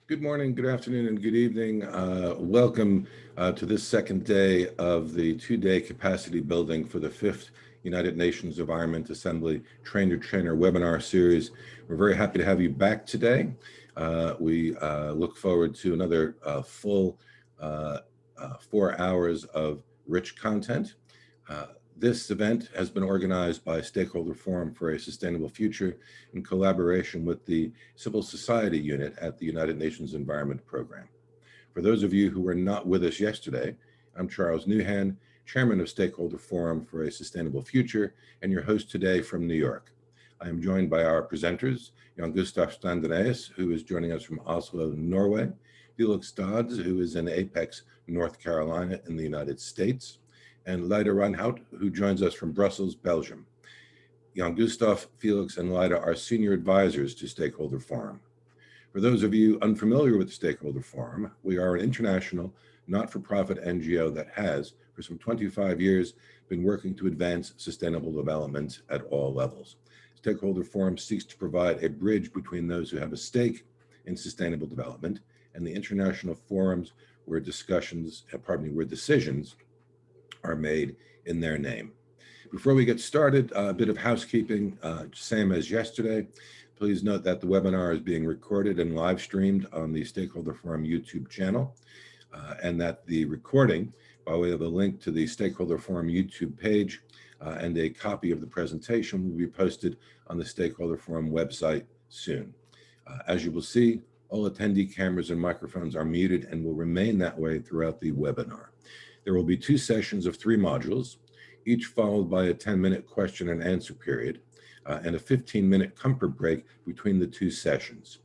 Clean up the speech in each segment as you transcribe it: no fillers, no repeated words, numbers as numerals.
Good morning, good afternoon, and good evening. Welcome to this second day of the two-day capacity building for the fifth United Nations Environment Assembly Trainer webinar series. We're very happy to have you back today. We look forward to another full 4 hours of rich content. This event has been organized by Stakeholder Forum for a Sustainable Future in collaboration with the Civil Society Unit at the United Nations Environment Program. For those of you who were not with us yesterday, I'm Charles Newhan, Chairman of Stakeholder Forum for a Sustainable Future, and your host today from New York. I am joined by our presenters, Jan Gustaf Standenes, who is joining us from Oslo, Norway, Felix Dodds, who is in Apex, North Carolina in the United States, and Leida Ranhout, who joins us from Brussels, Belgium. Jan Gustaf, Felix, and Leida are senior advisors to Stakeholder Forum. For those of you unfamiliar with Stakeholder Forum, we are an international, not-for-profit NGO that has, for some 25 years, been working to advance sustainable development at all levels. Stakeholder Forum seeks to provide a bridge between those who have a stake in sustainable development and the international forums where decisions are made in their name. Before we get started, a bit of housekeeping, same as yesterday. Please note that the webinar is being recorded and live streamed on the Stakeholder Forum YouTube channel, and that the recording, by way of a link to the Stakeholder Forum YouTube page and a copy of the presentation, will be posted on the Stakeholder Forum website soon. As you will see, all attendee cameras and microphones are muted and will remain that way throughout the webinar. There will be 2 sessions of 3 modules, each followed by a 10-minute question and answer period, and a 15-minute comfort break between the 2 sessions.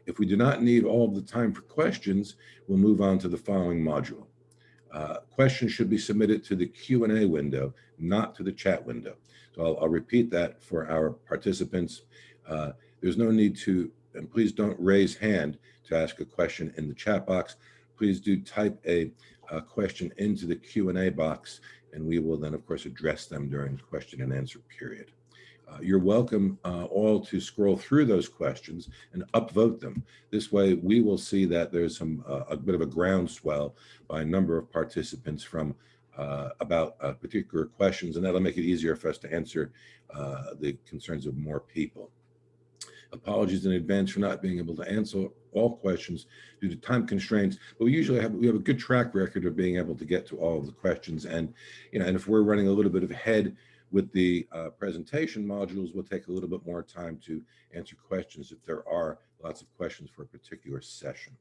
If we do not need all of the time for questions, we'll move on to the following module. Questions should be submitted to the Q&A window, not to the chat window. So I'll repeat that for our participants. There's no need to, and please don't raise hand to ask a question in the chat box. Please do type a question into the Q&A box, and we will then, of course, address them during the question and answer period. You're welcome all to scroll through those questions and upvote them. This way, we will see that there's a bit of a groundswell by a number of participants from about particular questions, and that'll make it easier for us to answer the concerns of more people. Apologies in advance for not being able to answer all questions due to time constraints, but we have a good track record of being able to get to all of the questions. And and if we're running a little bit ahead with the presentation modules, we'll take a little bit more time to answer questions if there are lots of questions for a particular session.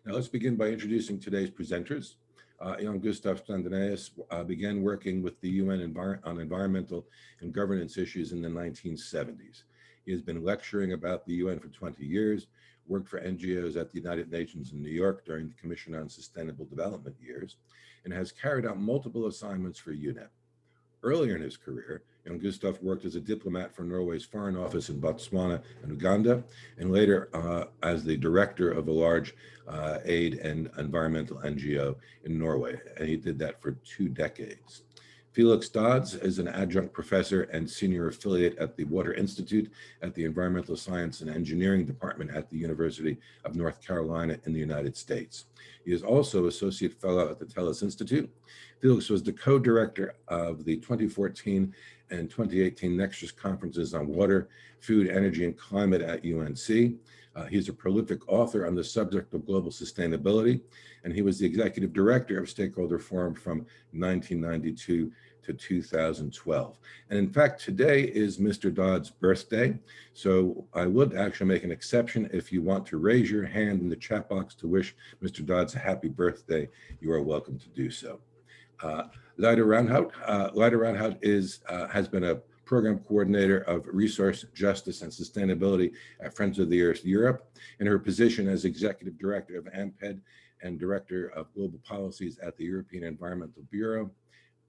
Now let's begin by introducing today's presenters. Jan Gustaf Standenes began working with the UN on environmental and governance issues in the 1970s. He has been lecturing about the UN for 20 years, worked for NGOs at the United Nations in New York during the Commission on Sustainable Development years, and has carried out multiple assignments for UNEP. Earlier in his career, Jan Gustaf worked as a diplomat for Norway's Foreign Office in Botswana and Uganda, and later as the director of a large aid and environmental NGO in Norway, and he did that for 2 decades. Felix Dodds is an adjunct professor and senior affiliate at the Water Institute at the Environmental Science and Engineering Department at the University of North Carolina in the United States. He is also associate fellow at the Tellus Institute. Felix was the co-director of the 2014 and 2018 Nexus conferences on water, food, energy, and climate at UNC. He's a prolific author on the subject of global sustainability, and he was the executive director of Stakeholder Forum from 1992 to 2012. And in fact, today is Mr. Dodd's birthday. So I would actually make an exception. If you want to raise your hand in the chat box to wish Mr. Dodds a happy birthday, you are welcome to do so. Leida Ranhout has been a program coordinator of resource justice and sustainability at Friends of the Earth Europe. In her position as executive director of AMPED and director of global policies at the European Environmental Bureau,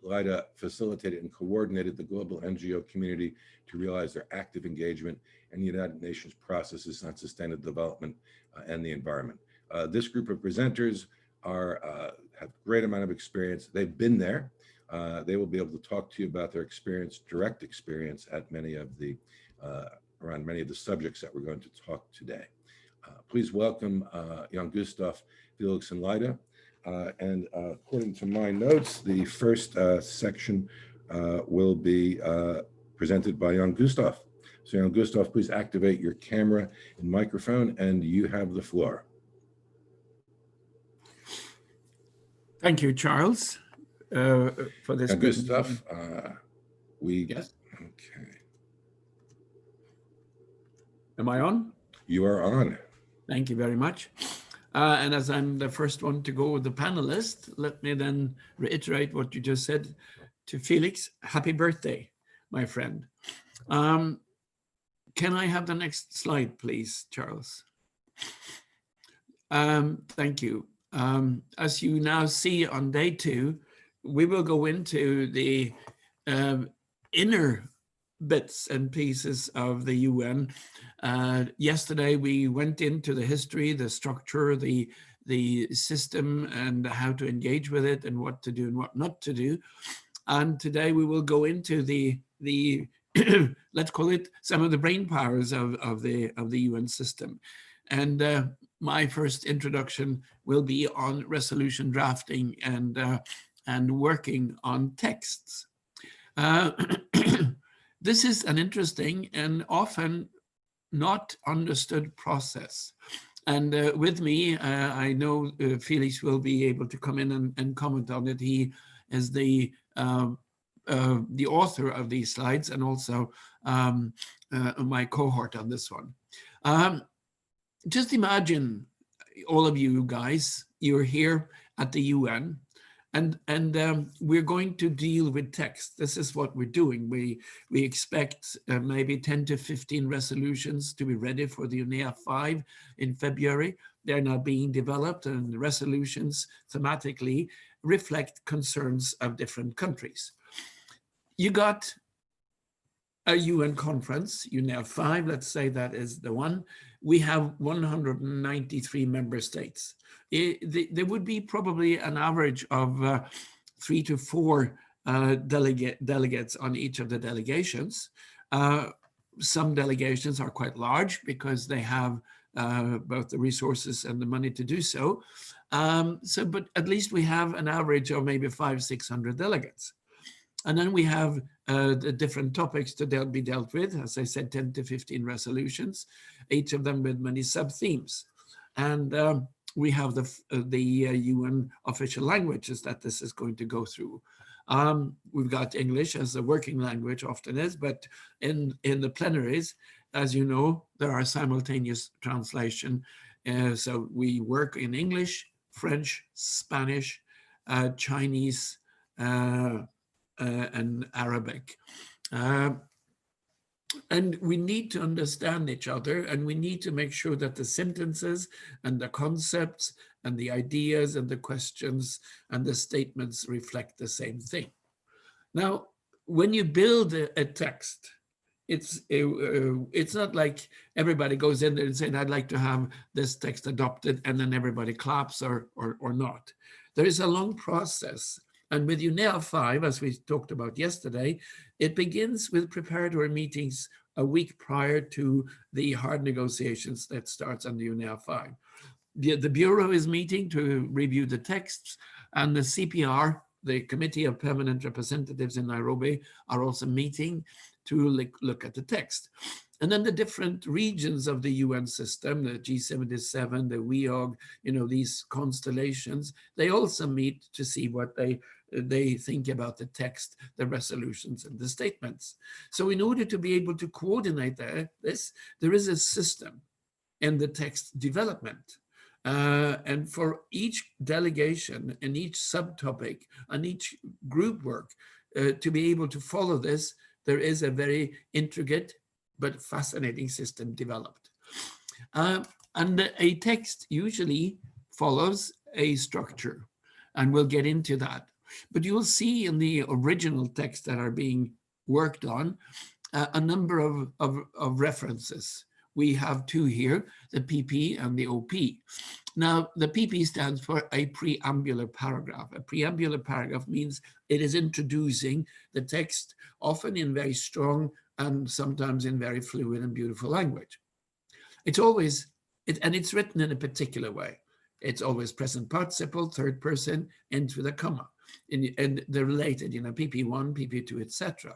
Leida facilitated and coordinated the global NGO community to realize their active engagement in the United Nations processes on sustainable development and the environment. This group of presenters have a great amount of experience. They've been there. They will be able to talk to you about their experience, direct experience at around many of the subjects that we're going to talk today. Please welcome Jan Gustav, Felix, and Lyda. And according to my notes, the first section will be presented by Jan Gustav. So Jan Gustav, please activate your camera and microphone, and you have the floor. Thank you, Charles, for this. Jan Gustav, Yes. Okay. Am I on? You are on. Thank you very much. And as I'm the first one to go with the panelists, let me then reiterate what you just said to Felix. Happy birthday, my friend. Can I have the next slide, please, Charles? Thank you. As you now see on day 2, we will go into the inner bits and pieces of the UN. Yesterday, we went into the history, the structure, the system, and how to engage with it, and what to do and what not to do. And today we will go into the let's call it some of the brain powers of the UN system. And my first introduction will be on resolution drafting and working on texts. This is an interesting and often not understood process. And with me, I know Felix will be able to come in and comment on it. He is the author of these slides, and also my cohort on this one. Just imagine, all of you guys, you're here at the UN, and we're going to deal with text. This is what we're doing. We expect maybe 10 to 15 resolutions to be ready for the UNEA 5 in February. They're now being developed, and the resolutions thematically reflect concerns of different countries. You got a UN conference, UNEA 5, let's say that is the one. We have 193 member states. There would be probably an average of 3 to 4 delegates on each of the delegations. Some delegations are quite large because they have both the resources and the money to do so. But at least we have an average of maybe 500-600 delegates. And then we have the different topics to be dealt with. As I said, 10 to 15 resolutions, each of them with many sub-themes. And we have the UN official languages that this is going to go through. We've got English as a working language, often is, but in the plenaries, as you know, there are simultaneous translation. So we work in English, French, Spanish, Chinese, and Arabic. And we need to understand each other, and we need to make sure that the sentences and the concepts and the ideas and the questions and the statements reflect the same thing. Now, when you build a text, it's not like everybody goes in there and saying, I'd like to have this text adopted, and then everybody claps or not. There is a long process. And with UNEA 5, as we talked about yesterday, it begins with preparatory meetings a week prior to the hard negotiations that starts on the UNEA 5. The Bureau is meeting to review the texts, and the CPR, the Committee of Permanent Representatives in Nairobi, are also meeting to look at the text. And then the different regions of the UN system, the G77, the WEOG, these constellations, they also meet to see what they think about the text, the resolutions, and the statements. So in order to be able to coordinate this, there is a system in the text development. And for each delegation and each subtopic and each group work to be able to follow this, there is a very intricate but fascinating system developed. And a text usually follows a structure, and we'll get into that. But you will see in the original texts that are being worked on a number of references. We have 2 here, the PP and the OP. Now, the PP stands for a preambular paragraph. A preambular paragraph means it is introducing the text, often in very strong and sometimes in very fluid and beautiful language. It's always And it's written in a particular way. It's always present participle, third person, ends with a comma. And the related, PP1, PP2, etc.,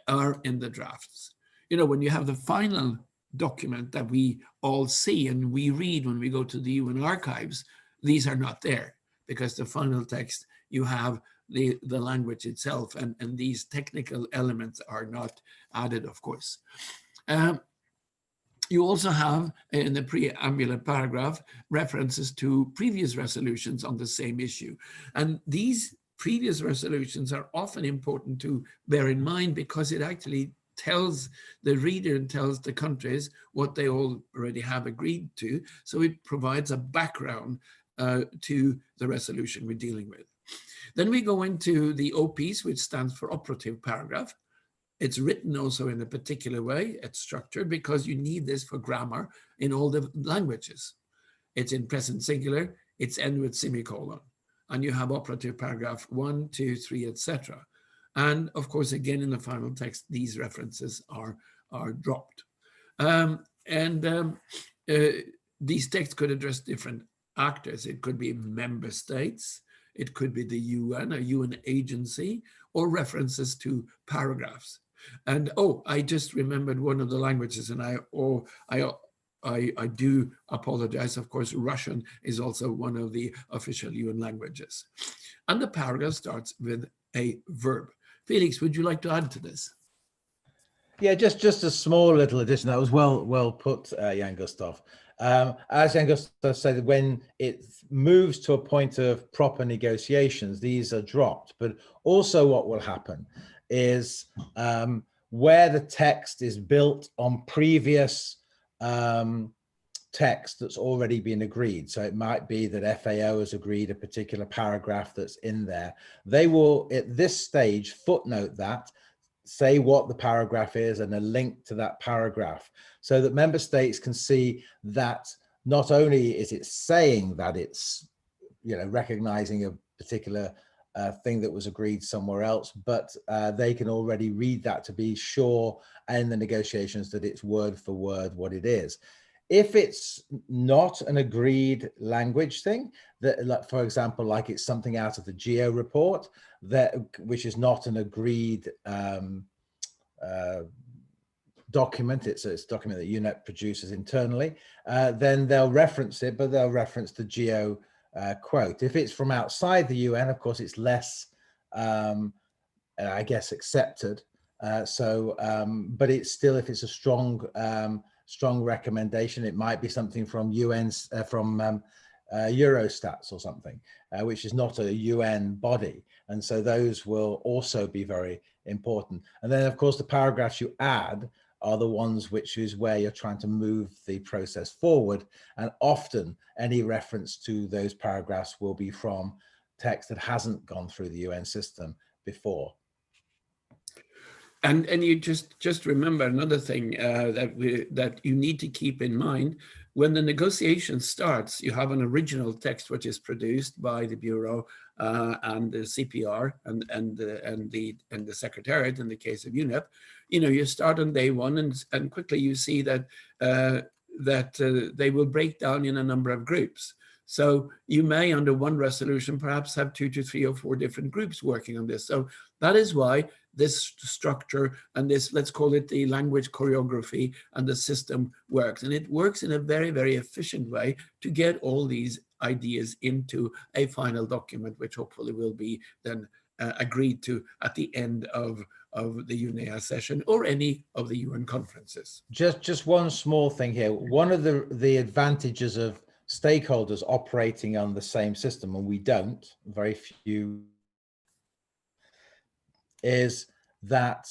are in the drafts. When you have the final document that we all see and we read when we go to the UN archives, these are not there, because the final text, you have the language itself, and these technical elements are not added, of course. You also have, in the preambular paragraph, references to previous resolutions on the same issue. And these previous resolutions are often important to bear in mind, because it actually tells the reader and tells the countries what they already have agreed to. So it provides a background to the resolution we're dealing with. Then we go into the OPs, which stands for operative paragraph. It's written also in a particular way. It's structured because you need this for grammar in all the languages. It's in present singular, it's end with semicolon. And you have operative paragraph 1, 2, 3, etc. And of course, again, in the final text, these references are dropped. These texts could address different actors. It could be member states, it could be the UN, a UN agency, or references to paragraphs. And I just remembered one of the languages, and I do apologize. Of course, Russian is also one of the official UN languages. And the paragraph starts with a verb. Felix, would you like to add to this? Yeah, just a small little addition. That was well put, Jan Gustav. As Jan Gustav said, when it moves to a point of proper negotiations, these are dropped. But also what will happen is where the text is built on previous text that's already been agreed. So it might be that FAO has agreed a particular paragraph that's in there. They will, at this stage, footnote that, say what the paragraph is and a link to that paragraph, so that member states can see that not only is it saying that it's, recognizing a particular thing that was agreed somewhere else, but they can already read that to be sure in the negotiations that it's word for word what it is. If it's not an agreed language thing, that, like, for example, like it's something out of the GEO report, which is not an agreed document, it's a document that UNEP produces internally, then they'll reference it, but they'll reference the GEO quote. If it's from outside the UN, of course, it's less, I guess, accepted. But it's still, if it's a strong recommendation, it might be something from Eurostats or something, which is not a UN body. And so those will also be very important. And then, of course, the paragraphs you add are the ones which is where you're trying to move the process forward. And often any reference to those paragraphs will be from text that hasn't gone through the UN system before. And you just remember another thing that you need to keep in mind. When the negotiation starts, you have an original text which is produced by the Bureau and the CPR and the Secretariat in the case of UNEP. You start on day one, and quickly you see that they will break down in a number of groups. So you may, under one resolution, perhaps have 2 to 3 or 4 different groups working on this. So that is why this structure and this, let's call it the language choreography and the system works. And it works in a very, very efficient way to get all these ideas into a final document, which hopefully will be then agreed to at the end of the UNEA session or any of the UN conferences. Just one small thing here. One of the advantages of stakeholders operating on the same system, and we don't, very few, is that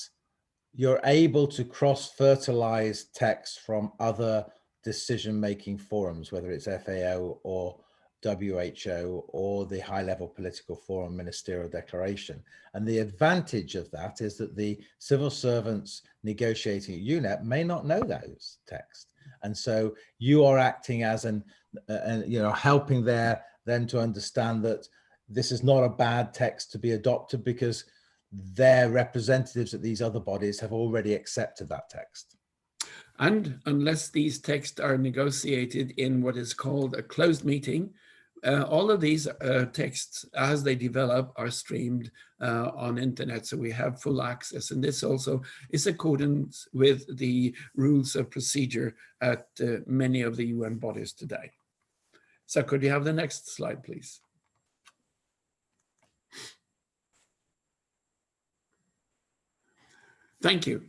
you're able to cross-fertilize text from other decision-making forums, whether it's FAO or WHO or the high-level political forum ministerial declaration. And the advantage of that is that the civil servants negotiating at UNEP may not know those texts. And so you are acting as helping them to understand that this is not a bad text to be adopted because their representatives at these other bodies have already accepted that text. And unless these texts are negotiated in what is called a closed meeting, all of these texts, as they develop, are streamed on internet, so we have full access. And this also is accordance with the rules of procedure at many of the UN bodies today. So could you have the next slide, please? Thank you.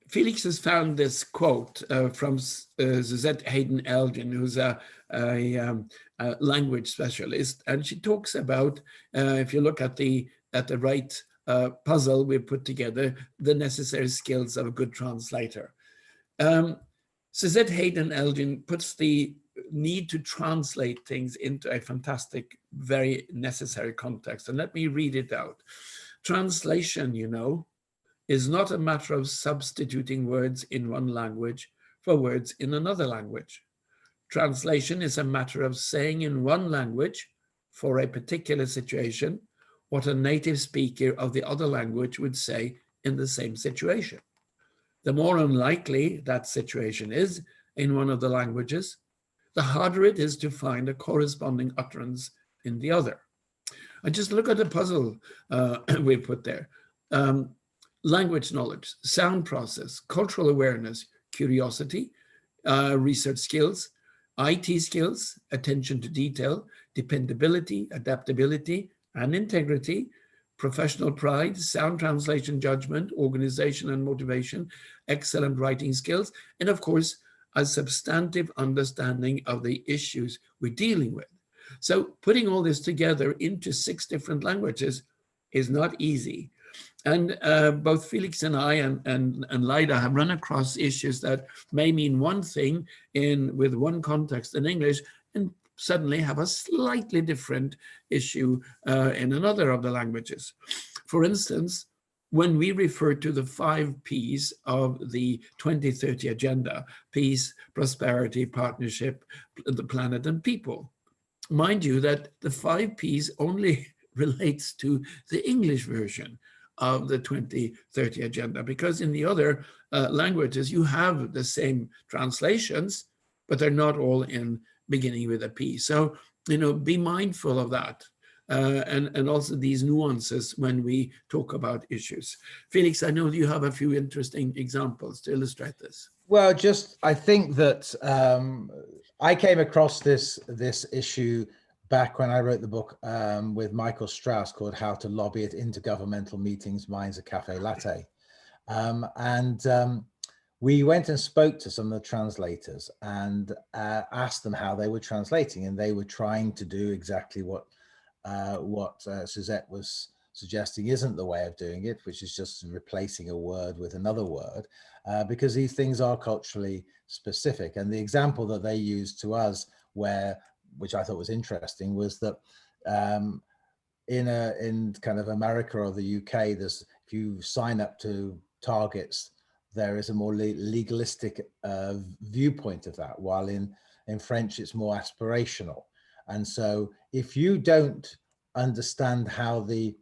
Felix has found this quote from Suzette Hayden-Elgin, who's a language specialist, and she talks about, if you look at the right puzzle we put together, the necessary skills of a good translator. Suzette Hayden-Elgin puts the need to translate things into a fantastic, very necessary context. And let me read it out. Translation, you know, is not a matter of substituting words in one language for words in another language. Translation is a matter of saying in one language for a particular situation what a native speaker of the other language would say in the same situation. The more unlikely that situation is in one of the languages, the harder it is to find a corresponding utterance in the other. And just look at the puzzle we put there. Language knowledge, sound process, cultural awareness, curiosity, research skills, IT skills, attention to detail, dependability, adaptability, and integrity, professional pride, sound translation judgment, organization and motivation, excellent writing skills, and of course, a substantive understanding of the issues we're dealing with. So putting all this together into 6 different languages is not easy. And both Felix and I and Lyda have run across issues that may mean one thing with one context in English and suddenly have a slightly different issue in another of the languages. For instance, when we refer to the 5 Ps of the 2030 Agenda, peace, prosperity, partnership, the planet, and people, mind you that the 5 Ps only relates to the English version of the 2030 Agenda, because in the other languages, you have the same translations, but they're not all in beginning with a P. So, you know, be mindful of that. And also these nuances when we talk about issues. Felix, I know you have a few interesting examples to illustrate this. Well, I think that I came across this issue back when I wrote the book with Michael Strauss called How to Lobby at Intergovernmental Meetings, Minds a Cafe Latte. We went and spoke to some of the translators and asked them how they were translating, and they were trying to do exactly what Suzette was suggesting isn't the way of doing it, which is just replacing a word with another word, because these things are culturally specific. And the example that they used to us, which I thought was interesting, was that in kind of America or the UK, if you sign up to targets, there is a more legalistic viewpoint of that, while in French it's more aspirational. And so if you don't understand how the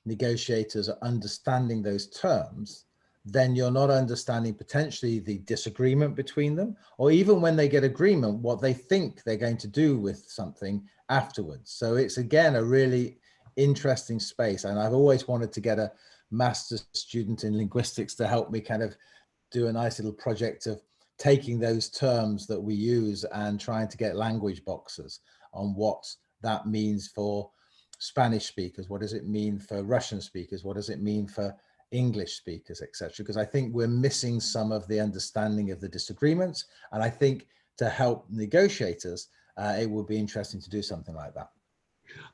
negotiators are understanding those terms, then you're not understanding potentially the disagreement between them, or even when they get agreement, what they think they're going to do with something afterwards. So it's, again, a really interesting space. And I've always wanted to get a master's student in linguistics to help me kind of do a nice little project of taking those terms that we use and trying to get language boxes on what that means for Spanish speakers. What does it mean for Russian speakers? What does it mean for English speakers, etc.? Because I think we're missing some of the understanding of the disagreements. And I think to help negotiators, it would be interesting to do something like that.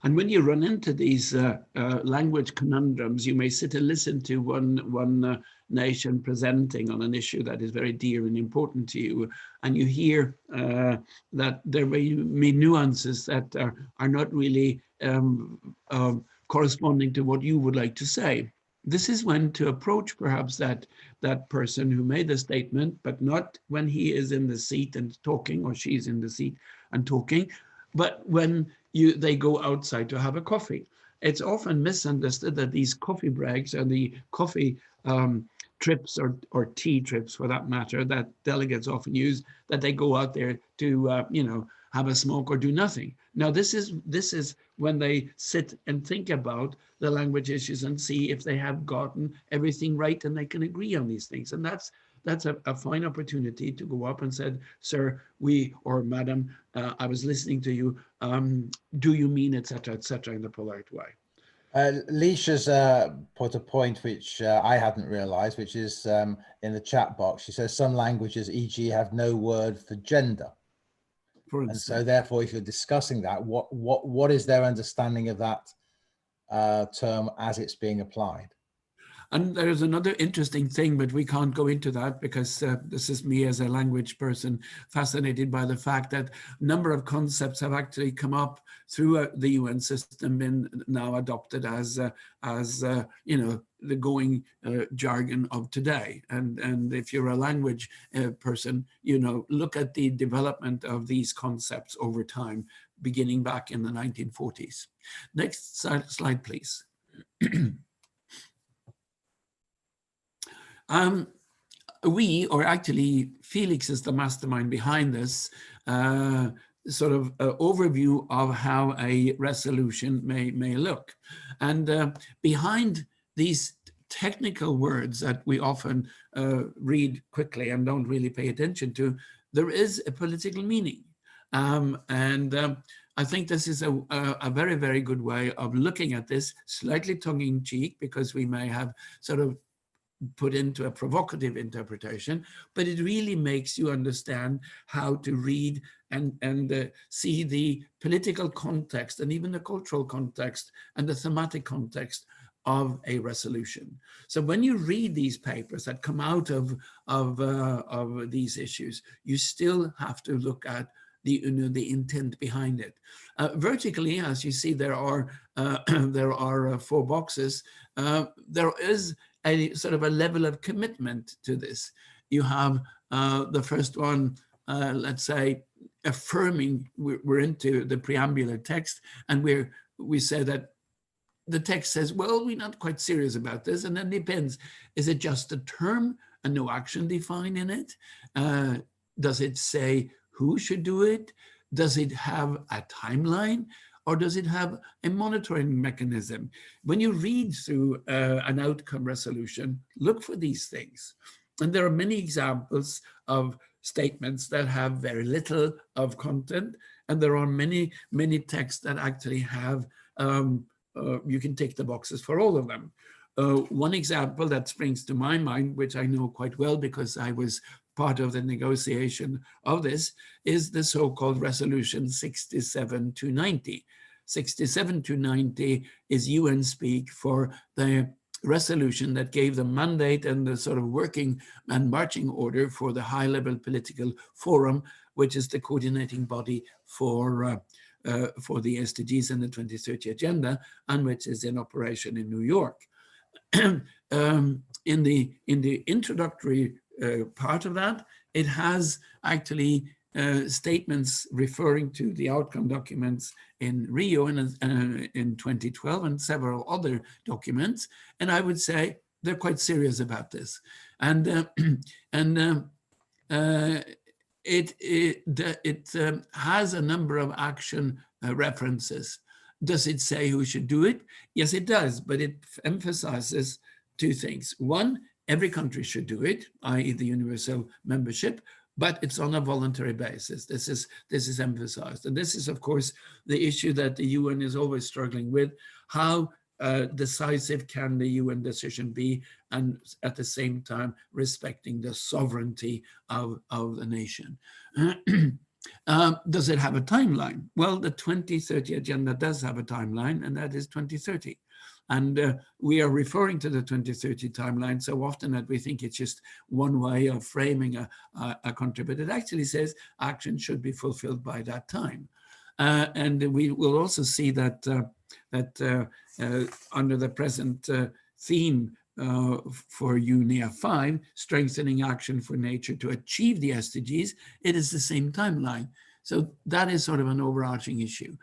And when you run into these language conundrums, you may sit and listen to one nation presenting on an issue that is very dear and important to you, and you hear that there may be nuances that are not really corresponding to what you would like to say. This is when to approach perhaps that person who made the statement, but not when he is in the seat and talking, or she's in the seat and talking, but when they go outside to have a coffee. It's often misunderstood that these coffee breaks and the coffee trips or tea trips for that matter that delegates often use, that they go out there to, have a smoke or do nothing. Now, this is when they sit and think about the language issues and see if they have gotten everything right and they can agree on these things. And that's a fine opportunity to go up and said, sir, or madam, I was listening to you. Do you mean, et cetera, in a polite way? Leisha's put a point which I hadn't realized, which is in the chat box. She says some languages, e.g., have no word for gender. For And instance. so therefore, if you're discussing that, what is their understanding of that term as it's being applied? And there's another interesting thing, but we can't go into that because this is me as a language person fascinated by the fact that a number of concepts have actually come up through the UN system, been now adopted as the going jargon of today. And if you're a language person, look at the development of these concepts over time, beginning back in the 1940s. Next slide, please. Or actually Felix is the mastermind behind this sort of overview of how a resolution may look. And behind these technical words that we often read quickly and don't really pay attention to, there is a political meaning. I think this is a very, very good way of looking at this, slightly tongue-in-cheek, because we may have sort of put into a provocative interpretation, but it really makes you understand how to read and see the political context and even the cultural context and the thematic context of a resolution. So when you read these papers that come out of these issues, you still have to look at the intent behind it. Vertically, as you see, there are 4 boxes. There is a sort of a level of commitment to this. You have the first one, let's say, affirming we're into the preambular text, and we say that the text says, well, we're not quite serious about this, and then depends. Is it just a term and no action defined in it? Does it say who should do it? Does it have a timeline? Or does it have a monitoring mechanism? When you read through an outcome resolution, look for these things. And there are many examples of statements that have very little of content. And there are many, many texts that actually have, you can tick the boxes for all of them. One example that springs to my mind, which I know quite well because I was part of the negotiation of this, is the so-called resolution 67-90. 67-90 is UN speak for the resolution that gave the mandate and the sort of working and marching order for the high-level political forum, which is the coordinating body for the SDGs and the 2030 agenda, and which is in operation in New York. In the introductory part of that, it has actually statements referring to the outcome documents in Rio in 2012 and several other documents. And I would say they're quite serious about this. And it has a number of action references. Does it say who should do it? Yes, it does, but it emphasizes 2 things. One, every country should do it, i.e. the universal membership, but it's on a voluntary basis. This is emphasized. And this is, of course, the issue that the UN is always struggling with. How decisive can the UN decision be, and at the same time respecting the sovereignty of the nation? Does it have a timeline? Well, the 2030 agenda does have a timeline, and that is 2030. And we are referring to the 2030 timeline so often that we think it's just one way of framing a country, but it actually says action should be fulfilled by that time. And we will also see that under the present theme for UNEA 5, strengthening action for nature to achieve the SDGs, it is the same timeline. So that is sort of an overarching issue.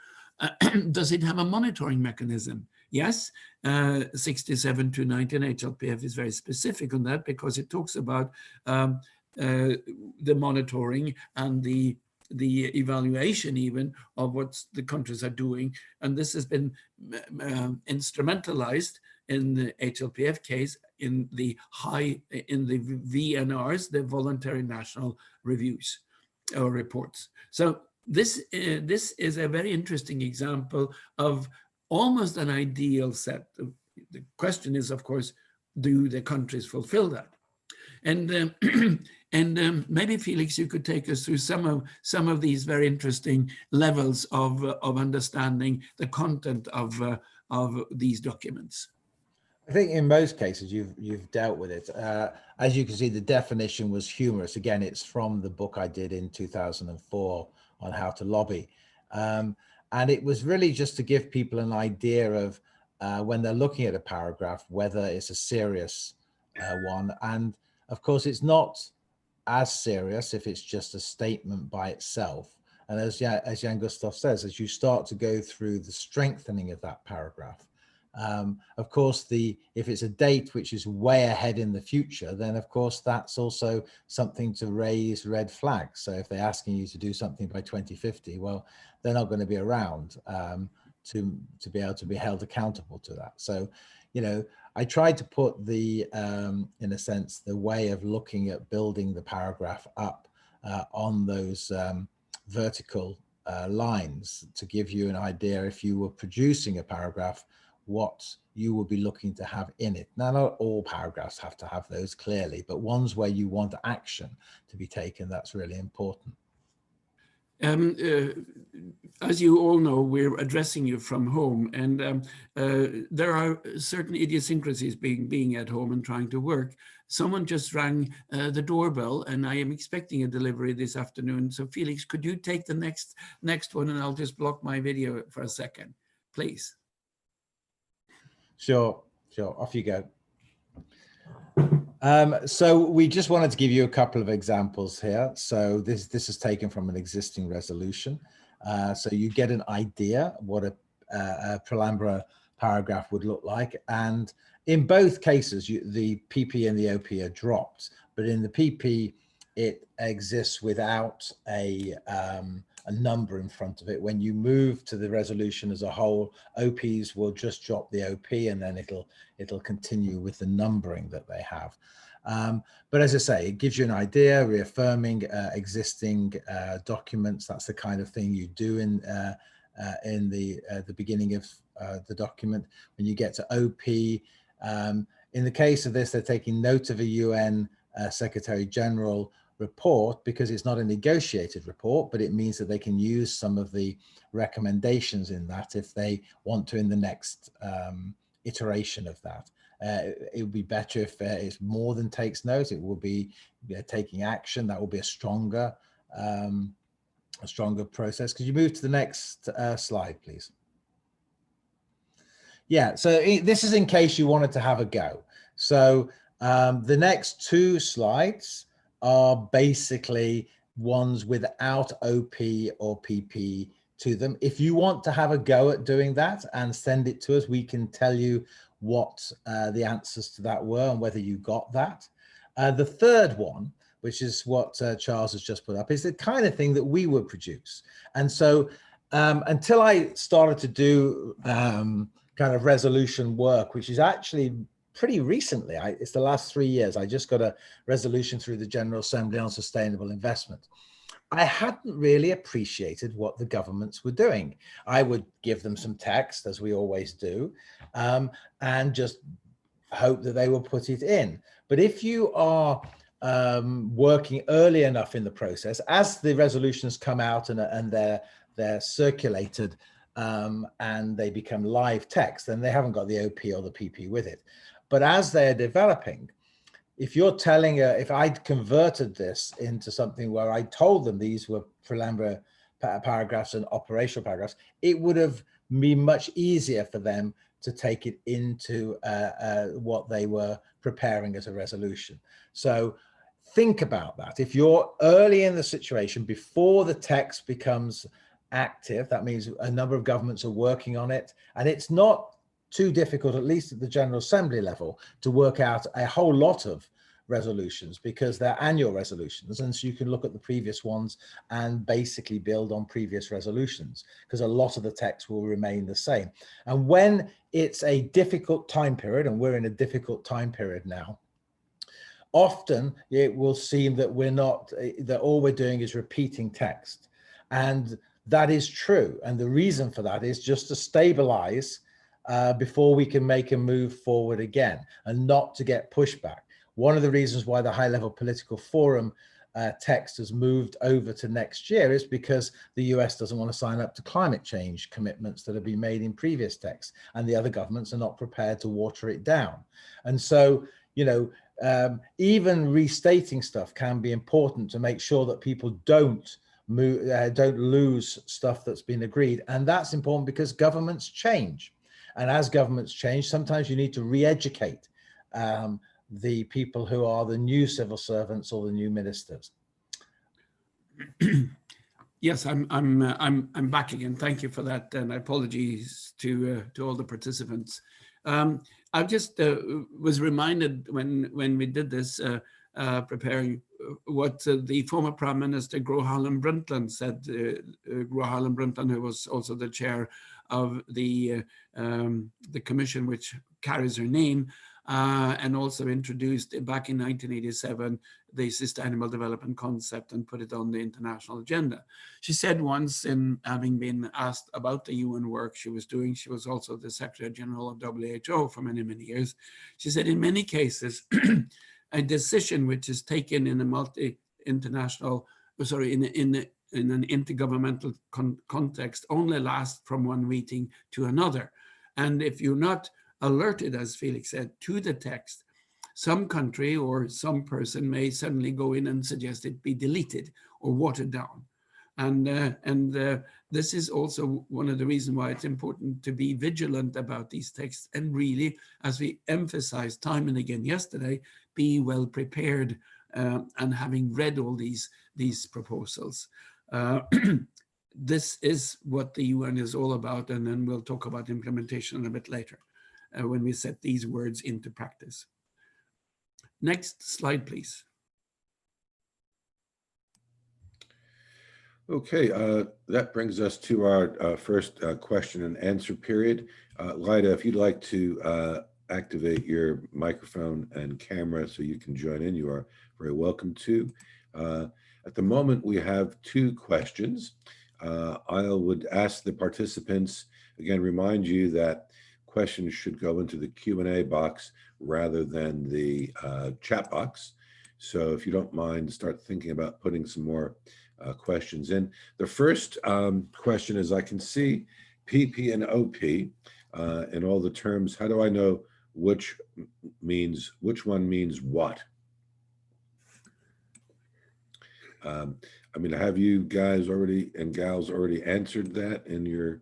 Does it have a monitoring mechanism? Yes, 67 to 19 HLPF is very specific on that because it talks about the monitoring and the evaluation even of what the countries are doing. And this has been instrumentalized in the HLPF case in the VNRs, the voluntary national reviews or reports. So this is a very interesting example of almost an ideal set. The question is, of course, do the countries fulfill that? And maybe Felix, you could take us through some of these very interesting levels of understanding the content of these documents. I think in most cases you've dealt with it. As you can see, the definition was humorous. Again, it's from the book I did in 2004 on how to lobby. And it was really just to give people an idea of when they're looking at a paragraph, whether it's a serious one. And of course, it's not as serious if it's just a statement by itself. And as Jan Gustav says, as you start to go through the strengthening of that paragraph, of course, if it's a date which is way ahead in the future, then of course that's also something to raise red flags. So if they're asking you to do something by 2050, well, they're not going to be around to be able to be held accountable to that. So, you know, I tried to put in a sense, the way of looking at building the paragraph up on those vertical lines to give you an idea if you were producing a paragraph, what you will be looking to have in it. Now, not all paragraphs have to have those clearly, but ones where you want action to be taken, that's really important. As you all know, we're addressing you from home, and there are certain idiosyncrasies being at home and trying to work. Someone just rang the doorbell, and I am expecting a delivery this afternoon. So Felix, could you take the next one, and I'll just block my video for a second, please. Sure, off you go. So we just wanted to give you a couple of examples here. So this is taken from an existing resolution. So you get an idea what a Pralambra paragraph would look like. And in both cases, the PP and the OP are dropped, but in the PP, it exists without a number in front of it. When you move to the resolution as a whole, OPs will just drop the OP, and then it'll continue with the numbering that they have. But as I say, it gives you an idea, reaffirming existing documents. That's the kind of thing you do in the beginning of the document. When you get to OP, in the case of this, they're taking note of a UN Secretary General report because it's not a negotiated report, but it means that they can use some of the recommendations in that if they want to in the next iteration of that. It would be better if it's more than takes note. It will be taking action. That will be a stronger process. Could you move to the next slide, please? Yeah, so this is in case you wanted to have a go. So the next two slides are basically ones without OP or PP to them. If you want to have a go at doing that and send it to us, we can tell you what the answers to that were and whether you got that. The third one, which is what Charles has just put up, is the kind of thing that we would produce. And so until I started to do kind of resolution work, which is actually pretty recently, it's the last 3 years, I just got a resolution through the General Assembly on sustainable investment. I hadn't really appreciated what the governments were doing. I would give them some text, as we always do, and just hope that they will put it in. But if you are working early enough in the process, as the resolutions come out and they're circulated and they become live text, then they haven't got the OP or the PP with it. But as they're developing, if you're telling, if I'd converted this into something where I told them these were Pralambra paragraphs and operational paragraphs, it would have been much easier for them to take it into what they were preparing as a resolution. So think about that. If you're early in the situation, before the text becomes active, that means a number of governments are working on it, and it's not too difficult, at least at the General Assembly level, to work out a whole lot of resolutions because they're annual resolutions. And so you can look at the previous ones and basically build on previous resolutions because a lot of the text will remain the same. And when it's a difficult time period, and we're in a difficult time period now, often it will seem that that all we're doing is repeating text. And that is true. And the reason for that is just to stabilize before we can make a move forward again and not to get pushback. One of the reasons why the high-level political forum text has moved over to next year is because the US doesn't want to sign up to climate change commitments that have been made in previous texts, and the other governments are not prepared to water it down. And so, you know, even restating stuff can be important to make sure that people don't lose stuff that's been agreed. And that's important because governments change. And as governments change, sometimes you need to re-educate the people who are the new civil servants or the new ministers. Yes, I'm back again. Thank you for that, and apologies to all the participants. I just was reminded when we did this preparing what the former Prime Minister Gro Harlem Brundtland said. Gro Harlem Brundtland, who was also the chair of the commission which carries her name, and also introduced back in 1987 the Sustainable Development Concept and put it on the international agenda. She said once, in having been asked about the UN work she was doing, she was also the Secretary General of WHO for many, many years. She said, in many cases, a decision which is taken in a in an intergovernmental context only lasts from one meeting to another. And if you're not alerted, as Felix said, to the text, some country or some person may suddenly go in and suggest it be deleted or watered down. And this is also one of the reasons why it's important to be vigilant about these texts and really, as we emphasized time and again yesterday, be well prepared and having read all these proposals. This is what the UN is all about, and then we'll talk about implementation a bit later when we set these words into practice. Next slide, please. Okay, that brings us to our first question and answer period. Lyda, if you'd like to activate your microphone and camera so you can join in, you are very welcome to. At the moment, we have two questions. I would ask the participants, again, remind you that questions should go into the Q&A box rather than the chat box. So if you don't mind, start thinking about putting some more questions in. The first question is, I can see PP and OP in all the terms. How do I know which one means what? I mean, have you guys already and gals already answered that in your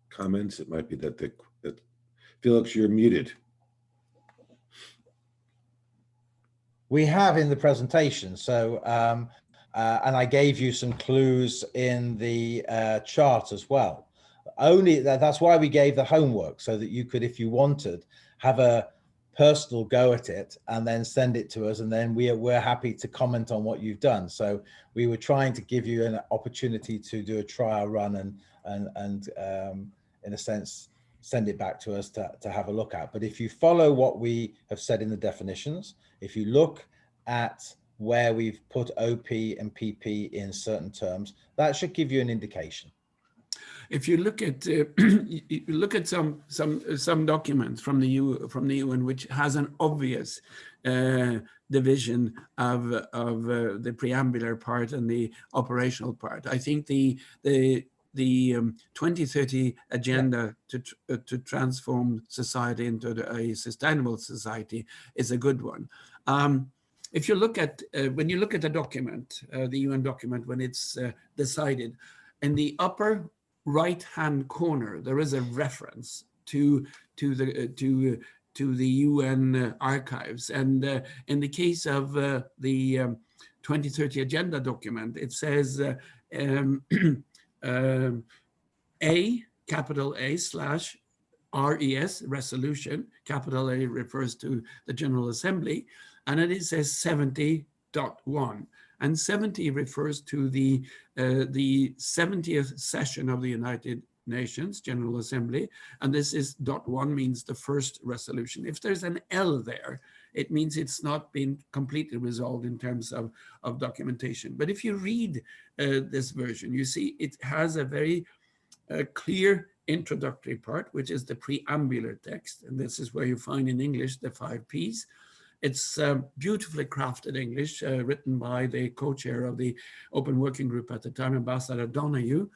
comments? It might be that Felix, you're muted. We have in the presentation. So, and I gave you some clues in the chart as well. That's why we gave the homework, so that you could, if you wanted, have a personal go at it and then send it to us, and then we're happy to comment on what you've done. So we were trying to give you an opportunity to do a trial run and in a sense send it back to us to have a look at. But if you follow what we have said in the definitions, if you look at where we've put OP and PP in certain terms, that should give you an indication. If you look at some documents from the UN, which has an obvious division of the preambular part and the operational part, I think the 2030 agenda to transform society into a sustainable society is a good one. If you look at when you look at the document, the UN document, when it's decided, in the upper right-hand corner, there is a reference to the UN archives, and in the case of the 2030 agenda document, it says A, capital A / RES, resolution, capital A refers to the General Assembly, and it says 70.1. And 70 refers to the 70th session of the United Nations General Assembly, and this is .1 means the first resolution. If there's an L there, it means it's not been completely resolved in terms of documentation. But if you read this version, you see it has a very clear introductory part, which is the preambular text, and this is where you find in English the 5 Ps. It's beautifully crafted English, written by the co-chair of the Open Working Group at the time, Ambassador Donahue.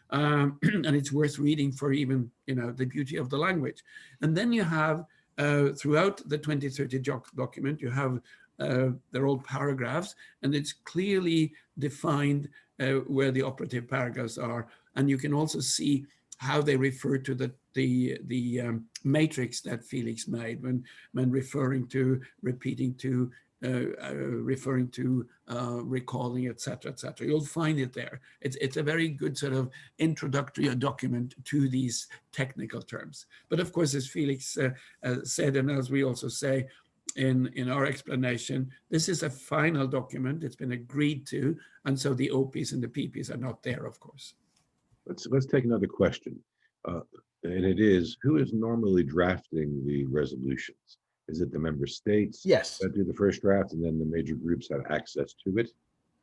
And it's worth reading for even, the beauty of the language. And then you have, throughout the 2030 document, you have they're all paragraphs, and it's clearly defined where the operative paragraphs are. And you can also see how they refer to the matrix that Felix made when referring to, repeating to, referring to, recalling, etc., etc. You'll find it there. It's a very good sort of introductory document to these technical terms. But of course, as Felix said, and as we also say in our explanation, this is a final document. It's been agreed to, and so the OPs and the PPs are not there, of course. Let's take another question, and it is, who is normally drafting the resolutions? Is it the member states? Yes. That do the first draft, and then the major groups have access to it?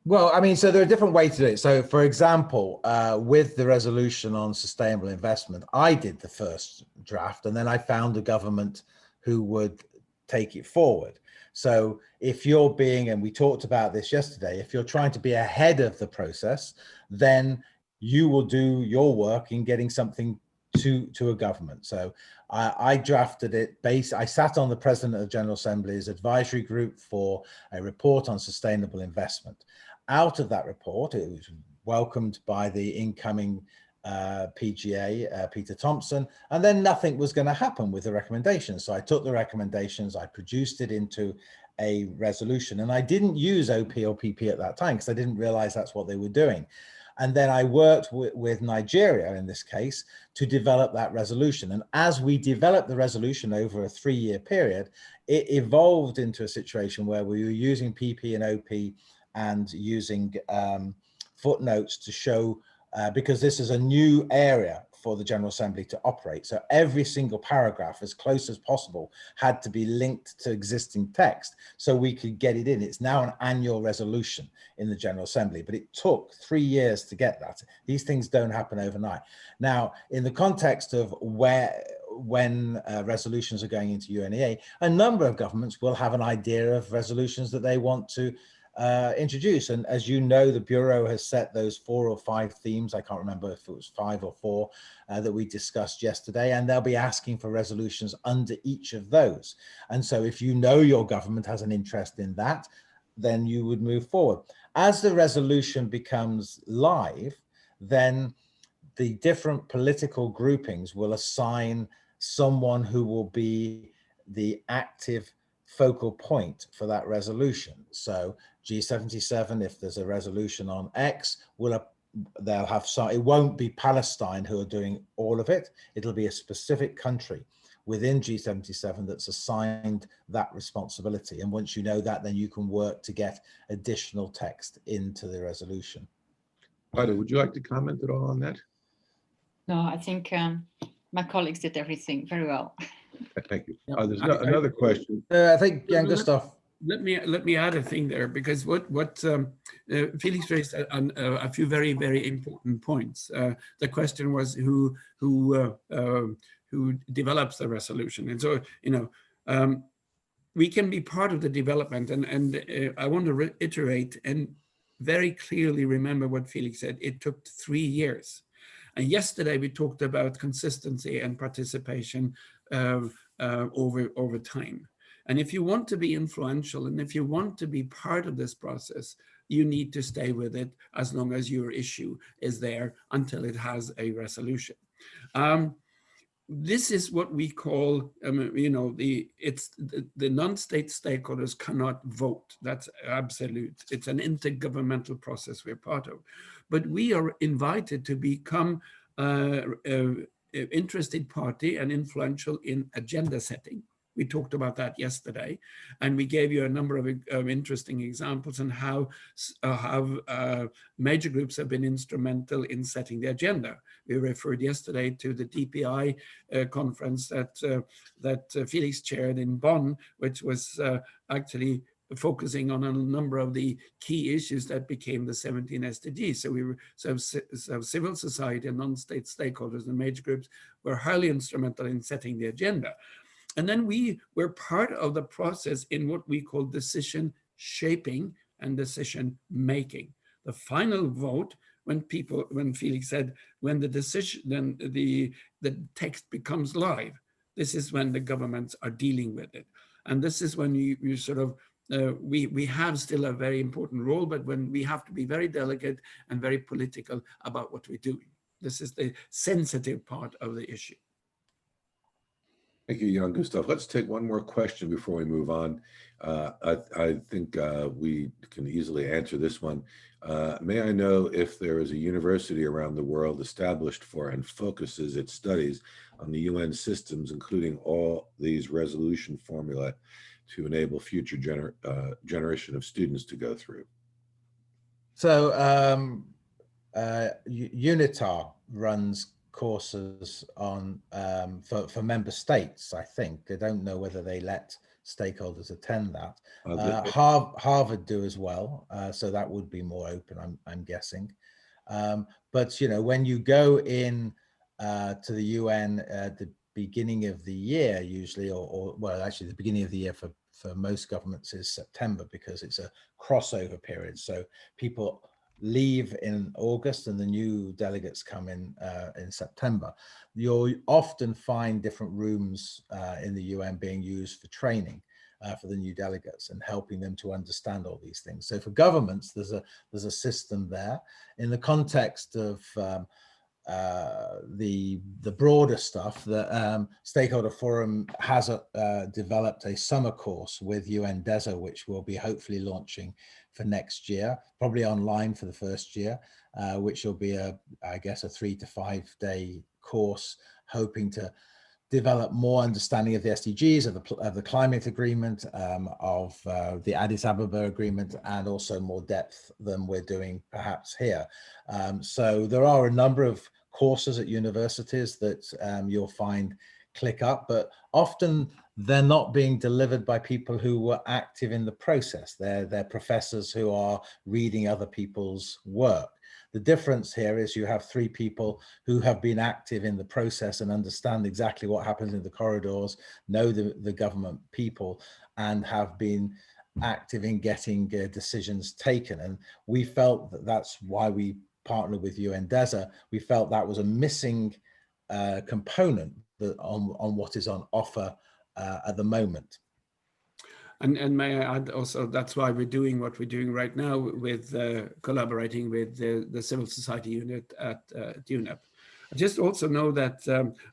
Well, I mean, so there are different ways to do it. So, for example, with the resolution on sustainable investment, I did the first draft, and then I found a government who would take it forward. So if you're being, and we talked about this yesterday, if you're trying to be ahead of the process, then you will do your work in getting something to a government. So I drafted it I sat on the President of the General Assembly's advisory group for a report on sustainable investment. Out of that report, it was welcomed by the incoming PGA, Peter Thompson, and then nothing was going to happen with the recommendations. So I took the recommendations, I produced it into a resolution, and I didn't use OP or PP at that time because I didn't realize that's what they were doing. And then I worked with Nigeria, in this case, to develop that resolution. And as we developed the resolution over a 3-year period, it evolved into a situation where we were using PP and OP and using footnotes to show, because this is a new area for the General Assembly to operate. So every single paragraph, as close as possible, had to be linked to existing text so we could get it in. It's now an annual resolution in the General Assembly, but it took 3 years to get that. These things don't happen overnight. Now, in the context of when resolutions are going into UNEA, a number of governments will have an idea of resolutions that they want to introduce. And as you know, the Bureau has set those 4 or 5 themes. I can't remember if it was 5 or 4 that we discussed yesterday, and they'll be asking for resolutions under each of those. And so if you know your government has an interest in that, then you would move forward. As the resolution becomes live, then the different political groupings will assign someone who will be the active focal point for that resolution. So G77, if there's a resolution on X, they'll have some, it won't be Palestine who are doing all of it. It'll be a specific country within G77 that's assigned that responsibility. And once you know that, then you can work to get additional text into the resolution. Ida, would you like to comment at all on that? No, I think my colleagues did everything very well. Thank you. Yeah, There's another question. I think Jan Gustav. Let me add a thing there, because what Felix raised a few very, very important points. The question was who develops the resolution, and so we can be part of the development, and I want to reiterate and very clearly remember what Felix said. It took 3 years, and yesterday we talked about consistency and participation over time. And if you want to be influential, and if you want to be part of this process, you need to stay with it as long as your issue is there until it has a resolution. This is what we call, the non-state stakeholders cannot vote. That's absolute. It's an intergovernmental process we're part of. But we are invited to become interested party and influential in agenda setting. We talked about that yesterday, and we gave you a number of interesting examples on how major groups have been instrumental in setting the agenda. We referred yesterday to the DPI conference that Felix chaired in Bonn, which was actually focusing on a number of the key issues that became the 17 SDGs. So civil society and non-state stakeholders and major groups were highly instrumental in setting the agenda. And then we were part of the process in what we call decision shaping and decision making. The final vote, when Felix said, when the decision, then the text becomes live, this is when the governments are dealing with it. And this is when you sort of, we have still a very important role, but when we have to be very delicate and very political about what we're doing. This is the sensitive part of the issue. Thank you, Jan Gustav. Let's take one more question before we move on. I think we can easily answer this one. May I know if there is a university around the world established for and focuses its studies on the UN systems, including all these resolution formula to enable future generation of students to go through? So UNITAR runs courses on for member states. I think I don't know whether they let stakeholders attend that. Harvard do as well, so that would be more open, I'm guessing. But you know, when you go in to the UN at the beginning of the year, usually, or well, actually the beginning of the year for most governments is September, because it's a crossover period. So people leave in August and the new delegates come in September. You'll often find different rooms in the UN being used for training for the new delegates and helping them to understand all these things. So for governments, there's a system there. In the context of the broader stuff, the Stakeholder Forum has developed a summer course with UN DESA, which will be hopefully launching for next year, probably online for the first year, which will be I guess a 3 to 5 day course, hoping to develop more understanding of the SDGs, of the climate agreement, of the Addis Ababa agreement, and also more depth than we're doing perhaps here. So there are a number of courses at universities that you'll find click up, but often they're not being delivered by people who were active in the process. They're professors who are reading other people's work. The difference here is you have 3 people who have been active in the process and understand exactly what happens in the corridors, know the government people, and have been active in getting decisions taken. And we felt that that's why we partnered with UN DESA. We felt that was a missing component on what is on offer at the moment. And may I add also, that's why we're doing what we're doing right now with collaborating with the civil society unit at UNEP. I just also know that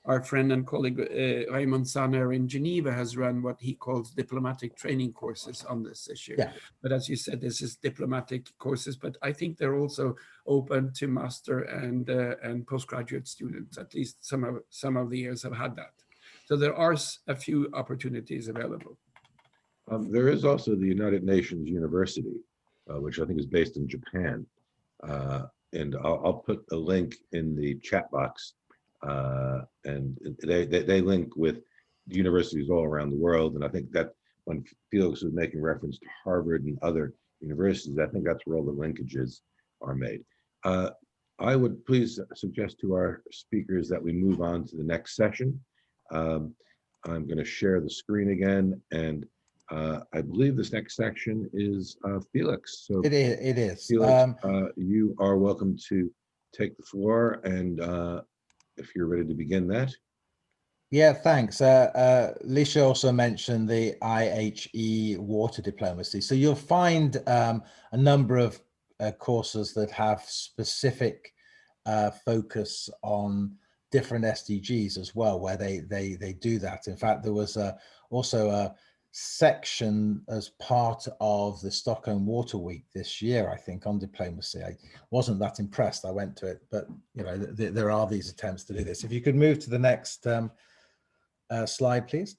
our friend and colleague Raymond Sanner in Geneva has run what he calls diplomatic training courses on this issue. Yeah. But as you said, this is diplomatic courses, but I think they're also open to master and postgraduate students. At least some of the years have had that. So there are a few opportunities available. There is also the United Nations University, which I think is based in Japan. And I'll put a link in the chat box. And they link with universities all around the world. And I think that when Felix was making reference to Harvard and other universities, I think that's where all the linkages are made. I would please suggest to our speakers that we move on to the next session. I'm going to share the screen again, and I believe this next section is Felix. So It is. Felix, you are welcome to take the floor, and if you're ready to begin that. Yeah, thanks. Lisha also mentioned the IHE water diplomacy. So you'll find a number of courses that have specific focus on different SDGs as well, where they do that. In fact, there was also section as part of the Stockholm Water Week this year, I think, on diplomacy. I wasn't that impressed. I went to it, but you know, there are these attempts to do this. If you could move to the next slide, please.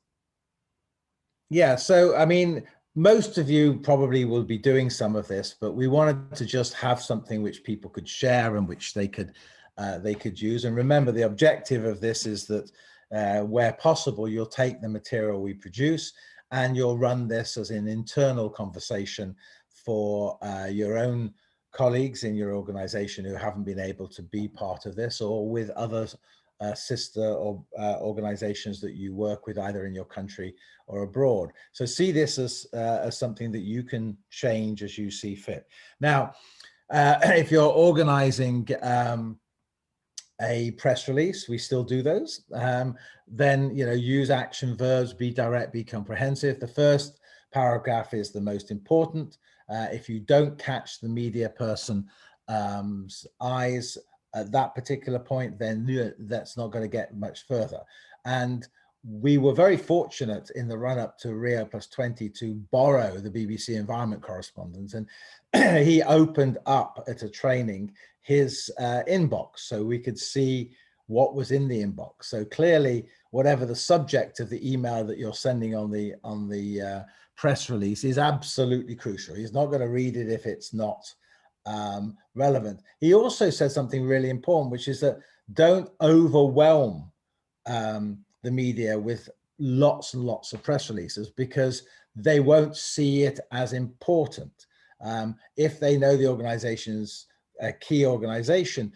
Yeah, so I mean, most of you probably will be doing some of this, but we wanted to just have something which people could share and which they could use. And remember, the objective of this is that where possible, you'll take the material we produce and you'll run this as an internal conversation for your own colleagues in your organization who haven't been able to be part of this, or with other sister or organizations that you work with either in your country or abroad. So see this as something that you can change as you see fit. Now, if you're organizing a press release, we still do those, then, you know, use action verbs, be direct, be comprehensive. The first paragraph is the most important. If you don't catch the media person's eyes at that particular point, then that's not going to get much further. And we were very fortunate in the run-up to Rio+20 to borrow the BBC Environment correspondent, and he opened up at a training his inbox so we could see what was in the inbox. So clearly, whatever the subject of the email that you're sending on the press release is absolutely crucial. He's not going to read it if it's not relevant. He also said something really important, which is that don't overwhelm the media with lots and lots of press releases, because they won't see it as important. If they know the organization's key organization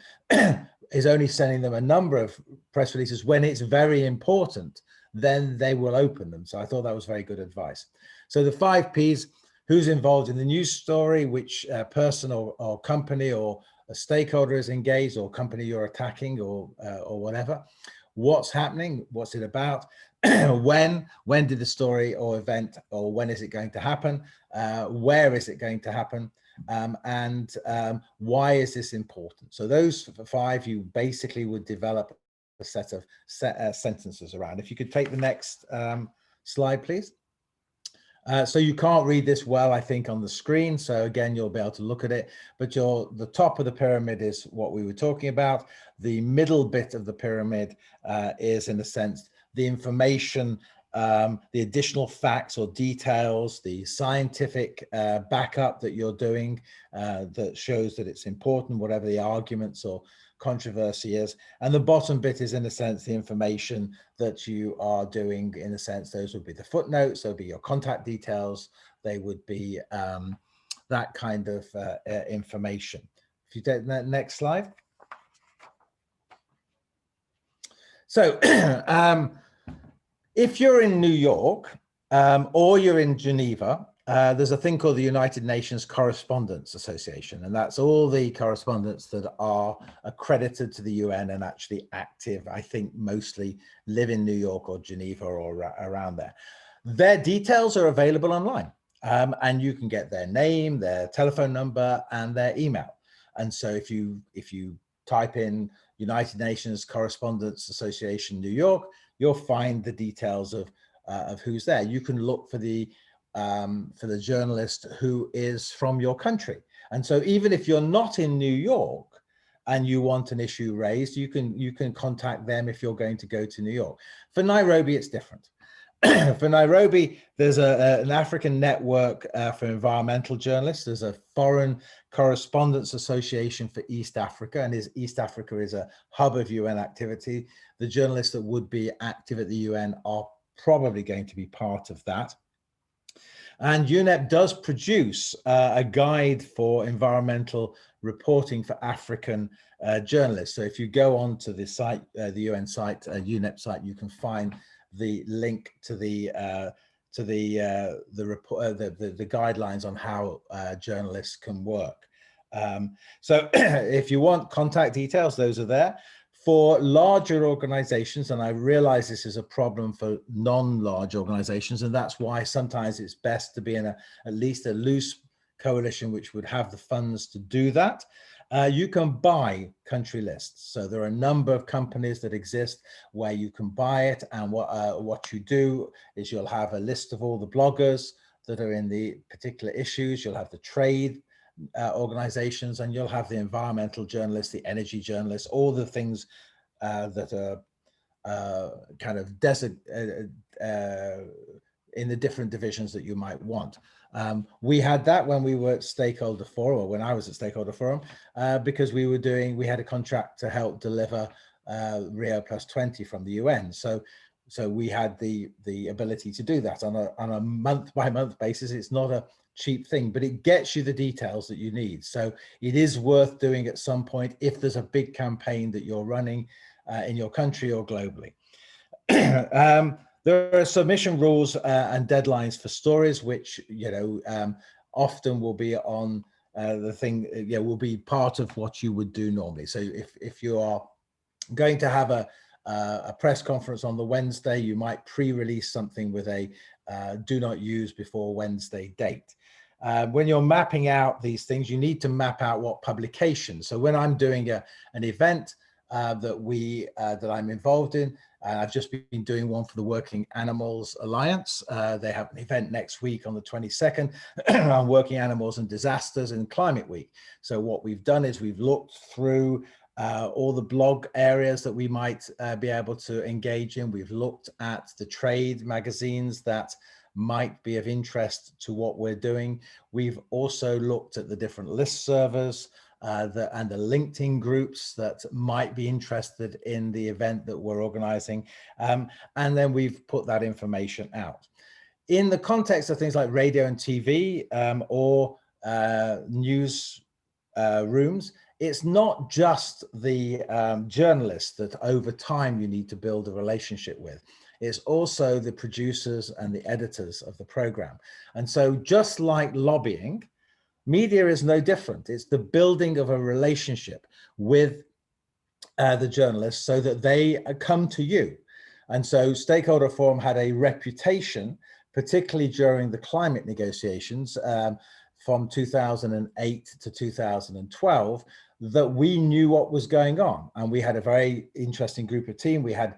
is only sending them a number of press releases when it's very important, then they will open them. So I thought that was very good advice. So the 5 Ps: who's involved in the news story, which person or company or a stakeholder is engaged, or company you're attacking, or whatever. What's happening? What's it about? When did the story or event, or when is it going to happen? Where is it going to happen? And why is this important? So those 5, you basically would develop a set of sentences around. If you could take the next slide, please. So you can't read this well, I think, on the screen. So again, you'll be able to look at it, but the top of the pyramid is what we were talking about. The middle bit of the pyramid is, in a sense, the information, the additional facts or details, the scientific backup that you're doing that shows that it's important, whatever the arguments or controversy is. And the bottom bit is, in a sense, the information that you are doing. In a sense, those would be the footnotes, they'll be your contact details, they would be that kind of information. If you take the next slide. So if you're in New York or you're in Geneva, there's a thing called the United Nations Correspondents Association, and that's all the correspondents that are accredited to the UN and actually active, I think mostly live in New York or Geneva or around there. Their details are available online, and you can get their name, their telephone number, and their email. And so if you type in United Nations Correspondents Association New York, you'll find the details of who's there. You can look for the journalist who is from your country. And so even if you're not in New York and you want an issue raised, you can contact them if you're going to go to New York. For Nairobi, it's different. For Nairobi, there's an African network for environmental journalists. There's a Foreign Correspondents Association for East Africa, and East Africa is a hub of UN activity. The journalists that would be active at the UN are probably going to be part of that. And UNEP does produce a guide for environmental reporting for African journalists. So if you go onto the site, the UN site, UNEP site, you can find the link to the report, the guidelines on how journalists can work. So if you want contact details, those are there. For larger organizations, and I realize this is a problem for non-large organizations, and that's why sometimes it's best to be in at least a loose coalition which would have the funds to do that. You can buy country lists. So there are a number of companies that exist where you can buy it. And what you do is you'll have a list of all the bloggers that are in the particular issues. You'll have the trade organizations, and you'll have the environmental journalists, the energy journalists, all the things that are kind of in the different divisions that you might want. We had that when we were at Stakeholder Forum, or when I was at Stakeholder Forum, because we had a contract to help deliver Rio +20 from the UN. So we had the ability to do that on a month-by-month basis. It's not a cheap thing, but it gets you the details that you need. So it is worth doing at some point if there's a big campaign that you're running in your country or globally. There are submission rules and deadlines for stories, which often will be on the thing. Will be part of what you would do normally. So if you are going to have a press conference on the Wednesday, you might pre-release something with a do not use before Wednesday date. When you're mapping out these things, you need to map out what publications. So when I'm doing an event that I'm involved in, I've just been doing one for the Working Animals Alliance. They have an event next week on the 22nd on working animals and disasters and climate week. So what we've done is we've looked through all the blog areas that we might be able to engage in. We've looked at the trade magazines that might be of interest to what we're doing. We've also looked at the different list servers and the LinkedIn groups that might be interested in the event that we're organizing. And then we've put that information out. In the context of things like radio and TV or news rooms, it's not just the journalists that over time you need to build a relationship with. It's also the producers and the editors of the program. And so just like lobbying, media is no different. It's the building of a relationship with the journalists so that they come to you. And so Stakeholder Forum had a reputation, particularly during the climate negotiations from 2008 to 2012, that we knew what was going on. And we had a very interesting group of team. We had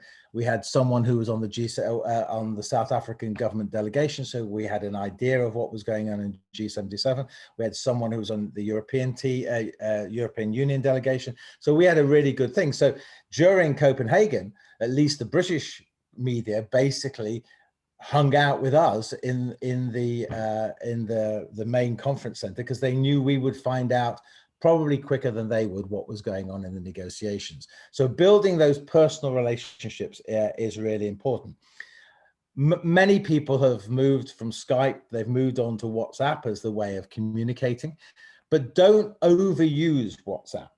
someone who was on on the South African government delegation, so we had an idea of what was going on in G77. We had someone who was on the European Union delegation, so we had a really good thing. So during Copenhagen, at least the British media basically hung out with us in the main conference center, because they knew we would find out probably quicker than they would what was going on in the negotiations. So building those personal relationships is really important. Many people have moved from Skype, they've moved on to WhatsApp as the way of communicating, but don't overuse WhatsApp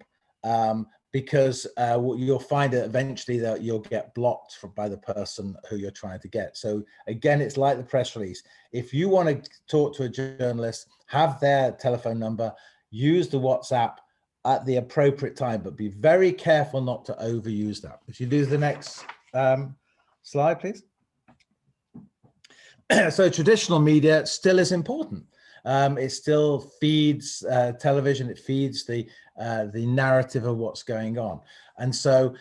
because you'll find that eventually that you'll get blocked by the person who you're trying to get. So again, it's like the press release. If you want to talk to a journalist, have their telephone number, use the WhatsApp at the appropriate time, but be very careful not to overuse that. If you do the next slide, please. So traditional media still is important. It still feeds television, it feeds the narrative of what's going on. And so,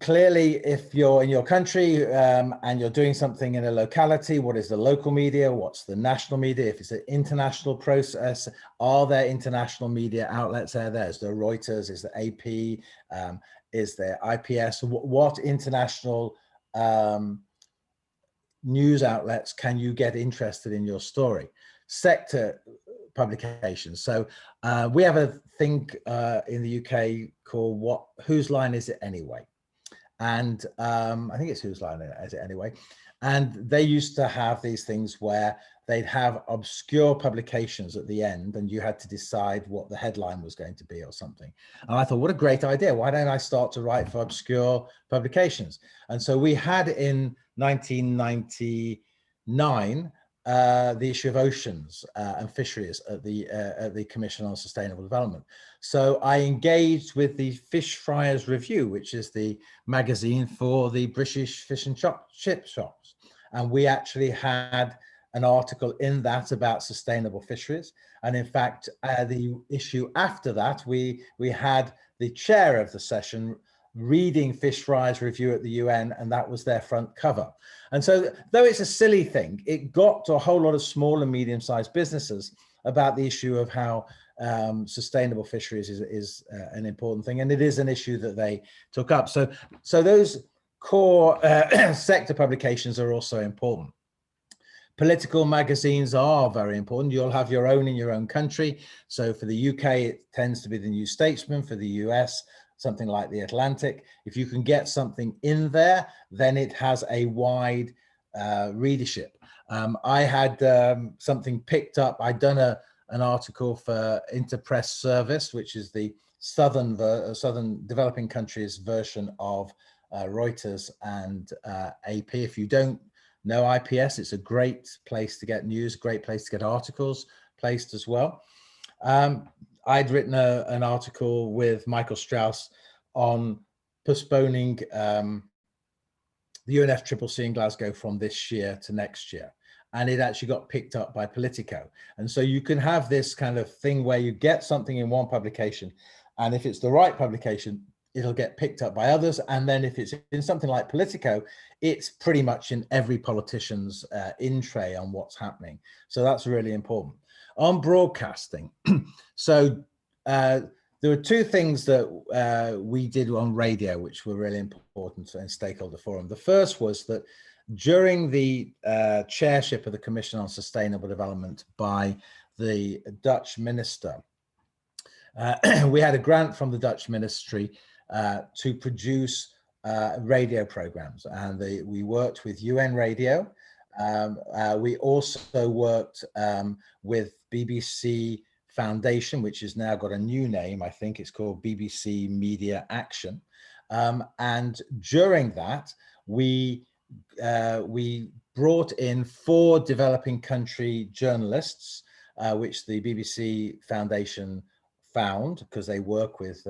clearly, if you're in your country and you're doing something in a locality, what is the local media? What's the national media? If it's an international process, are there international media outlets there? There's the Reuters, is the AP, is there IPS? What international news outlets can you get interested in your story? Sector publications. So we have a thing in the UK called Whose Line Is It Anyway? And I think it's Whose Line Is It Anyway? And they used to have these things where they'd have obscure publications at the end and you had to decide what the headline was going to be or something. And I thought, what a great idea. Why don't I start to write for obscure publications? And so we had in 1999 the issue of oceans and fisheries at the Commission on Sustainable Development. So I engaged with the Fish Friers Review, which is the magazine for the British fish and chip shops. And we actually had an article in that about sustainable fisheries. And in fact, the issue after that, we had the chair of the session reading Fish Fry's review at the UN, and that was their front cover. And so, though it's a silly thing, it got to a whole lot of small and medium-sized businesses about the issue of how sustainable fisheries is an important thing, and it is an issue that they took up. So those core sector publications are also important. Political magazines are very important. You'll have your own in your own country. So for the UK, it tends to be the New Statesman. For the US, something like the Atlantic. If you can get something in there, then it has a wide readership. I had something picked up. I'd done an article for Interpress Service, which is the southern developing countries version of Reuters and AP. If you don't know IPS, it's a great place to get news, great place to get articles placed as well. I'd written an article with Michael Strauss on postponing the UNFCCC in Glasgow from this year to next year. And it actually got picked up by Politico. And so you can have this kind of thing where you get something in one publication, and if it's the right publication, it'll get picked up by others. And then if it's in something like Politico, it's pretty much in every politician's in tray on what's happening. So that's really important. On broadcasting, so there were two things that we did on radio, which were really important in Stakeholder Forum. The first was that during the chairship of the Commission on Sustainable Development by the Dutch minister, we had a grant from the Dutch ministry to produce radio programs, and we worked with UN Radio. We also worked with BBC Foundation, which has now got a new name. I think it's called BBC Media Action. And during that, we brought in 4 developing country journalists, which the BBC Foundation found because they work with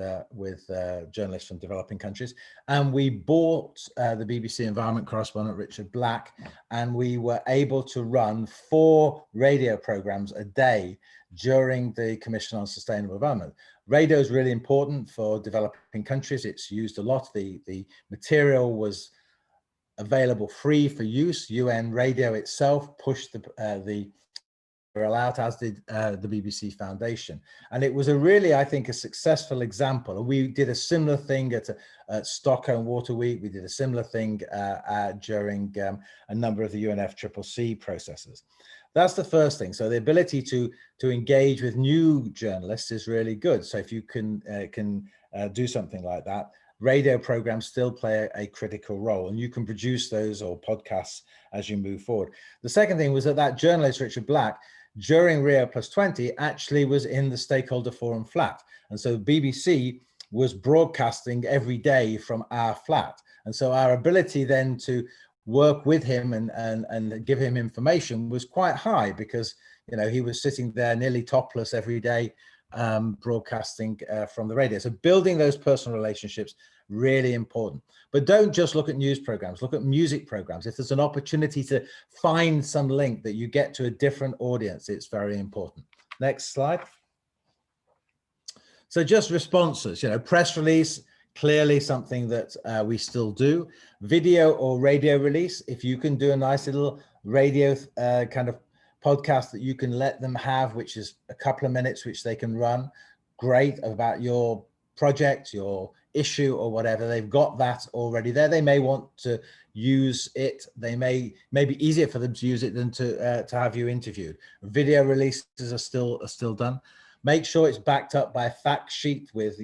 journalists from developing countries. And we bought the BBC Environment correspondent, Richard Black, and we were able to run 4 radio programs a day during the Commission on Sustainable Development. Radio is really important for developing countries. It's used a lot. The material was available free for use. UN Radio itself pushed the rollout, as did the BBC Foundation. And it was a really, I think, a successful example. We did a similar thing at Stockholm Water Week. We did a similar thing during a number of the UNFCCC processes. That's the first thing. So the ability to engage with new journalists is really good. So if you can do something like that, radio programs still play a critical role, and you can produce those or podcasts as you move forward. The second thing was that journalist, Richard Black, during Rio+20 actually was in the Stakeholder Forum flat. And so BBC was broadcasting every day from our flat. And so our ability then to work with him and give him information was quite high, because he was sitting there nearly topless every day, broadcasting from the radio. So building those personal relationships, really important. But don't just look at news programs, look at music programs. If there's an opportunity to find some link that you get to a different audience, it's very important. Next slide. So just responses, press release, clearly something that we still do. Video or radio release, if you can do a nice little radio kind of podcast that you can let them have, which is a couple of minutes, which they can run, great, about your project, your issue or whatever. They've got that already there. They may want to use it. They may be easier for them to use it than to have you interviewed. Video releases are still done. Make sure it's backed up by a fact sheet with,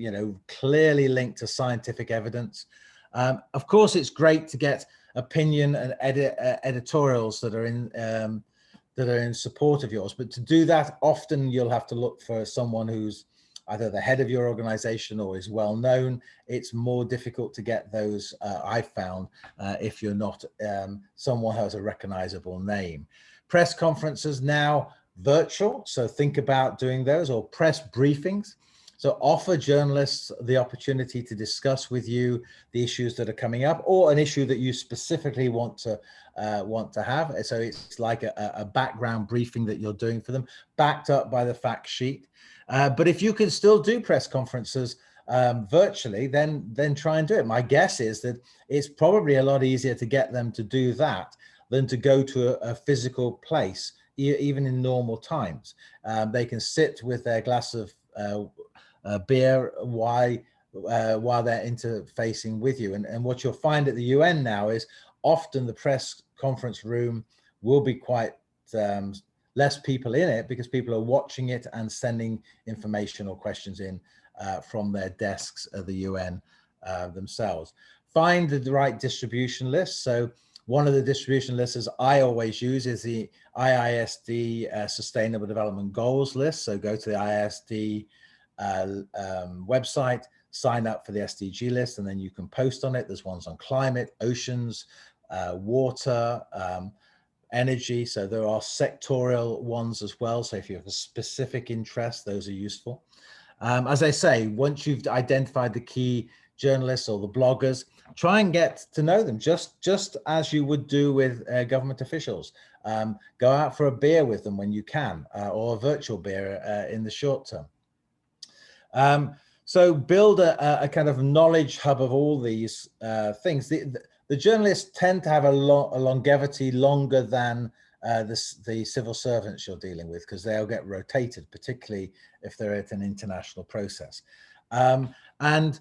clearly linked to scientific evidence. Of course, it's great to get opinion and editorials that are in support of yours, but to do that, often you'll have to look for someone who's either the head of your organization or is well known. It's more difficult to get those, I found, if you're not someone who has a recognizable name. Press conferences now virtual, so think about doing those, or press briefings. So offer journalists the opportunity to discuss with you the issues that are coming up, or an issue that you specifically want to have. So it's like a background briefing that you're doing for them, backed up by the fact sheet. But if you can still do press conferences virtually, then try and do it. My guess is that it's probably a lot easier to get them to do that than to go to a physical place, even in normal times. They can sit with their glass of beer while they're interfacing with you. And what you'll find at the UN now is often the press conference room will be quite less people in it, because people are watching it and sending information or questions in from their desks at the UN themselves. Find the right distribution list. So one of the distribution lists I always use is the IISD Sustainable Development Goals list. So go to the IISD website, sign up for the SDG list, and then you can post on it. There's ones on climate, oceans, water, energy. So there are sectorial ones as well. So if you have a specific interest, those are useful. As I say, once you've identified the key journalists or the bloggers, try and get to know them just as you would do with government officials. Go out for a beer with them when you can, or a virtual beer in the short term. So build a kind of knowledge hub of all these things. The journalists tend to have a longevity longer than the civil servants you're dealing with, because they'll get rotated, particularly if they're at an international process. And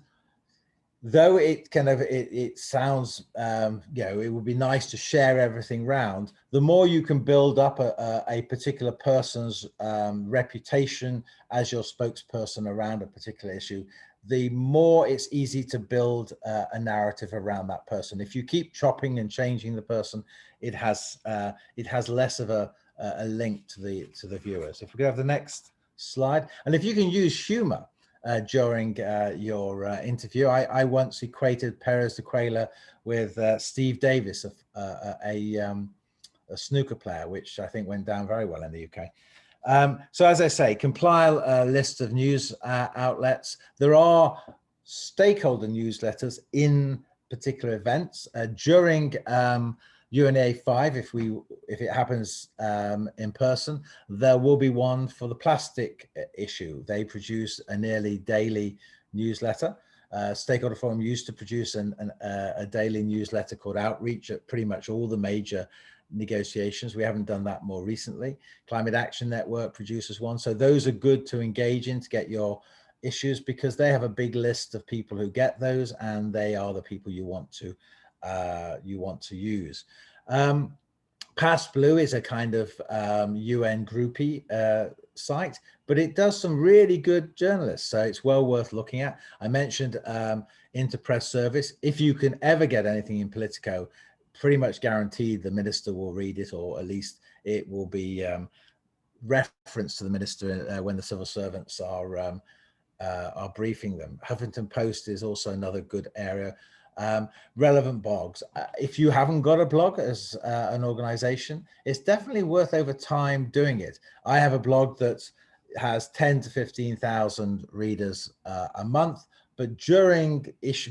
though it kind of it sounds it would be nice to share everything round, the more you can build up a particular person's reputation as your spokesperson around a particular issue, the more it's easy to build a narrative around that person. If you keep chopping and changing the person, it has less of a link to the viewers. If we could have the next slide, and if you can use humor during your interview. I once equated Perez de Cuellar with Steve Davis, a snooker player, which I think went down very well in the UK. So as I say, compile a list of news outlets. There are stakeholder newsletters in particular events. During UNA 5, if it happens in person, there will be one for the plastic issue. They produce a nearly daily newsletter. Stakeholder Forum used to produce a daily newsletter called Outreach at pretty much all the major negotiations. We haven't done that more recently. Climate Action Network produces one. So those are good to engage in to get your issues, because they have a big list of people who get those, and they are the people you want to use. Past Blue is a kind of UN groupie site, but it does some really good journalists, so it's well worth looking at. I mentioned Interpress Service. If you can ever get anything in Politico, pretty much guaranteed the minister will read it, or at least it will be reference to the minister when the civil servants are briefing them. Huffington Post is also another good area. Relevant blogs. If you haven't got a blog as an organization, it's definitely worth over time doing it. I have a blog that has 10 to 15,000 readers a month, but during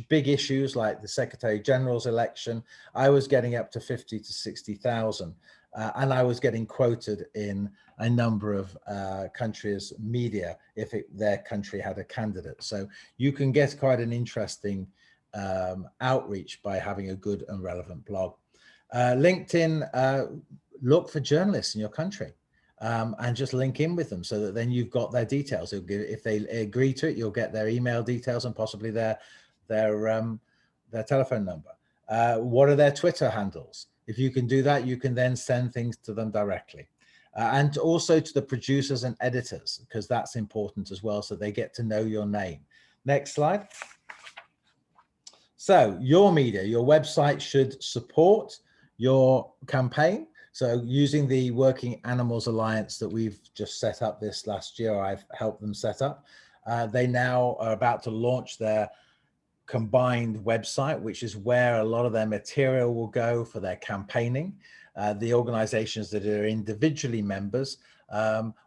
big issues like the Secretary General's election, I was getting up to 50 to 60,000. And I was getting quoted in a number of countries' media if their country had a candidate. So you can get quite an interesting outreach by having a good and relevant blog. LinkedIn, look for journalists in your country and just link in with them, so that then you've got their details. If they agree to it, you'll get their email details and possibly their telephone number. What are their Twitter handles? If you can do that, you can then send things to them directly. And also to the producers and editors, because that's important as well, so they get to know your name. Next slide. So your media, your website should support your campaign. So using the Working Animals Alliance that we've just set up this last year, I've helped them set up. They now are about to launch their combined website, which is where a lot of their material will go for their campaigning. The organizations that are individually members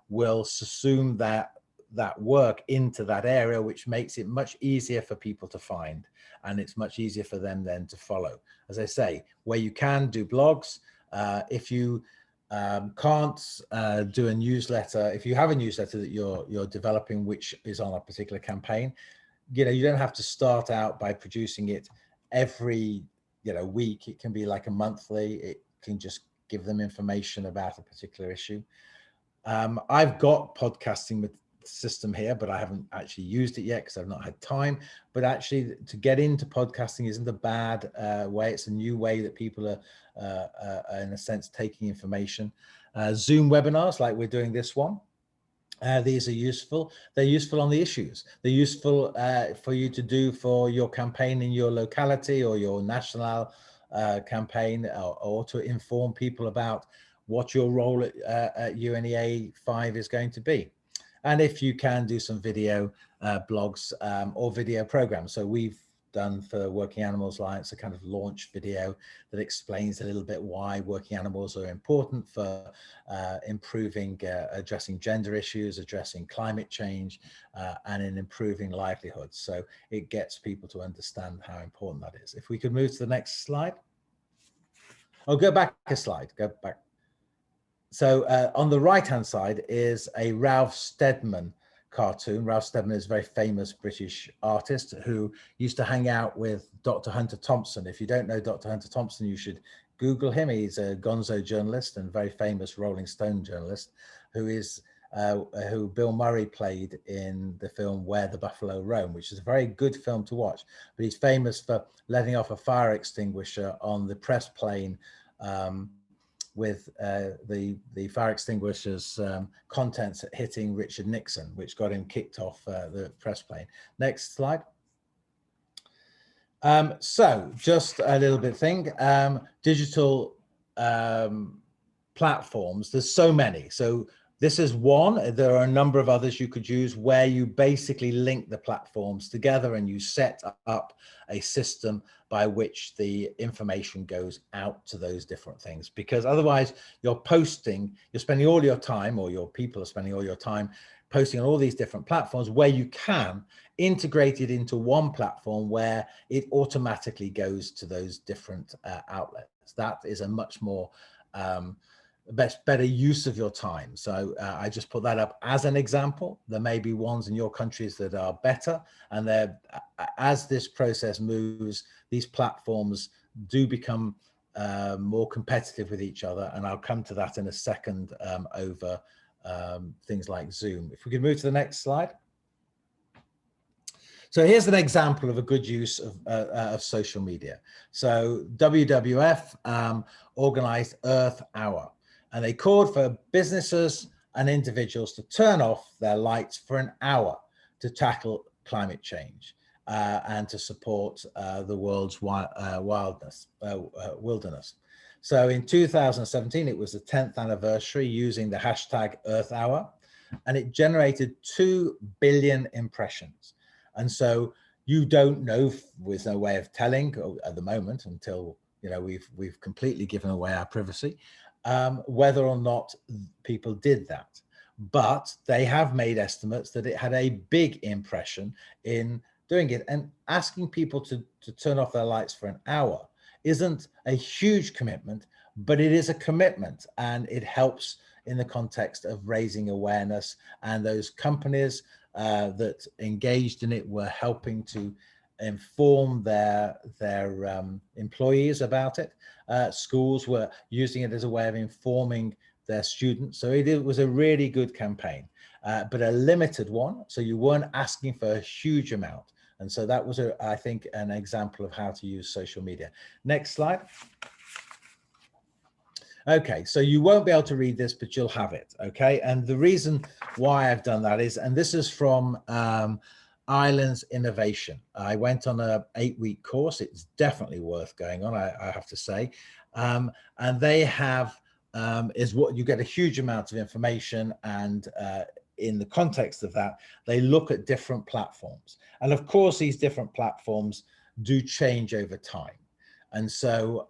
will assume that that work into that area, which makes it much easier for people to find, and it's much easier for them then to follow. As I say, where you can do blogs, if you can't do a newsletter, if you have a newsletter that you're developing which is on a particular campaign, you know, you don't have to start out by producing it every week. It can be like a monthly. It can just give them information about a particular issue. I've got podcasting system here, but I haven't actually used it yet because I've not had time. But actually, to get into podcasting isn't a bad way. It's a new way that people are in a sense taking information. Zoom webinars like we're doing this one. These are useful. They're useful on the issues. They're useful for you to do for your campaign in your locality or your national campaign, or to inform people about what your role at UNEA 5 is going to be. And if you can do some video blogs or video programs. So we've done for Working Animals Alliance a kind of launch video that explains a little bit why working animals are important for improving, addressing gender issues, addressing climate change, and in improving livelihoods. So it gets people to understand how important that is. If we could move to the next slide. Oh, go back a slide, go back. So on the right-hand side is a Ralph Steadman cartoon. Ralph Steadman is a very famous British artist who used to hang out with Dr. Hunter Thompson. If you don't know Dr. Hunter Thompson, you should Google him. He's a gonzo journalist and very famous Rolling Stone journalist who Bill Murray played in the film Where the Buffalo Roam, which is a very good film to watch. But he's famous for letting off a fire extinguisher on the press plane with the fire extinguisher's contents hitting Richard Nixon, which got him kicked off the press plane. Next slide. So just a little bit thing, digital platforms, there's so many. So this is one. There are a number of others you could use where you basically link the platforms together and you set up a system by which the information goes out to those different things. Because otherwise you're spending all your time, or your people are spending all your time posting on all these different platforms, where you can integrate it into one platform where it automatically goes to those different outlets. That is a much more better use of your time. So I just put that up as an example. There may be ones in your countries that are better, and as this process moves, these platforms do become more competitive with each other, and I'll come to that in a second over things like Zoom. If we could move to the next slide. So here's an example of a good use of social media. So WWF organized Earth Hour, and they called for businesses and individuals to turn off their lights for an hour to tackle climate change and to support the world's wilderness. So in 2017, it was the 10th anniversary using the hashtag Earth Hour, and it generated 2 billion impressions. And so you don't know, with no way of telling at the moment, until we've completely given away our privacy, whether or not people did that. But they have made estimates that it had a big impression in doing it. And asking people to turn off their lights for an hour isn't a huge commitment, but it is a commitment, and it helps in the context of raising awareness. And those companies that engaged in it were helping to inform their employees about it. Schools were using it as a way of informing their students. So it was a really good campaign, but a limited one. So you weren't asking for a huge amount. And so that was, I think, an example of how to use social media. Next slide. Okay, so you won't be able to read this, but you'll have it, okay? And the reason why I've done that is, and this is from Ireland's Innovation. I went on a 8-week course. It's definitely worth going on, I have to say. And they have, is what you get a huge amount of information, and in the context of that, they look at different platforms. And of course, these different platforms do change over time. And so,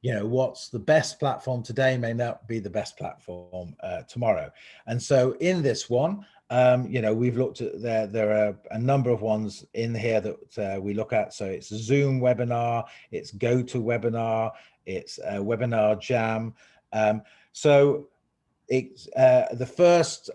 what's the best platform today may not be the best platform tomorrow. And so in this one, You know, we've looked at there are a number of ones in here that we look at. So it's Zoom webinar, it's GoToWebinar, it's Webinar Jam. So it's the first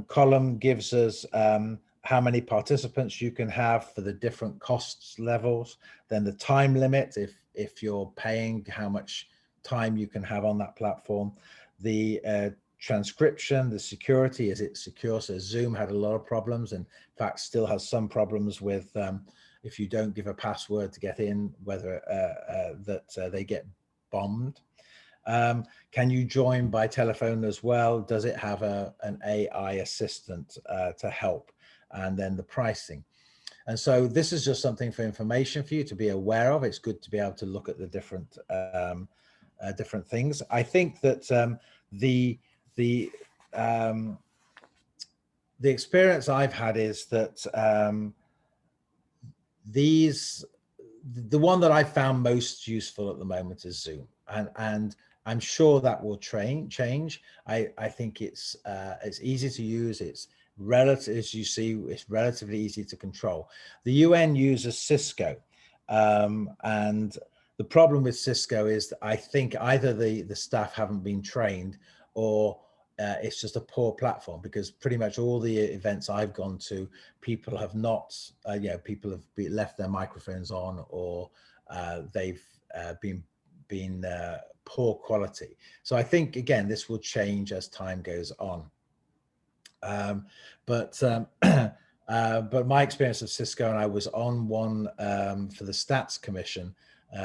column gives us how many participants you can have for the different costs levels, then the time limit, if you're paying, how much time you can have on that platform, the transcription, the security, is it secure? So Zoom had a lot of problems, and in fact still has some problems with if you don't give a password to get in, whether they get bombed. Can you join by telephone as well? Does it have an AI assistant to help? And then the pricing. And so this is just something for information for you to be aware of. It's good to be able to look at the different different things. I think that the experience I've had is that the one that I found most useful at the moment is Zoom, and I'm sure that will change. I think it's easy to use. It's relative, as you see, it's relatively easy to control. The UN uses Cisco, and the problem with Cisco is that I think either the staff haven't been trained, or it's just a poor platform, because pretty much all the events I've gone to, people have not, people have left their microphones on, or they've been poor quality. So I think, again, this will change as time goes on. But my experience of Cisco, and I was on one for the Stats Commission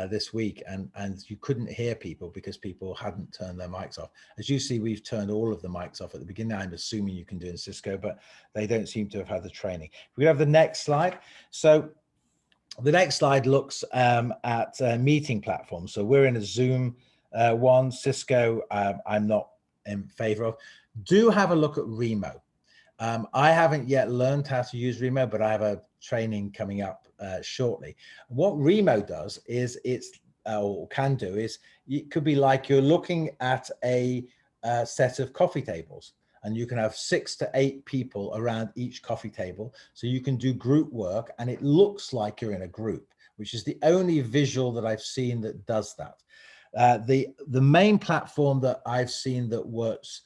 this week, and you couldn't hear people because people hadn't turned their mics off. As you see, we've turned all of the mics off at the beginning. I'm assuming you can do in Cisco, but they don't seem to have had the training. We have the next slide. So the next slide looks at meeting platforms. So we're in a Zoom one. Cisco, I'm not in favor of. Do have a look at Remo. I haven't yet learned how to use Remo, but I have a training coming up shortly. What Remo does is it could be like you're looking at a set of coffee tables, and you can have 6 to 8 people around each coffee table. So you can do group work, and it looks like you're in a group, which is the only visual that I've seen that does that. The main platform that I've seen that works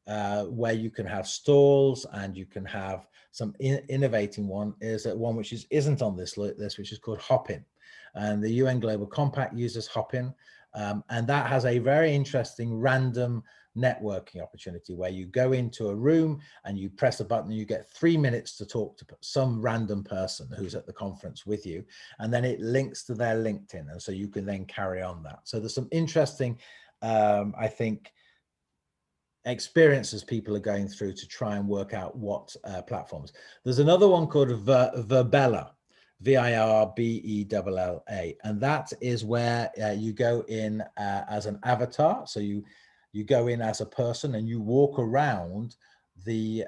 where you can have stalls and you can have some innovating one is one which isn't on this list, which is called Hopin. And the UN Global Compact uses Hopin, and that has a very interesting random networking opportunity where you go into a room and you press a button and you get 3 minutes to talk to some random person who's at the conference with you, and then it links to their LinkedIn, and so you can then carry on that. So there's some interesting, I think, experiences people are going through to try and work out what platforms. There's another one called Virbella, Virbella, and that is where you go in as an avatar. So you go in as a person and you walk around the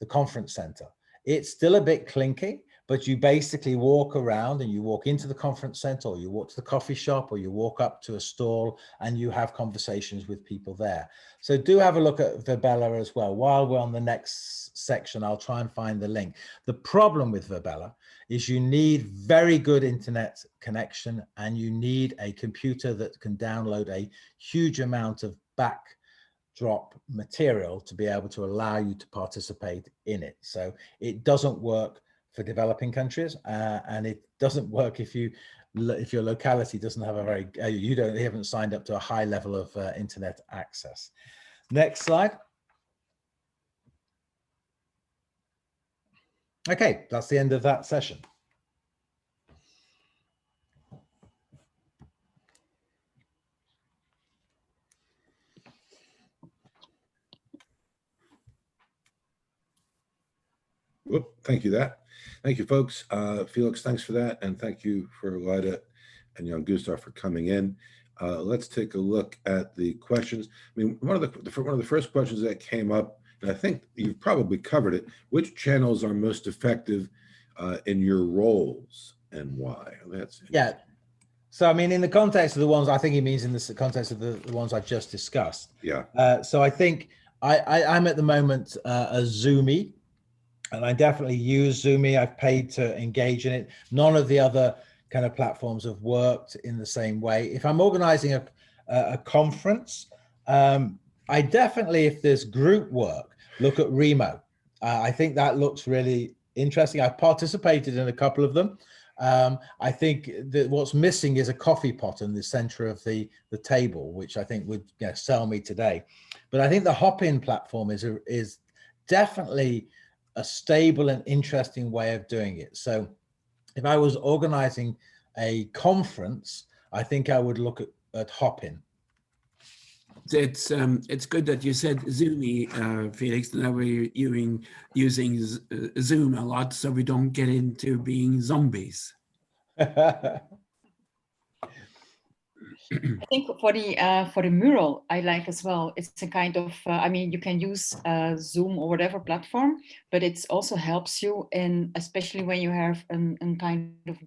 conference center. It's still a bit clinky, but you basically walk around, and you walk into the conference center, or you walk to the coffee shop, or you walk up to a stall, and you have conversations with people there. So do have a look at Virbella as well. While we're on the next section, I'll try and find the link. The problem with Virbella is you need very good internet connection, and you need a computer that can download a huge amount of backdrop material to be able to allow you to participate in it. So it doesn't work for developing countries, and it doesn't work if your locality doesn't have a very you haven't signed up to a high level of internet access. Next slide. Okay, that's the end of that session. Whoop, thank you, Thank you, folks. Felix, thanks for that. And thank you for Lida and Jan Gustav for coming in. Let's take a look at the questions. I mean, one of the first questions that came up, and I think you've probably covered it, which channels are most effective in your roles and why? That's yeah. So, I mean, in the context of the ones, I think he means in the context of the ones I've just discussed. Yeah. So I think I'm at the moment a Zoomie, and I definitely use Zoomie. I've paid to engage in it. None of the other kind of platforms have worked in the same way. If I'm organizing a conference, I definitely, if there's group work, look at Remo. I think that looks really interesting. I've participated in a couple of them. I think that what's missing is a coffee pot in the center of the table, which I think would sell me today. But I think the Hopin platform is definitely a stable and interesting way of doing it. So if I was organizing a conference, I think I would look at Hopin. It's good that you said Zoomy, Felix. Now we're using Zoom a lot, so we don't get into being zombies. I think for the mural, I like as well. It's a kind of, I mean, you can use Zoom or whatever platform, but it also helps you in, especially when you have a kind of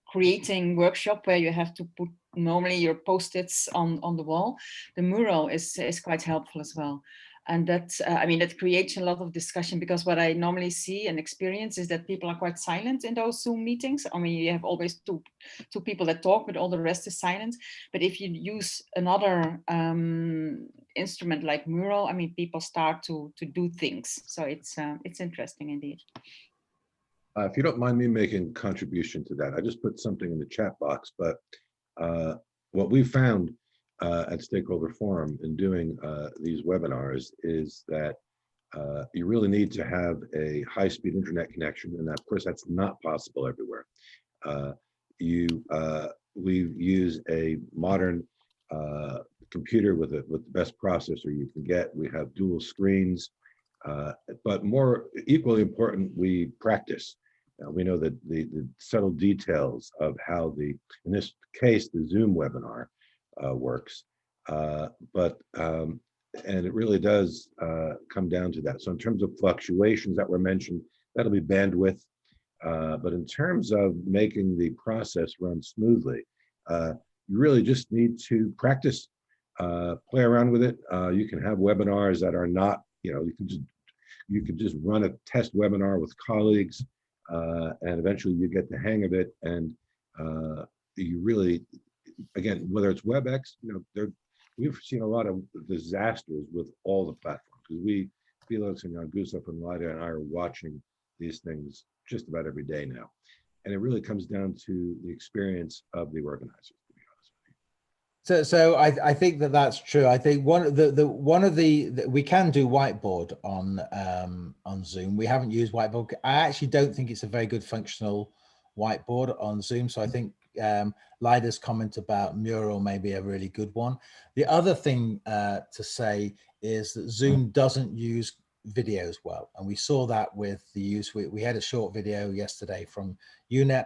creating workshop where you have to put normally your post-its on the wall. The mural is quite helpful as well. And that, I mean, that creates a lot of discussion, because what I normally see and experience is that people are quite silent in those Zoom meetings. I mean, you have always two people that talk, but all the rest is silent. But if you use another instrument like mural, I mean, people start to do things. So it's interesting indeed. If you don't mind me making a contribution to that, I just put something in the chat box, but what we found at Stakeholder Forum in doing these webinars is that you really need to have a high-speed internet connection, and of course that's not possible everywhere. We use a modern computer with the best processor you can get. We have dual screens, but more equally important, we practice. We know that the subtle details of how in this case, the Zoom webinar works, and it really does come down to that. So in terms of fluctuations that were mentioned, that'll be bandwidth. But in terms of making the process run smoothly, you really just need to practice, play around with it. You can have webinars that are not, you can just run a test webinar with colleagues, and eventually you get the hang of it. And you really, again, whether it's WebEx, we've seen a lot of disasters with all the platforms, because Felix and Gustav and Lydia and I are watching these things just about every day now. And it really comes down to the experience of the organizers, to be honest with you. So I think that's true. I think one of the we can do whiteboard on Zoom. We haven't used whiteboard. I actually don't think it's a very good functional whiteboard on Zoom. So I think Lyda's comment about mural may be a really good one. The other thing to say is that Zoom doesn't use videos well, and we saw that with the use. We had a short video yesterday from UNEP.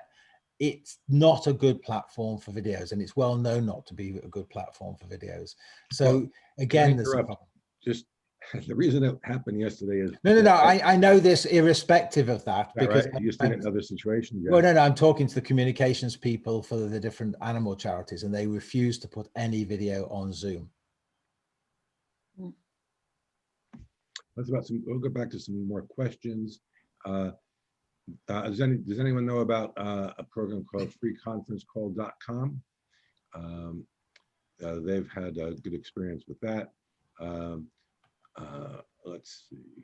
It's not a good platform for videos, and it's well known not to be a good platform for videos. So well, again, there's a problem. Just the reason it happened yesterday is no. I know this irrespective of that, because right? You've seen it in other situations. Yeah. Well, no, I'm talking to the communications people for the different animal charities, and they refuse to put any video on Zoom. We'll go back to some more questions. Does anyone know about a program called freeconferencecall.com? They've had a good experience with that. Let's see.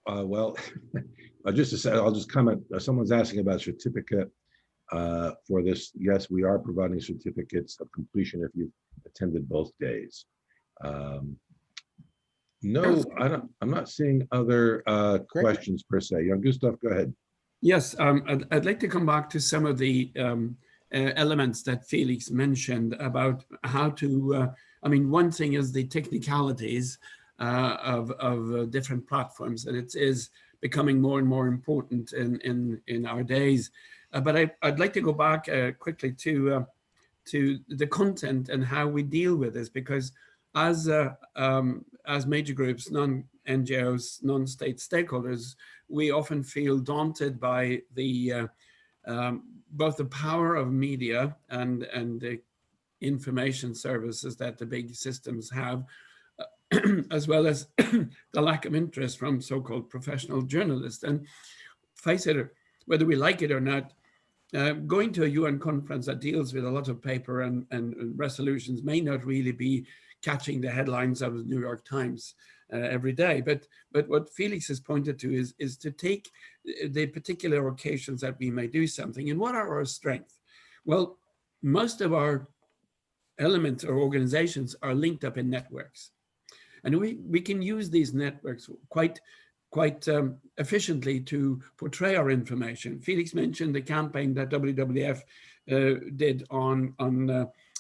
Well, I'll just comment. Someone's asking about certificate for this. Yes, we are providing certificates of completion if you've attended both days. No, I'm not seeing other questions per se. Young Gustav, go ahead. Yes, I'd like to come back to some of the elements that Felix mentioned about how to, I mean, one thing is the technicalities of different platforms, and it is becoming more and more important in our days. But I'd like to go back quickly to the content and how we deal with this, because as major groups, non-NGOs, non-state stakeholders, we often feel daunted by the both the power of media and the information services that the big systems have, as well as the lack of interest from so-called professional journalists. And face it, whether we like it or not, going to a UN conference that deals with a lot of paper and resolutions may not really be catching the headlines of the New York Times every day. But what Felix has pointed to is to take the particular occasions that we may do something. And what are our strengths? Well, most of our elements or organizations are linked up in networks. And we can use these networks quite efficiently to portray our information. Felix mentioned the campaign that WWF did on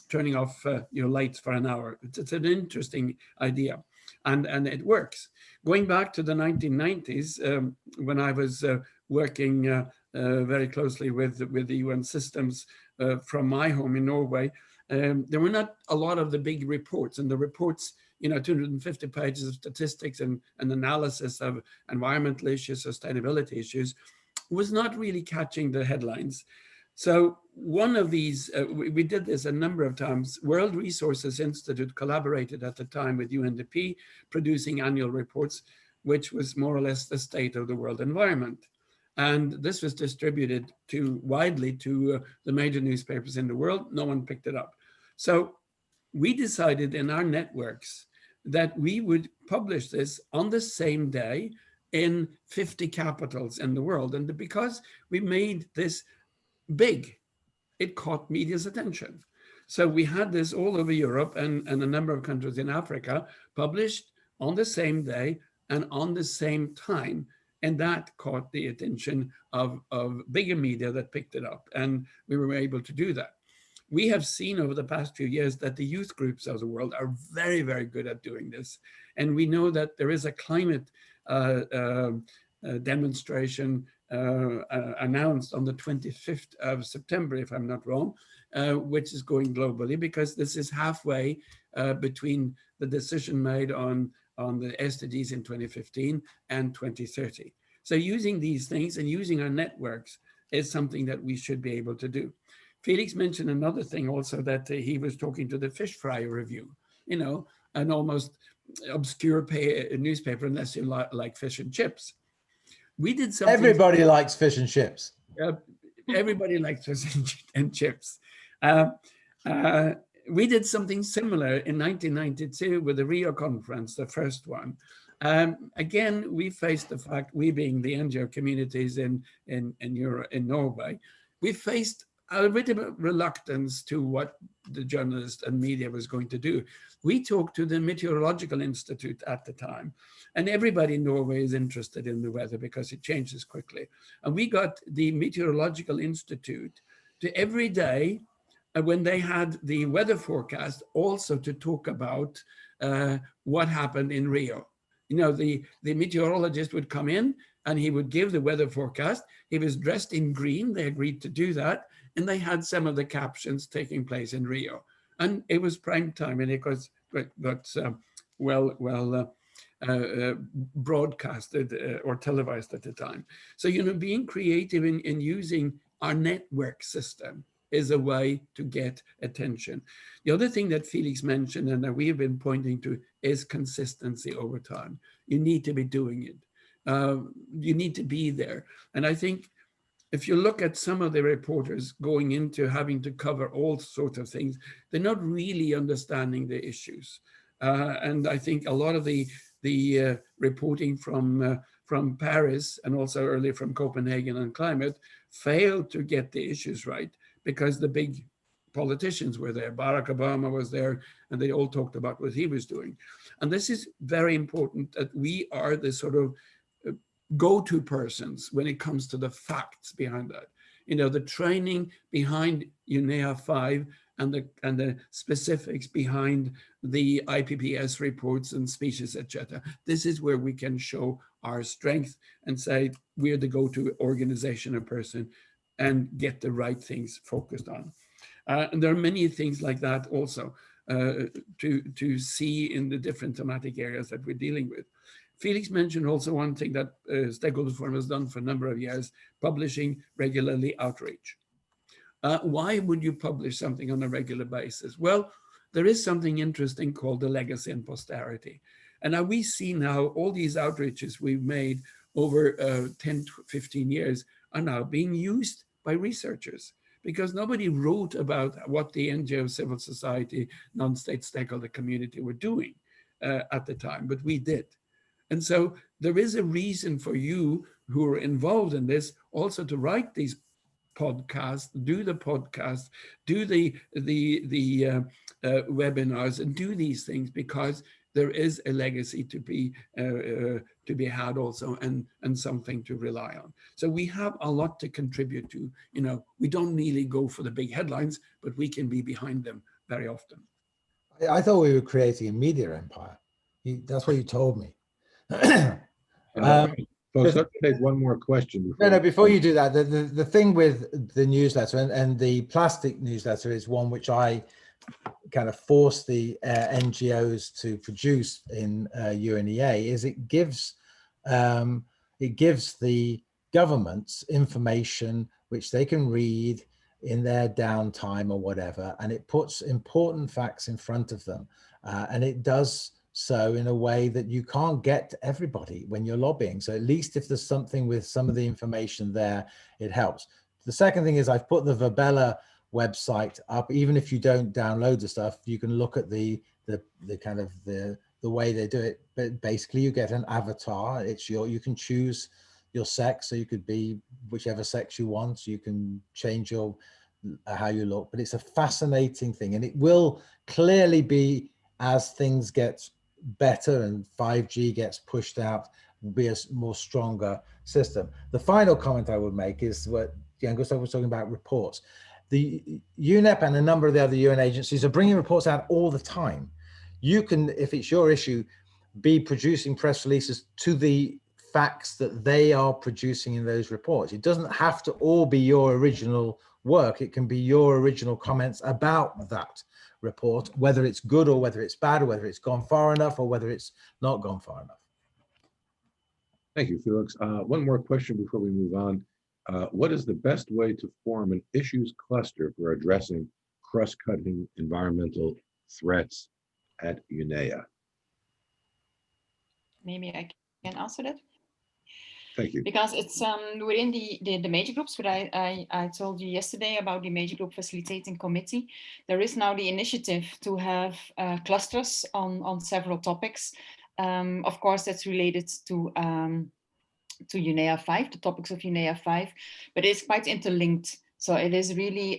turning off lights for an hour. It's an interesting idea, and it works. Going back to the 1990s, when I was working very closely with the UN systems from my home in Norway, there were not a lot of the big reports, and the reports, 250 pages of statistics and analysis of environmental issues, sustainability issues, was not really catching the headlines. So one of these, we did this a number of times. World Resources Institute collaborated at the time with UNDP, producing annual reports, which was more or less the state of the world environment. And this was distributed widely to the major newspapers in the world. No one picked it up. So we decided in our networks that we would publish this on the same day in 50 capitals in the world. And because we made this big, it caught media's attention. So we had this all over Europe and a number of countries in Africa published on the same day and on the same time. And that caught the attention of bigger media that picked it up. And we were able to do that. We have seen over the past few years that the youth groups of the world are very, very good at doing this. And we know that there is a climate demonstration announced on the 25th of September, if I'm not wrong, which is going globally, because this is halfway between the decision made on the SDGs in 2015 and 2030. So using these things and using our networks is something that we should be able to do. Felix mentioned another thing also, that he was talking to the Fish Fry Review, an almost obscure newspaper unless you like fish and chips. We did something. Everybody likes fish and chips. Everybody likes fish and chips. We did something similar in 1992 with the Rio conference, the first one. Again, we faced the fact, we being the NGO communities in Norway, we faced a bit of reluctance to what the journalists and media was going to do. We talked to the Meteorological Institute at the time, and everybody in Norway is interested in the weather because it changes quickly. And we got the Meteorological Institute to every day, when they had the weather forecast, also to talk about what happened in Rio. The meteorologist would come in and he would give the weather forecast. He was dressed in green. They agreed to do that. And they had some of the captions taking place in Rio. And it was prime time, and it got broadcasted or televised at the time. So, being creative in using our network system is a way to get attention. The other thing that Felix mentioned and that we have been pointing to is consistency over time. You need to be doing it. You need to be there. And I think if you look at some of the reporters going into having to cover all sorts of things, they're not really understanding the issues. And I think a lot of the reporting from Paris and also earlier from Copenhagen on climate failed to get the issues right, because the big politicians were there. Barack Obama was there, and they all talked about what he was doing. And this is very important, that we are the sort of go-to persons when it comes to the facts behind that. The training behind UNEA 5 and the specifics behind the IPPS reports and species, etc. This is where we can show our strength and say we're the go-to organization or person and get the right things focused on. And there are many things like that also to see in the different thematic areas that we're dealing with. Felix mentioned also one thing that Stakeholder Forum has done for a number of years, publishing regularly outreach. Why would you publish something on a regular basis? Well, there is something interesting called the legacy and posterity. And now we see now all these outreaches we've made over 10, 15 years are now being used by researchers, because nobody wrote about what the NGO, civil society, non-state stakeholder community were doing at the time, but we did. And so there is a reason for you who are involved in this also to write these podcasts, do the podcast, do the webinars, and do these things, because there is a legacy to be had also, and something to rely on. So we have a lot to contribute to. You know, we don't really go for the big headlines, but we can be behind them very often. I thought we were creating a media empire. That's what you told me. Folks, let's take one more question. Before you do that, the thing with the newsletter and the plastic newsletter is one which I kind of force the NGOs to produce in UNEA, is it gives the governments information which they can read in their downtime or whatever, and it puts important facts in front of them, and it does so in a way that you can't get to everybody when you're lobbying. So at least if there's something with some of the information there, it helps. The second thing is I've put the Verbella website up. Even if you don't download the stuff, you can look at the kind of the way they do it. But basically you get an avatar. It's you can choose your sex, so you could be whichever sex you want. You can change your how you look, but it's a fascinating thing, and it will clearly be, as things get better and 5G gets pushed out, will be a more stronger system. The final comment I would make is what Jan Gustav was talking about, reports. The UNEP and a number of the other UN agencies are bringing reports out all the time. You can, if it's your issue, be producing press releases to the facts that they are producing in those reports. It doesn't have to all be your original work. It can be your original comments about that report, whether it's good or whether it's bad, or whether it's gone far enough or whether it's not gone far enough. Thank you, Felix. One more question before we move on. What is the best way to form an issues cluster for addressing cross-cutting environmental threats at UNEA? Maybe I can answer that. Thank you. Because it's within the major groups, what I told you yesterday about the major group facilitating committee, there is now the initiative to have clusters on several topics. Of course, that's related to UNEA 5, the topics of UNEA 5, but it's quite interlinked. So it is really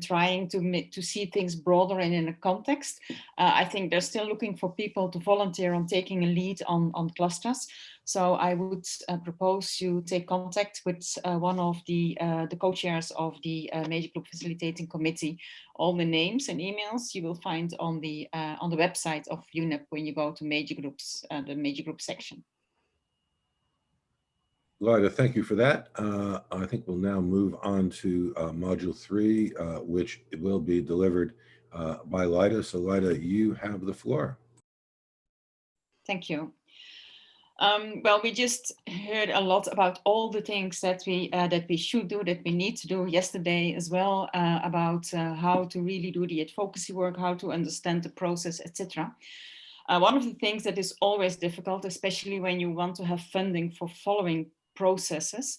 trying to see things broader and in a context. I think they're still looking for people to volunteer on taking a lead on clusters. So I would propose you take contact with one of the co-chairs of the Major Group Facilitating Committee. All the names and emails you will find on the website of UNEP when you go to major groups, the major group section. Lida, thank you for that. I think we'll now move on to module 3, which will be delivered by Lida. So Lida, you have the floor. Thank you. Well, we just heard a lot about all the things that we should do, that we need to do yesterday as well, about how to really do the advocacy work, how to understand the process, etc. One of the things that is always difficult, especially when you want to have funding for following processes,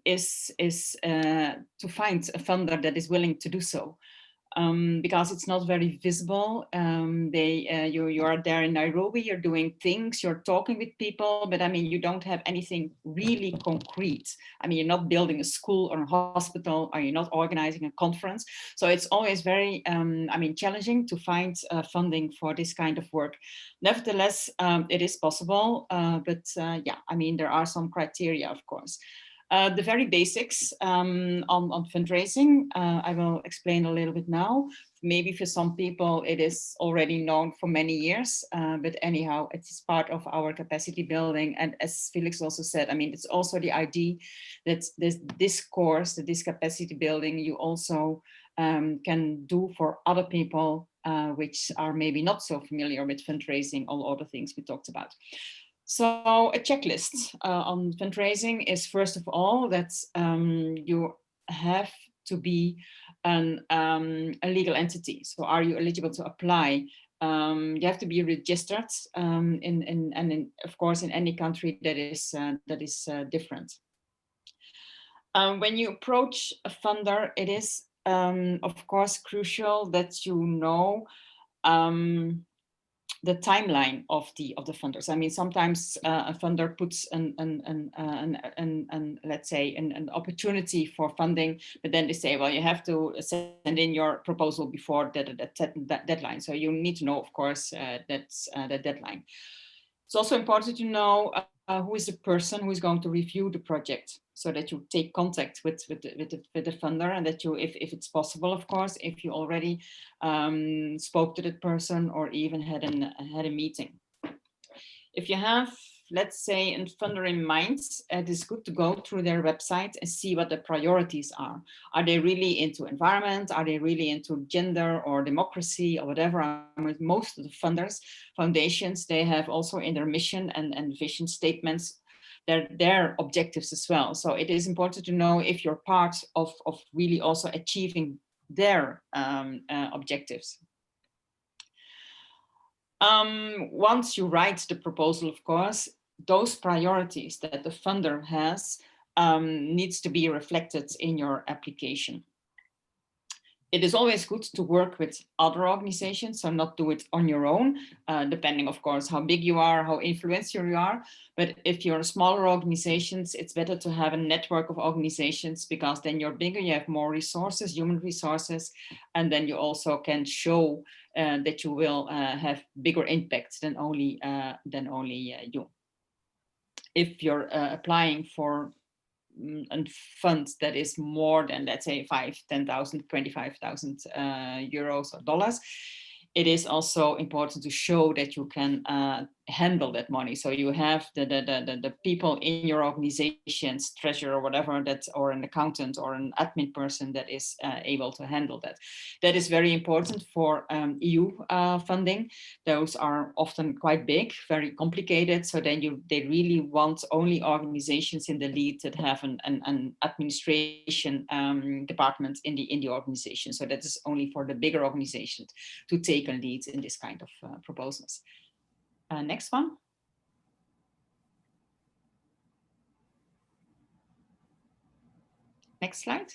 is to find a funder that is willing to do so. Because it's not very visible. You are there in Nairobi, you're doing things, you're talking with people, but I mean, you don't have anything really concrete. I mean, you're not building a school or a hospital, or you're not organizing a conference. So it's always very, challenging to find funding for this kind of work. Nevertheless, it is possible, but there are some criteria, of course. The very basics on fundraising, I will explain a little bit now. Maybe for some people it is already known for many years, but anyhow, it is part of our capacity building. And as Felix also said, I mean, it's also the idea that this course, this capacity building, you also can do for other people which are maybe not so familiar with fundraising, all other things we talked about. So a checklist on fundraising is, first of all, that you have to be a legal entity. So are you eligible to apply? You have to be registered of course in any country that is different. When you approach a funder, it is of course crucial that you know the timeline of the funders. I mean, sometimes a funder puts let's say an opportunity for funding, but then they say, well, you have to send in your proposal before that deadline. So you need to know, of course, that's the deadline. It's also important to know who is the person who is going to review the project, so that you take contact with the funder, and that you, if it's possible, of course, if you already spoke to that person or even had a meeting. If you have, let's say, a funder in mind, it is good to go through their website and see what the priorities are. Are they really into environment? Are they really into gender or democracy or whatever? Most of the foundations, they have also in their mission and vision statements their objectives as well. So it is important to know if you're part of really also achieving their objectives. Once you write the proposal, of course, those priorities that the funder has needs to be reflected in your application. It is always good to work with other organizations, so not do it on your own, depending, of course, how big you are, how influential you are. But if you're smaller organizations, it's better to have a network of organizations, because then you're bigger, you have more resources, human resources, and then you also can show that you will have bigger impact than only you. If you're applying for and funds that is more than, let's say, 5, 10,000, 25,000 euros or dollars, it is also important to show that you can handle that money. So you have the people in your organizations, treasurer or whatever, or an accountant or an admin person that is able to handle that. That is very important for EU funding. Those are often quite big, very complicated. So then they really want only organizations in the lead that have an administration department in the organization. So that is only for the bigger organizations to take a lead in this kind of proposals. Next one. Next slide.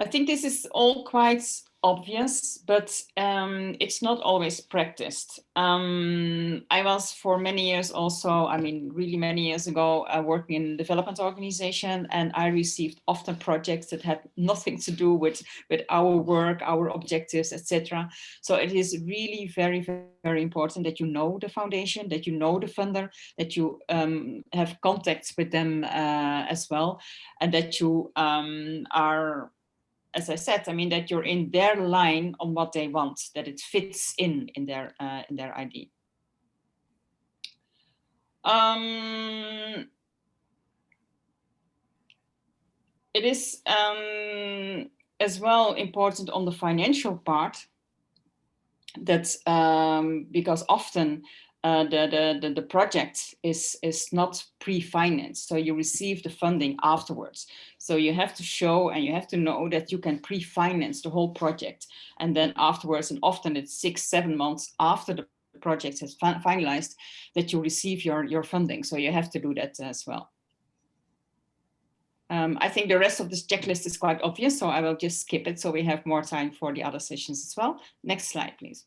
I think this is all quite obvious, but it's not always practiced. I was for many years also, I mean, really many years ago, working in a development organization, and I received often projects that had nothing to do with our work, our objectives, etc. So it is really very, very important that you know the foundation, that you know the funder, that you have contacts with them as well, and that you are, as I said, I mean, that you're in their line on what they want, that it fits in their ID. It is as well important on the financial part that because often the project is not pre-financed, so you receive the funding afterwards. So you have to show and you have to know that you can pre-finance the whole project, and then afterwards, and often it's 6-7 months after the project has finalized, that you receive your funding. So you have to do that as well. I think the rest of this checklist is quite obvious, so I will just skip it so we have more time for the other sessions as well. Next slide, please.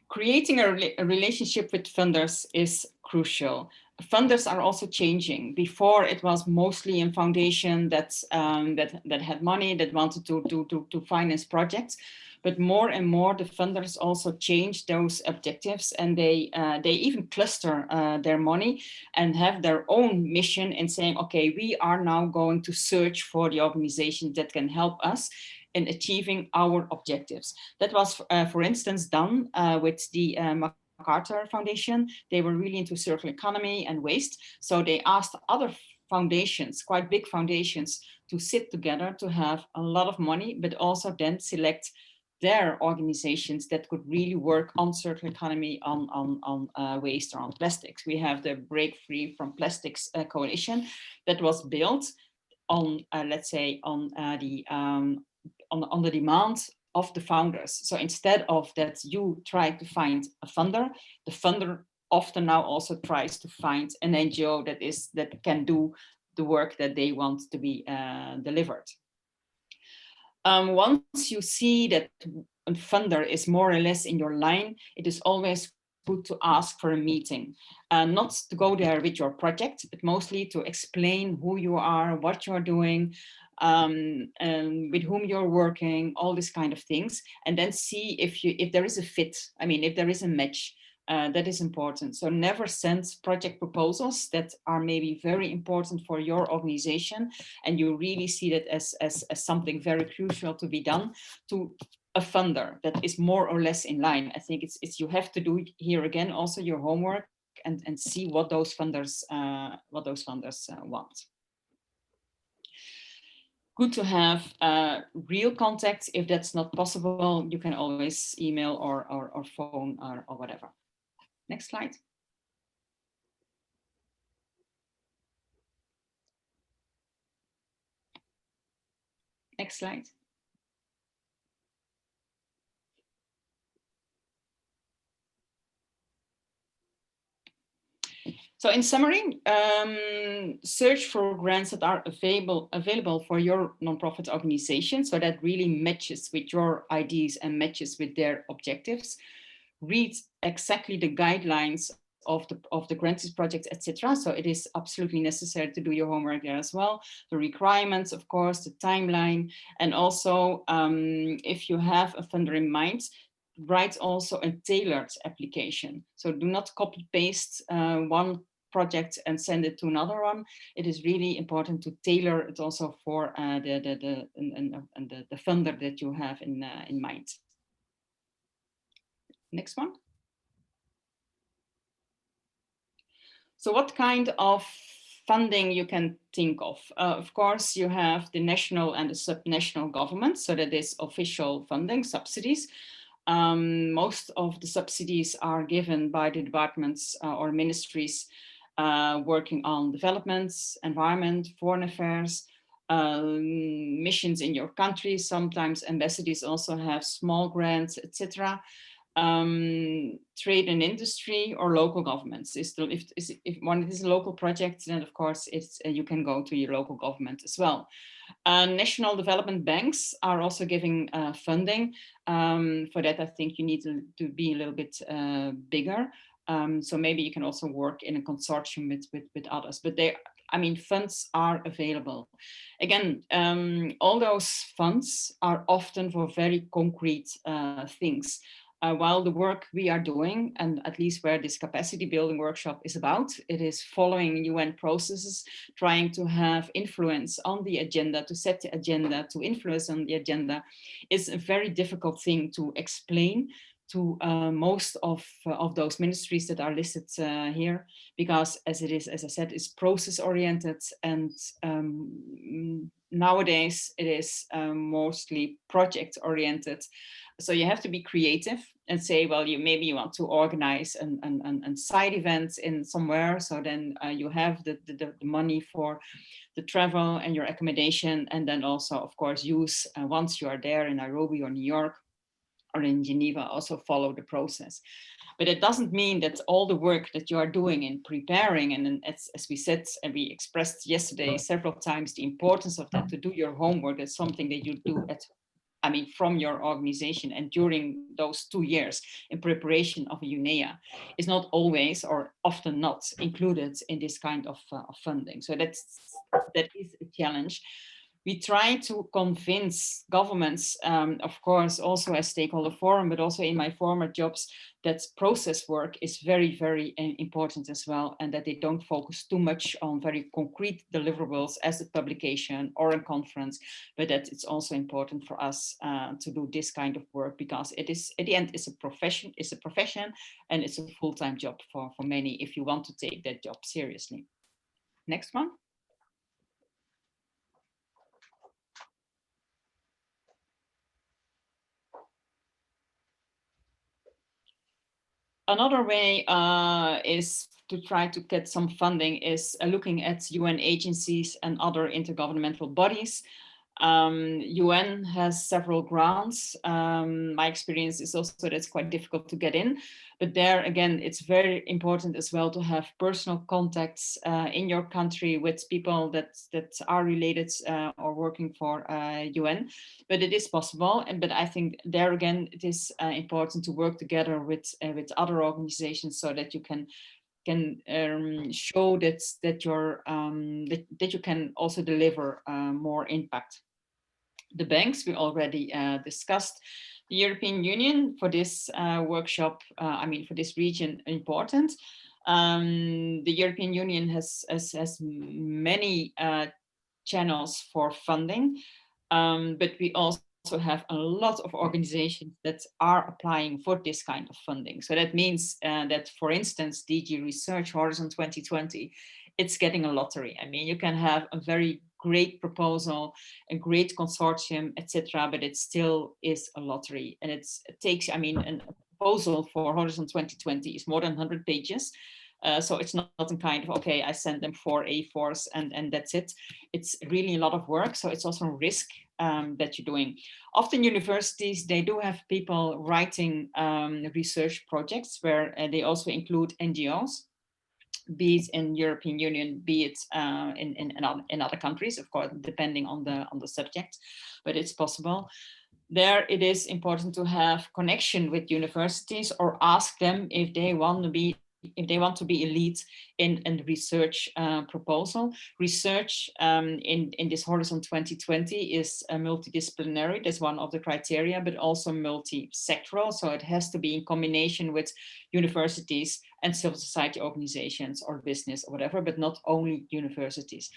Creating a relationship with funders is crucial. Funders are also changing. Before, it was mostly a foundation that had money, that wanted to finance projects. But more and more, the funders also change those objectives, and they even cluster their money and have their own mission in saying, okay, we are now going to search for the organization that can help us in achieving our objectives. That was, for instance, done with the MacArthur Foundation. They were really into circular economy and waste. So they asked other foundations, quite big foundations, to sit together to have a lot of money, but also then select there organizations that could really work on circular economy, on waste or on plastics. We have the Break Free from Plastics coalition that was built on, let's say, on the demand of the founders. So instead of that you try to find a funder, the funder often now also tries to find an NGO that can do the work that they want to be delivered. Once you see that a funder is more or less in your line, it is always good to ask for a meeting, not to go there with your project, but mostly to explain who you are, what you're doing, and with whom you're working, all these kind of things, and then see if there is a fit. I mean, if there is a match. That is important. So never send project proposals that are maybe very important for your organization and you really see that as something very crucial to be done, to a funder that is more or less in line. I think it's you have to do here again also your homework and see what those funders want. Good to have real contacts. If that's not possible, you can always email or phone or whatever. Next slide. Next slide. So in summary, search for grants that are available for your nonprofit organization, so that really matches with your ideas and matches with their objectives. Read exactly the guidelines of the grantees project, etc. So it is absolutely necessary to do your homework there as well. The requirements, of course, the timeline, and also if you have a funder in mind, write also a tailored application. So do not copy paste one project and send it to another one. It is really important to tailor it also for the funder that you have in mind. Next one. So what kind of funding you can think of course, you have the national and the subnational governments, so that is official funding, subsidies. Most of the subsidies are given by the departments or ministries working on developments, environment, foreign affairs, missions in your country. Sometimes embassies also have small grants, etc. Trade and industry or local governments. If one is a local project, then of course it's you can go to your local government as well. National development banks are also giving funding. For that, I think you need to be a little bit bigger. So maybe you can also work in a consortium with others, but funds are available. Again, all those funds are often for very concrete things. While the work we are doing, and at least where this capacity building workshop is about, it is following UN processes, trying to have influence on the agenda, to set the agenda, to influence on the agenda, is a very difficult thing to explain to most of those ministries that are listed here, because as I said, it's process oriented, and nowadays it is mostly project oriented. So you have to be creative and say, well, maybe you want to organize a side event in somewhere. So then you have the money for the travel and your accommodation. And then also, of course, use, once you are there in Nairobi or New York or in Geneva, also follow the process. But it doesn't mean that all the work that you are doing in preparing, and as we said, and we expressed yesterday several times, the importance of that, to do your homework, is something that you do from your organization, and during those 2 years in preparation of a UNEA, is not always or often not included in this kind of funding. So that is a challenge. We try to convince governments, of course, also as stakeholder forum, but also in my former jobs, that process work is very, very important as well, and that they don't focus too much on very concrete deliverables as a publication or a conference, but that it's also important for us to do this kind of work, because it is, at the end, it's a profession, and it's a full-time job for many if you want to take that job seriously. Next one. Another way is to try to get some funding is looking at UN agencies and other intergovernmental bodies. UN has several grants. My experience is also that it's quite difficult to get in, but there again, it's very important as well to have personal contacts in your country with people that are related or working for UN. But it is possible, but I think there again, it is important to work together with other organizations so that you can show that you're that you can also deliver more impact. The banks we already discussed. The European Union for this workshop, I mean for this region, important. The European Union has many channels for funding, but we also have a lot of organizations that are applying for this kind of funding. So that means that, for instance, DG Research Horizon 2020, it's getting a lottery. I mean, you can have a very great proposal, a great consortium, etc., but it still is a lottery. And it takes, I mean, a proposal for Horizon 2020 is more than 100 pages. So it's not a kind of, okay, I send them 4 A4s and that's it. It's really a lot of work. So it's also a risk that you're doing. Often universities, they do have people writing research projects where they also include NGOs, be it in European Union, be it in other countries, of course, depending on the subject, but it's possible. There it is important to have connection with universities or ask them if they want to be a lead in research proposal. Research in this Horizon 2020 is multidisciplinary. That's one of the criteria, but also multi-sectoral. So it has to be in combination with universities and civil society organizations or business or whatever, but not only universities.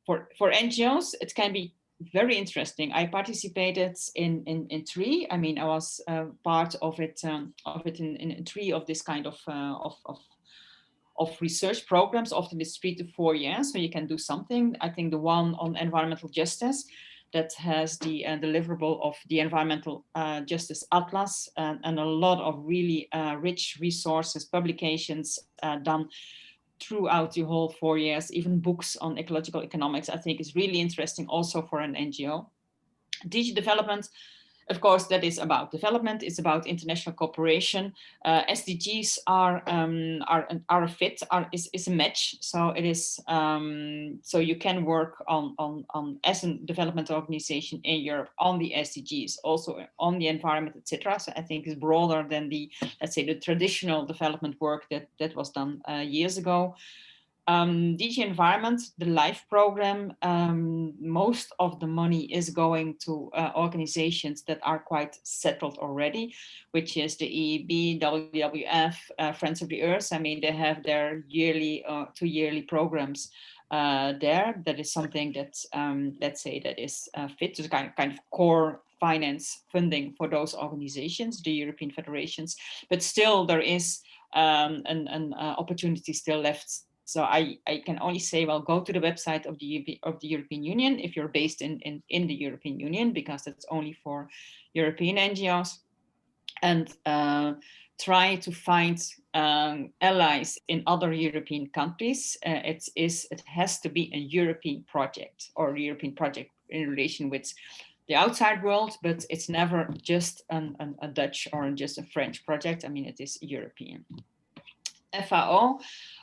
For NGOs, it can be very interesting. I participated in 3. I mean, I was part of it in 3 of this kind of research programs. Often it's 3 to 4 years, so you can do something. I think the one on environmental justice that has the deliverable of the environmental justice atlas and a lot of really rich resources, publications done throughout the whole 4 years, even books on ecological economics, I think is really interesting also for an NGO. DG development, of course, that is about development. It's about international cooperation. SDGs are a fit, is a match. So it is so you can work on as a development organization in Europe on the SDGs, also on the environment, etc. So I think it's broader than the, let's say, the traditional development work that was done years ago. DG Environment, the LIFE program, most of the money is going to organizations that are quite settled already, which is the EEB, WWF, Friends of the Earth. I mean, they have their yearly, 2 yearly programs there. That is something that, let's say, that is fit to kind of core finance funding for those organizations, the European federations. But still, there is an opportunity still left. So I can only say, well, go to the website of the European Union if you're based in the European Union, because that's only for European NGOs, and try to find allies in other European countries. It has to be a European project or a European project in relation with the outside world, but it's never just a Dutch or just a French project. I mean, it is European. FAO,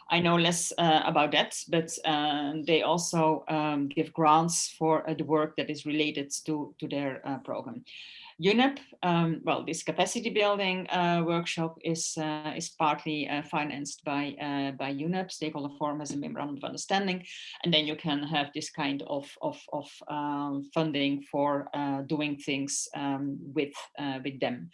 I know less about that, but they also give grants for the work that is related to their program. UNEP, well, this capacity building workshop is partly financed by UNEP. Stakeholder Forum has a memorandum of understanding, and then you can have this kind of funding for doing things with them.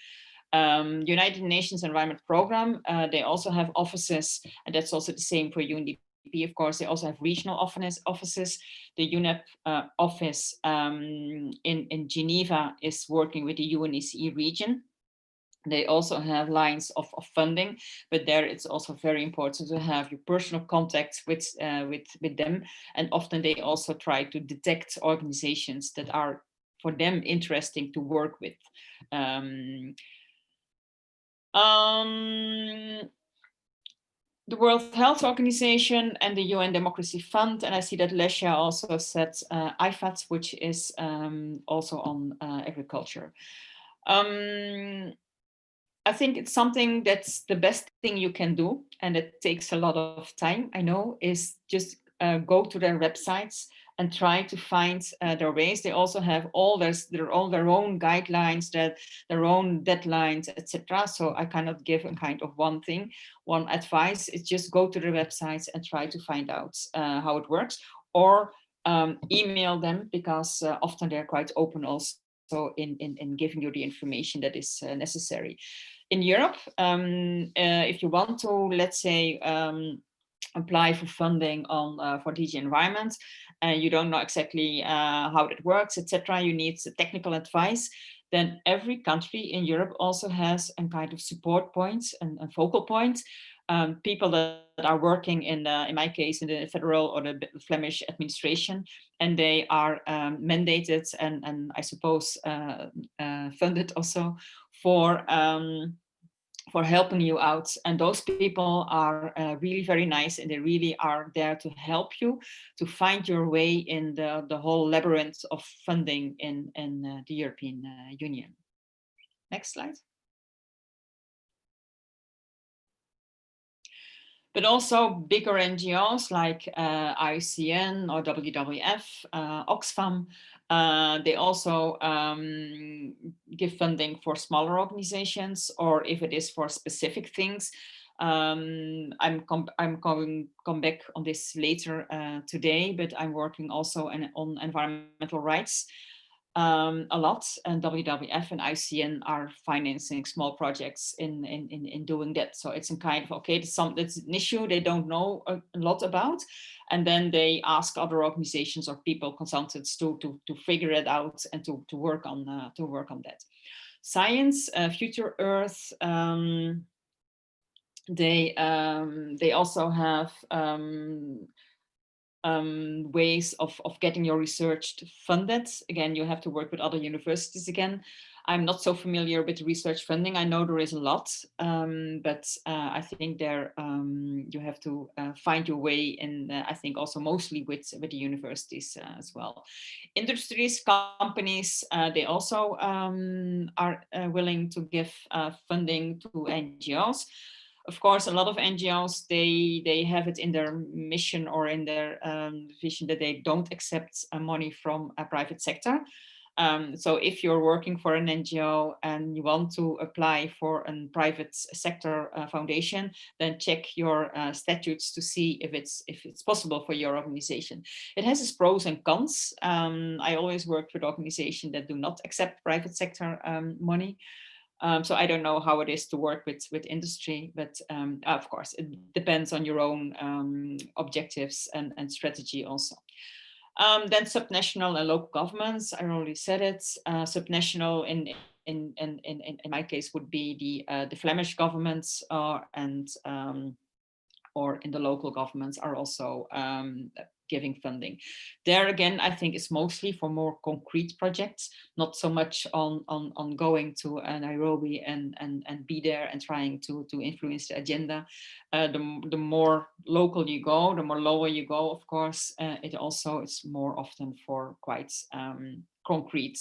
United Nations Environment Program, they also have offices, and that's also the same for UNDP. Of course, they also have regional offices. The UNEP office in Geneva is working with the UNECE region. They also have lines of funding, but there it's also very important to have your personal contacts with them. And often they also try to detect organizations that are for them interesting to work with. The World Health Organization and the UN Democracy Fund, and I see that Lesja also said IFAD, which is also on agriculture. I think it's something that's the best thing you can do, and it takes a lot of time, I know, is just go to their websites and try to find their ways. They also have all their own guidelines, their own deadlines, etc. So I cannot give a kind of one advice. It's just go to their websites and try to find out how it works, or email them, because often they're quite open also in giving you the information that is necessary. In Europe, if you want to, let's say, apply for funding for DG Environment, and you don't know exactly how that works, etc., you need technical advice, then every country in Europe also has a kind of support points and focal points. People that are working in my case, in the federal or the Flemish administration, and they are mandated and I suppose funded also for helping you out. And those people are really very nice, and they really are there to help you to find your way in the whole labyrinth of funding in the European Union. Next slide. But also bigger NGOs like IUCN or WWF, Oxfam, they also give funding for smaller organizations, or if it is for specific things. I'm come back on this later today, but I'm working also on environmental rights a lot, and WWF and ICN are financing small projects in doing that. So it's a kind of, okay, it's an issue they don't know a lot about, and then they ask other organizations or people, consultants, to figure it out and to work on that. Science, Future Earth, they also have ways of getting your research funded. Again, you have to work with other universities again. I'm not so familiar with research funding. I know there is a lot, but I think there you have to find your way in, I think also mostly with the universities as well. Industries, companies, they also are willing to give funding to NGOs. Of course, a lot of NGOs, they have it in their mission or in their vision that they don't accept money from a private sector. So if you're working for an NGO and you want to apply for a private sector foundation, then check your statutes to see if it's possible for your organization. It has its pros and cons. I always worked with organizations that do not accept private sector money. So I don't know how it is to work with industry, but of course, it depends on your own objectives and strategy also. Then subnational and local governments, I already said it. Subnational in my case would be the Flemish governments, or in the local governments are also giving funding. There again, I think it's mostly for more concrete projects, not so much on going to Nairobi and be there and trying to influence the agenda. The more local you go, the more lower you go, of course, it's more often for quite concrete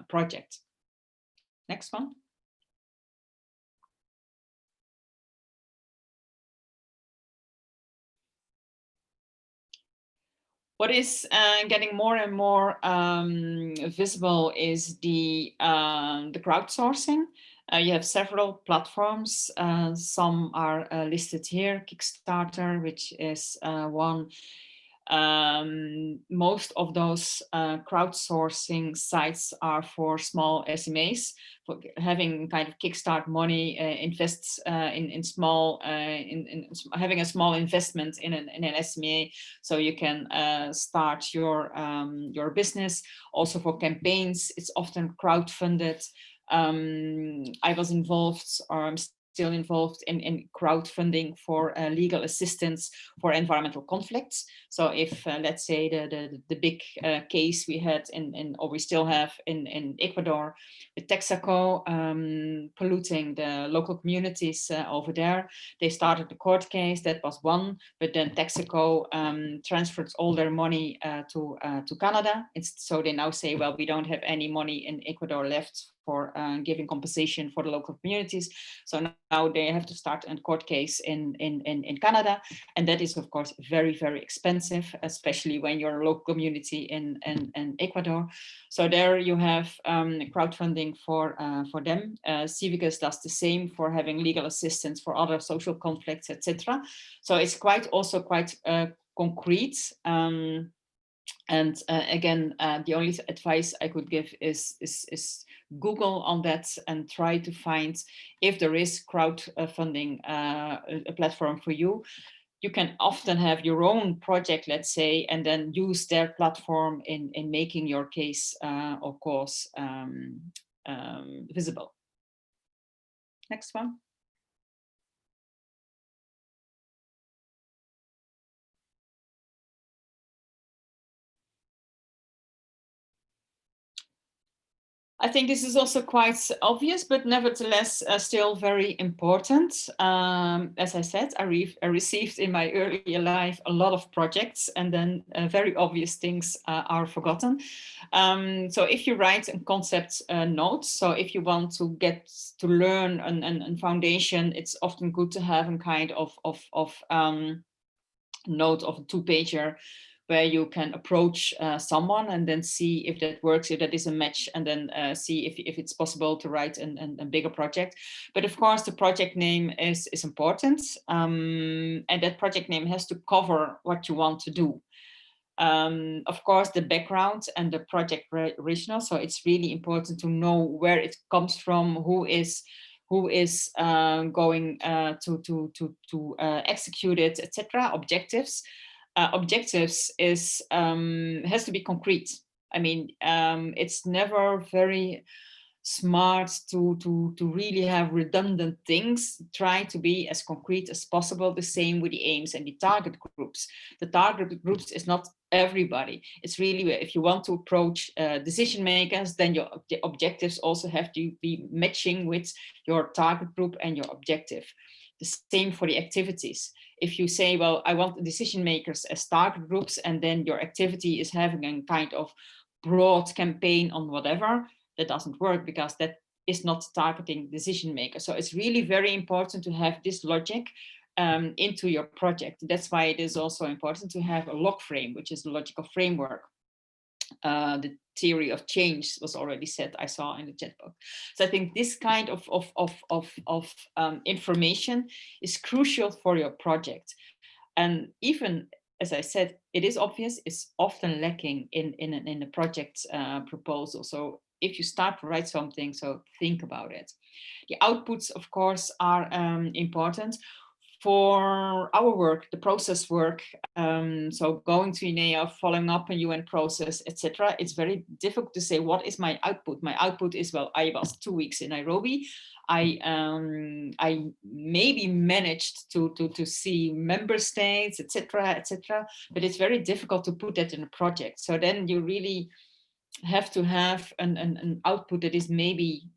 projects. Next one. What is getting more and more visible is the crowdsourcing. You have several platforms. Some are listed here. Kickstarter, which is one. Most of those crowdsourcing sites are for small SMEs, for having kind of kickstart money, invests in small, in having a small investment in an SME, so you can start your business. Also for campaigns, it's often crowdfunded. I was involved, or I'm still involved in crowdfunding for legal assistance for environmental conflicts. So if, let's say, the big case we had or we still have in Ecuador, with Texaco polluting the local communities over there, they started the court case. That was one, but then Texaco transferred all their money to Canada. So they now say, well, we don't have any money in Ecuador left for giving compensation for the local communities. So now they have to start a court case in Canada. And that is, of course, very, very expensive, especially when you're a local community in Ecuador. So there you have crowdfunding for them. Civicus does the same for having legal assistance for other social conflicts, etc. So it's quite concrete. And again, the only advice I could give is Google on that and try to find if there is crowdfunding a platform for you. You can often have your own project, let's say, and then use their platform in making your case or cause visible. Next one. I think this is also quite obvious, but nevertheless still very important. As I said, I received in my earlier life a lot of projects, and then very obvious things are forgotten. So if you write a concept note, so if you want to get to learn a foundation, it's often good to have a kind of note of a 2-pager where you can approach someone and then see if that works, if that is a match, and then see if it's possible to write a bigger project. But of course, the project name is important, and that project name has to cover what you want to do. Of course, the background and the project original. So it's really important to know where it comes from, who is going to execute it, etc. Objectives. Objectives has to be concrete. I mean, it's never very smart to really have redundant things. Try to be as concrete as possible. The same with the aims and the target groups. The target groups is not everybody. It's really, if you want to approach decision makers, then the objectives also have to be matching with your target group and your objective. The same for the activities. If you say, well, I want the decision makers as target groups, and then your activity is having a kind of broad campaign on whatever, that doesn't work, because that is not targeting decision makers. So it's really very important to have this logic into your project. That's why it is also important to have a log frame, which is the logical framework. The theory of change was already said, I saw in the chat box. So I think this kind of information is crucial for your project. And even, as I said, it is obvious, it's often lacking in a project proposal. So if you start to write something, so think about it. The outputs, of course, are important. For our work, the process work, so going to INEA, following up a UN process, etc., it's very difficult to say, what is my output? My output is, well, I was 2 weeks in Nairobi. I maybe managed to see member states, etc., but it's very difficult to put that in a project. So then you really have to have an output that is maybe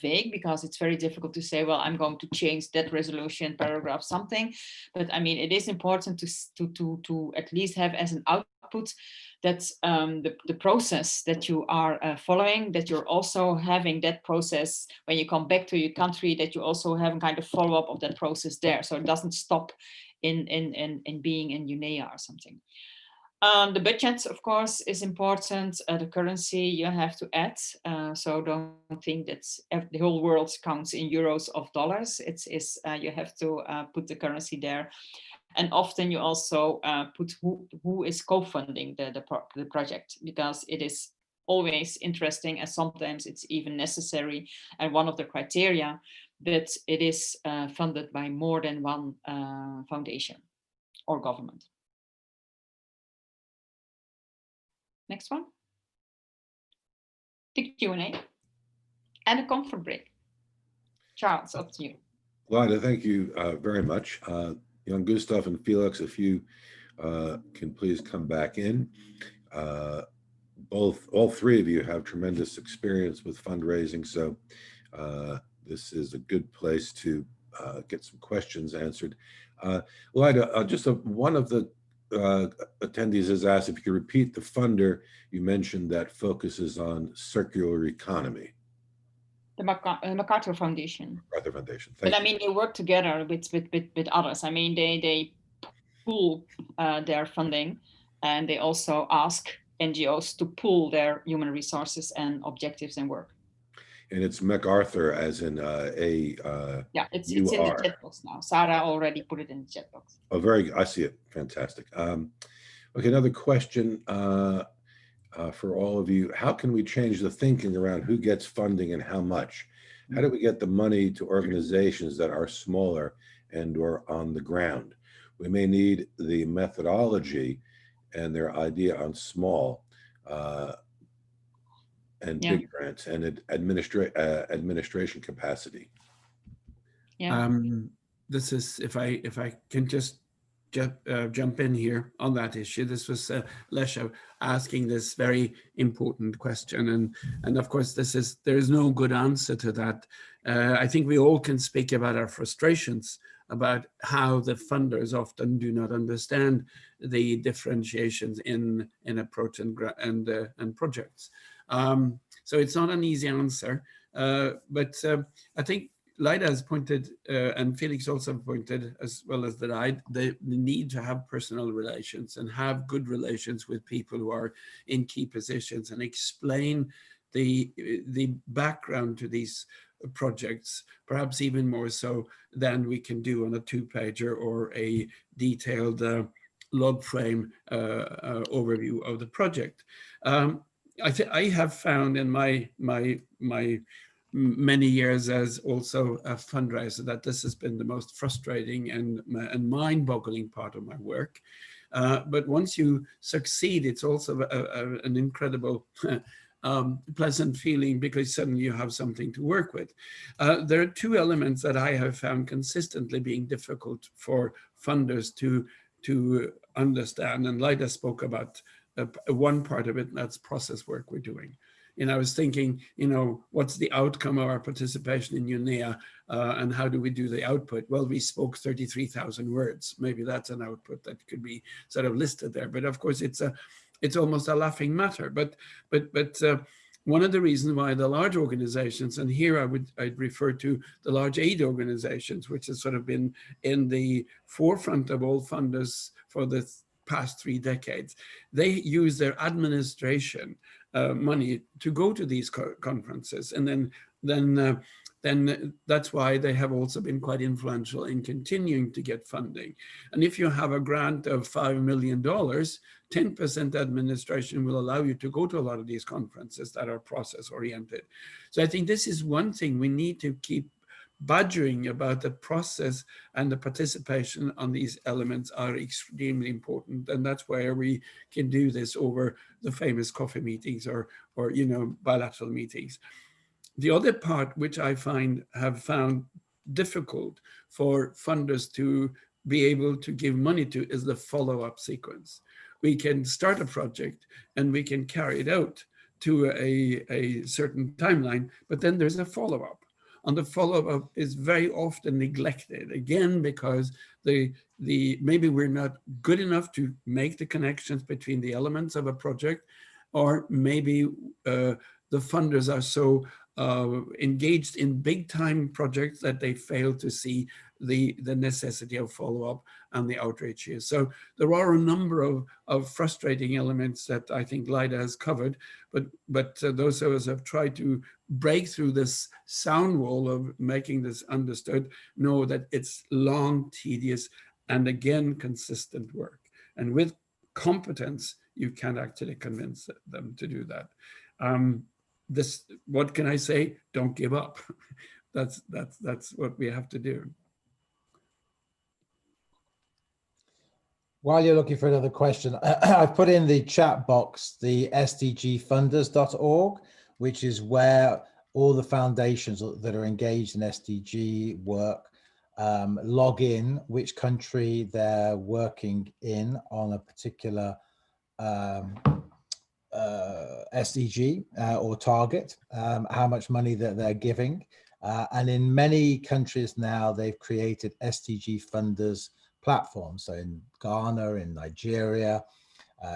vague, because it's very difficult to say, well, I'm going to change that resolution paragraph something. But I mean, it is important to at least have as an output that the process that you are following, that you're also having that process when you come back to your country, that you also have a kind of follow-up of that process there, so it doesn't stop in being in UNEA or something. The budget, of course, is important. The currency you have to add. So don't think that the whole world counts in euros or dollars. You have to put the currency there. And often you also put who is co-funding the project, because it is always interesting, and sometimes it's even necessary. And one of the criteria that it is funded by more than one foundation or government. Next one. The Q&A and a comfort break. Charles, up to you. Lyda, thank you very much. Jan Gustav and Felix, if you can please come back in. All three of you have tremendous experience with fundraising, so this is a good place to get some questions answered. Lyda, one of the attendees has asked if you could repeat the funder you mentioned that focuses on circular economy. The MacArthur Foundation. MacArthur Foundation. But I mean, they work together with others. I mean, they pool their funding, and they also ask NGOs to pool their human resources and objectives and work. And it's MacArthur as in yeah, it's in the chat box now. Sarah already put it in the chat box. Oh, very good. I see it. Fantastic. Okay, another question for all of you. How can we change the thinking around who gets funding and how much? How do we get the money to organizations that are smaller and or on the ground? We may need the methodology and their idea on small and big grants and administration capacity. Yeah. This is, if I can just jump in here on that issue. This was Lesha asking this very important question, and of course there is no good answer to that. I think we all can speak about our frustrations about how the funders often do not understand the differentiations in approach and projects. So it's not an easy answer, but I think Lyda has pointed, and Felix also pointed, as well as that I, the need to have personal relations and have good relations with people who are in key positions and explain the background to these projects, perhaps even more so than we can do on a two-pager or a detailed log frame overview of the project. I have found in my many years as also a fundraiser that this has been the most frustrating and mind-boggling part of my work. But once you succeed, it's also an incredible pleasant feeling because suddenly you have something to work with. There are two elements that I have found consistently being difficult for funders to understand, and Lyda spoke about one part of it, and that's process work we're doing. And I was thinking, what's the outcome of our participation in UNEA and how do we do the output? Well, we spoke 33,000 words. Maybe that's an output that could be sort of listed there. But of course, it's almost a laughing matter. But one of the reasons why the large organizations, and here I'd refer to the large aid organizations, which has sort of been in the forefront of all funders for the past 3 decades, they use their administration money to go to these conferences, and then that's why they have also been quite influential in continuing to get funding. And if you have a grant of $5 million, 10% administration will allow you to go to a lot of these conferences that are process oriented. So I think this is one thing we need to keep badgering about. The process and the participation on these elements are extremely important, and that's where we can do this over the famous coffee meetings or bilateral meetings. The other part which I have found difficult for funders to be able to give money to is the follow-up sequence. We can start a project and we can carry it out to a certain timeline, but then there's a follow-up. And the follow-up is very often neglected, again, because maybe we're not good enough to make the connections between the elements of a project, or maybe the funders are so engaged in big time projects that they fail to see the necessity of follow-up and the outreach here. So there are a number of frustrating elements that I think Lyda has covered, but those of us who have tried to break through this sound wall of making this understood know that it's long, tedious, and again, consistent work. And with competence, you can actually convince them to do that. What can I say? Don't give up. That's what we have to do. While you're looking for another question, I've put in the chat box the sdgfunders.org, which is where all the foundations that are engaged in SDG work log in which country they're working in on a particular SDG or target, how much money that they're giving. And in many countries now, they've created SDG funders platforms. So in Ghana, in Nigeria,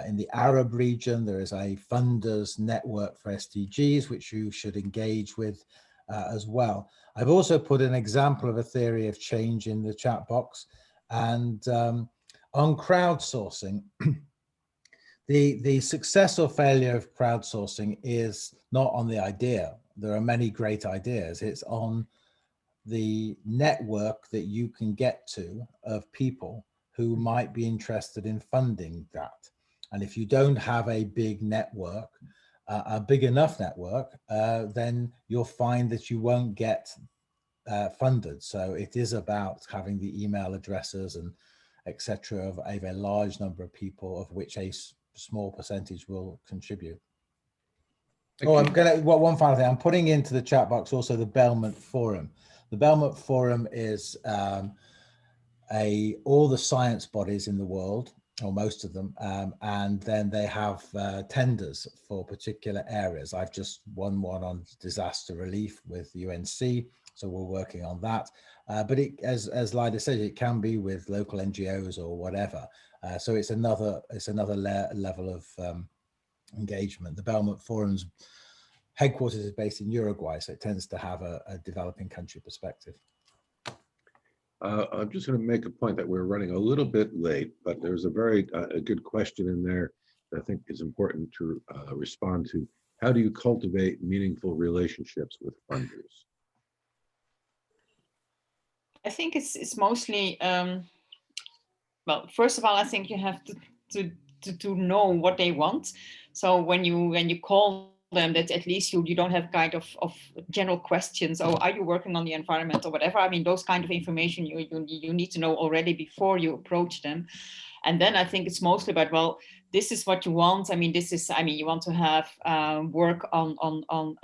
in the Arab region, there is a funders network for SDGs, which you should engage with as well. I've also put an example of a theory of change in the chat box. And on crowdsourcing, the success or failure of crowdsourcing is not on the idea. There are many great ideas. It's on the network that you can get to of people who might be interested in funding that. And if you don't have a big network, a big enough network, then you'll find that you won't get funded. So it is about having the email addresses and etc. of a very large number of people, of which a small percentage will contribute. I'm gonna, well, one final thing, I'm putting into the chat box also the Belmont Forum. The Belmont Forum is all the science bodies in the world, or most of them, and then they have tenders for particular areas. I've just won one on disaster relief with UNC, so we're working on that. But it, as Lida said, it can be with local NGOs or whatever. So it's another level of engagement. The Belmont Forum's headquarters is based in Uruguay, so it tends to have a developing country perspective. I'm just going to make a point that we're running a little bit late, but there's a very a good question in there that I think is important to respond to. How do you cultivate meaningful relationships with funders? I think it's mostly, well, first of all, I think you have to know what they want. So when you call them, that at least you don't have kind of general questions. Oh, are you working on the environment or whatever? I mean, those kind of information you need to know already before you approach them. And then I think it's mostly about, well, this is what you want. I mean, you want to have work on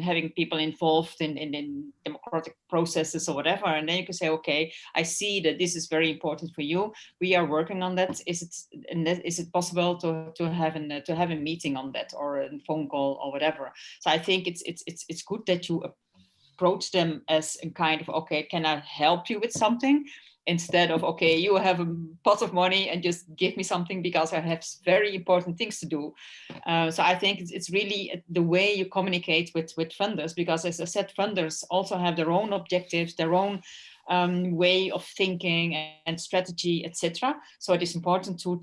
having people involved in democratic processes or whatever. And then you can say, okay, I see that this is very important for you. We are working on that. Is it possible to have a meeting on that, or a phone call or whatever? So I think it's good that you approach them as a kind of, okay, can I help you with something? Instead of, okay, you have a pot of money and just give me something because I have very important things to do. So I think it's really the way you communicate with funders, because as I said, funders also have their own objectives, their own way of thinking and strategy, etc. So it is important to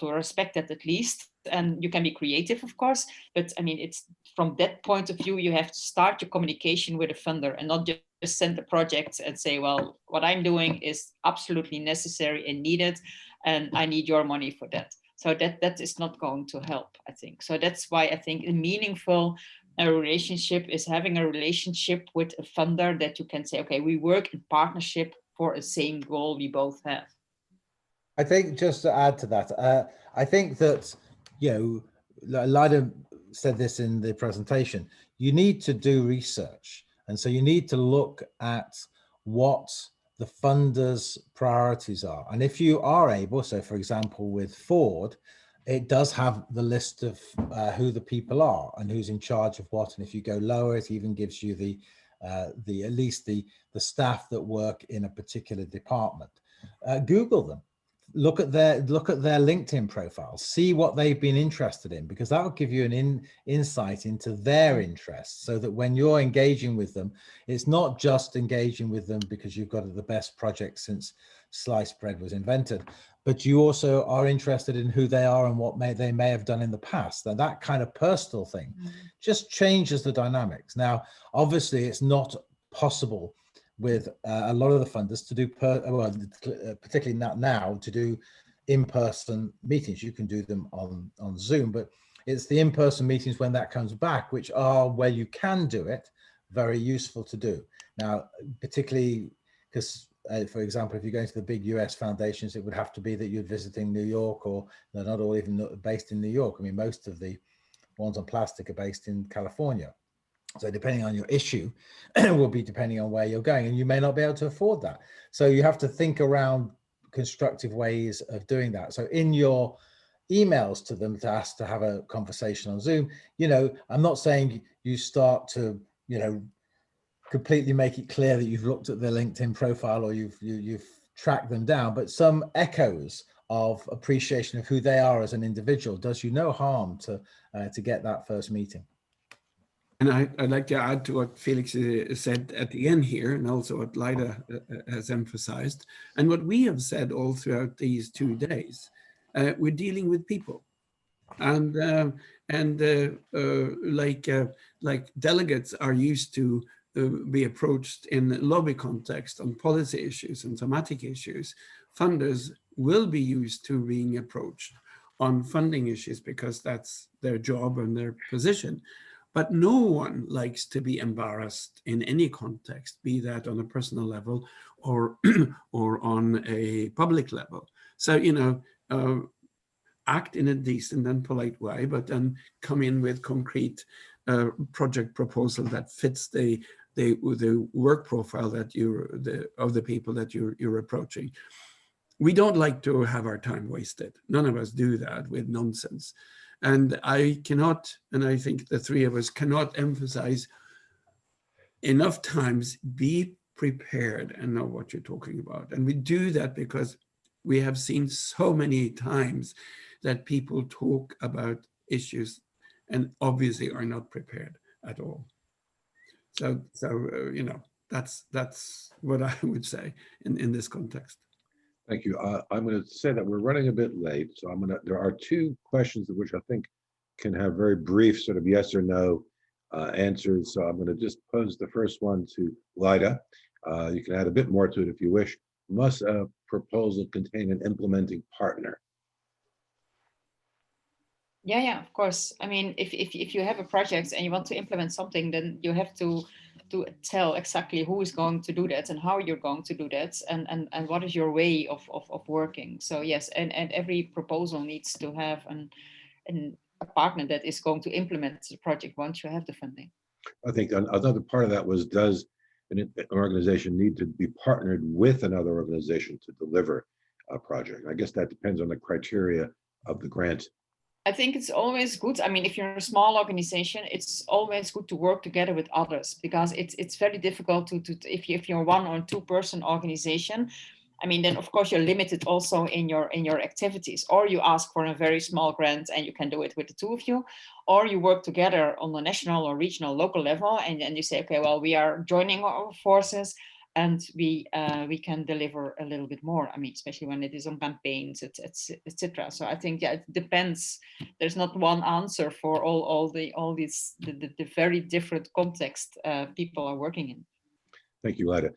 respect that at least. And you can be creative, of course, but I mean, it's from that point of view, you have to start your communication with a funder and not just send the project and say, well, what I'm doing is absolutely necessary and needed, and I need your money for that. So that is not going to help, I think. So that's why I think a meaningful relationship is having a relationship with a funder that you can say, okay, we work in partnership for a same goal we both have. I think, just to add to that, I think that, you know, Lida said this in the presentation, you need to do research. And so you need to look at what the funders' priorities are. And if you are able, so for example, with Ford, it does have the list of who the people are and who's in charge of what. And if you go lower, it even gives you the at least the staff that work in a particular department. Google them. Look at their LinkedIn profiles, see what they've been interested in, because that will give you an insight into their interests, so that when you're engaging with them, it's not just engaging with them because you've got the best project since sliced bread was invented, but you also are interested in who they are and what they may have done in the past. And that kind of personal thing just changes the dynamics. Now, obviously, it's not possible with a lot of the funders to do, particularly now, to do in-person meetings. You can do them on Zoom, but it's the in-person meetings when that comes back, which are where you can do it, very useful to do. Now, particularly because, for example, if you're going to the big US foundations, it would have to be that you're visiting New York, or they're not all even based in New York. I mean, most of the ones on plastic are based in California. So depending on your issue will be depending on where you're going, and you may not be able to afford that. So you have to think around constructive ways of doing that. So in your emails to them to ask to have a conversation on Zoom, you know, I'm not saying you start to, you know, completely make it clear that you've looked at their LinkedIn profile or you've tracked them down, but some echoes of appreciation of who they are as an individual does you no harm to get that first meeting. And I'd like to add to what Felix said at the end here, and also what Lyda has emphasized, and what we have said all throughout these 2 days. We're dealing with people, and like delegates are used to be approached in lobby context on policy issues and thematic issues. Funders will be used to being approached on funding issues because that's their job and their position. But no one likes to be embarrassed in any context, be that on a personal level or, or on a public level. So, you know, act in a decent and polite way, but then come in with concrete project proposal that fits the work profile that of the people that you're approaching. We don't like to have our time wasted. None of us do that with nonsense. And I cannot, and I think the three of us cannot emphasize enough times, be prepared and know what you're talking about. And we do that because we have seen so many times that people talk about issues and obviously are not prepared at all. So you know, that's what I would say in this context. Thank you. I'm going to say that we're running a bit late, so there are two questions of which I think can have very brief sort of yes or no answers. So I'm going to just pose the first one to Lyda. You can add a bit more to it if you wish. Must a proposal contain an implementing partner? Yeah, of course. I mean, if you have a project and you want to implement something, then you have to tell exactly who is going to do that and how you're going to do that, and what is your way of working. So yes, and every proposal needs to have a partner that is going to implement the project once you have the funding. I think another part of that was, does an organization need to be partnered with another organization to deliver a project? I guess that depends on the criteria of the grant. I think it's always good. I mean, if you're a small organization, it's always good to work together with others, because it's very difficult to if you're one or two person organization. I mean, then of course you're limited also in your activities, or you ask for a very small grant and you can do it with the two of you, or you work together on the national or regional local level, and then you say, okay, well, we are joining our forces and we can deliver a little bit more. I mean, especially when it is on campaigns, etc. So I think, yeah, it depends. There's not one answer for all these the very different context people are working in. Thank you, Lyda.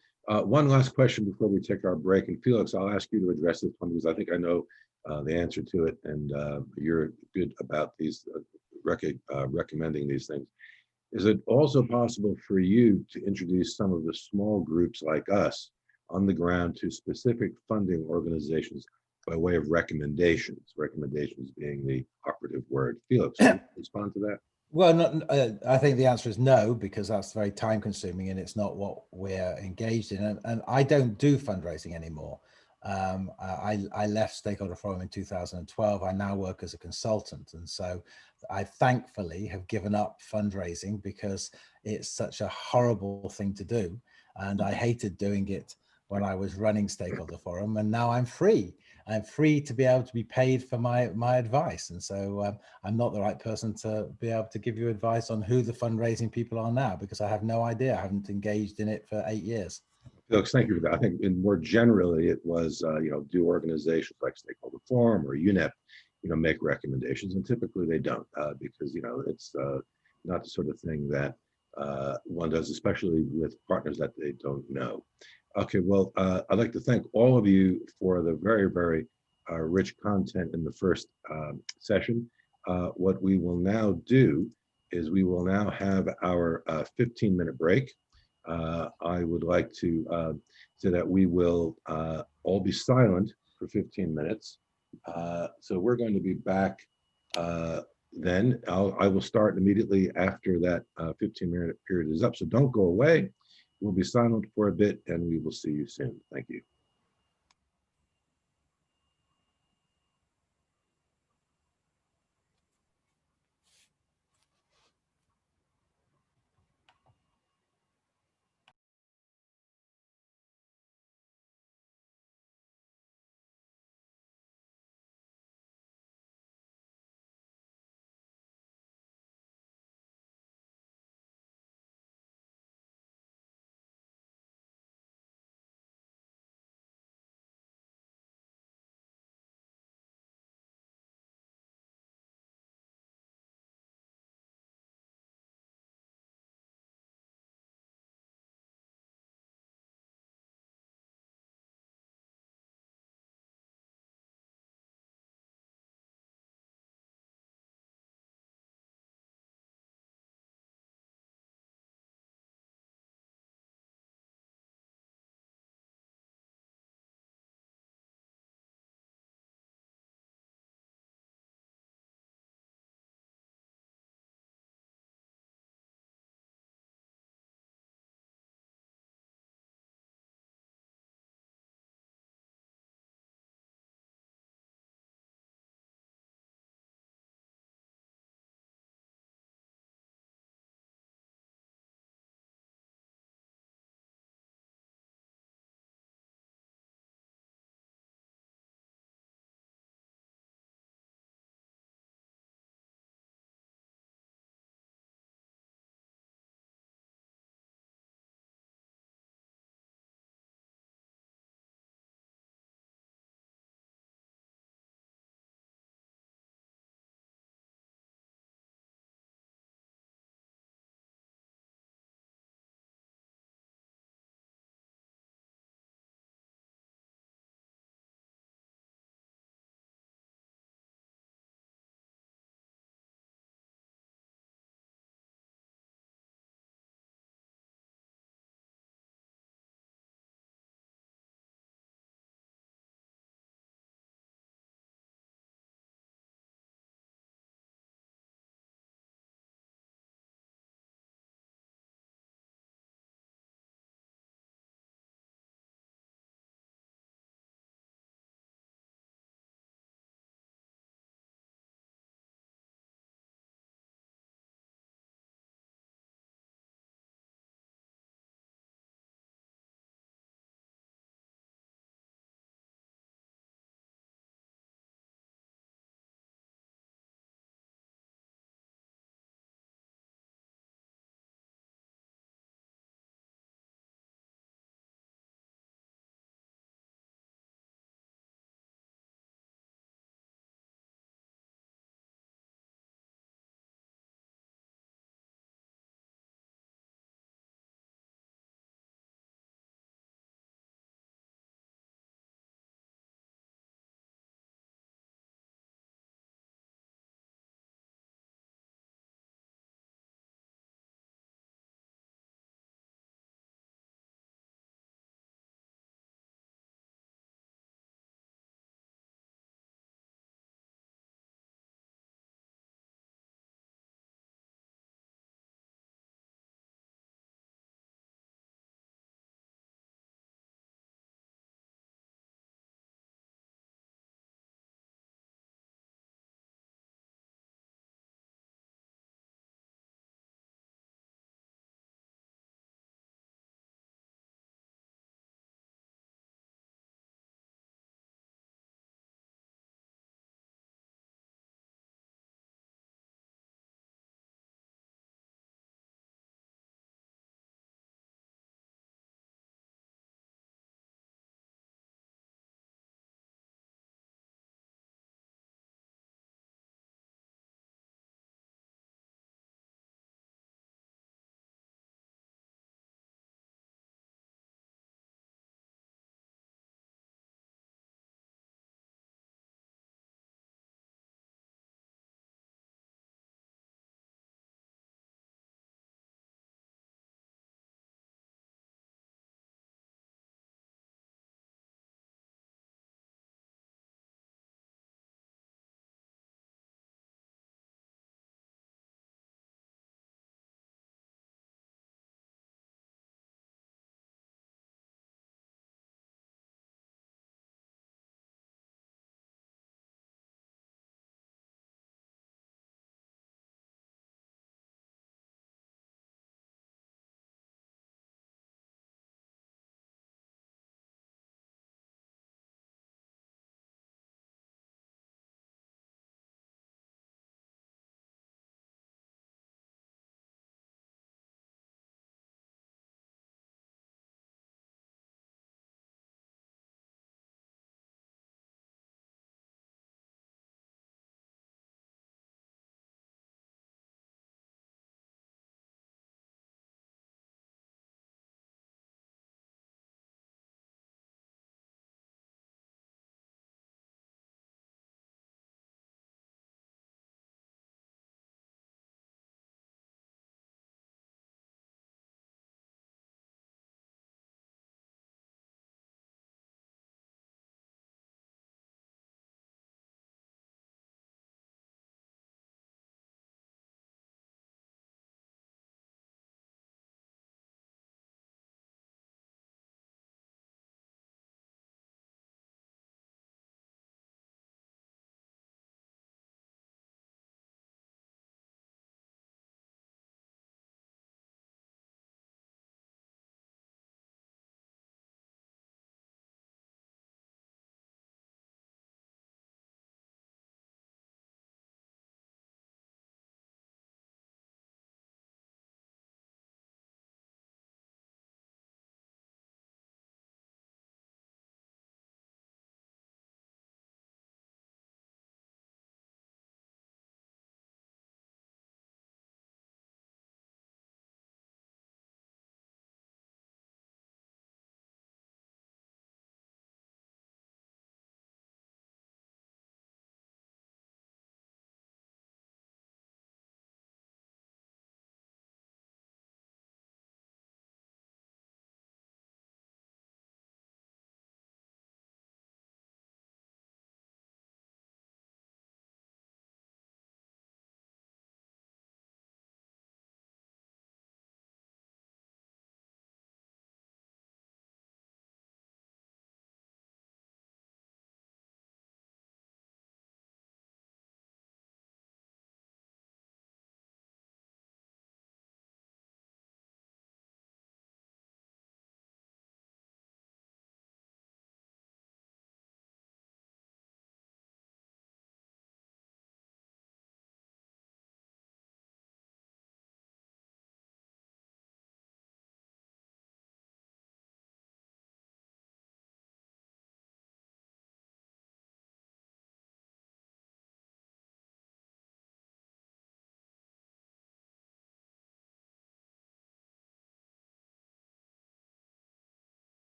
One last question before we take our break, and Felix, I'll ask you to address this one because I think I know the answer to it, and you're good about these recommending these things. Is it also possible for you to introduce some of the small groups like us on the ground to specific funding organizations by way of recommendations? Recommendations being the operative word. Felix, can you respond to that? Well, I think the answer is no, because that's very time consuming and it's not what we're engaged in. And I don't do fundraising anymore. I left Stakeholder Forum in 2012. I now work as a consultant. And so I thankfully have given up fundraising because it's such a horrible thing to do. And I hated doing it when I was running Stakeholder Forum, and now I'm free. I'm free to be able to be paid for my advice. And so I'm not the right person to be able to give you advice on who the fundraising people are now, because I have no idea. I haven't engaged in it for 8 years. Felix, thank you for that. I think more generally, it was, do organizations like Stakeholder Forum or UNEP, make recommendations, and typically they don't, because, it's not the sort of thing that one does, especially with partners that they don't know. Okay, well, I'd like to thank all of you for the very, very rich content in the first session. What we will now do is we will now have our 15-minute break. I would like to say that we will all be silent for 15 minutes. So we're going to be back then I will start immediately after that 15-minute period is up. So don't go away. We'll be silent for a bit and we will see you soon. Thank you.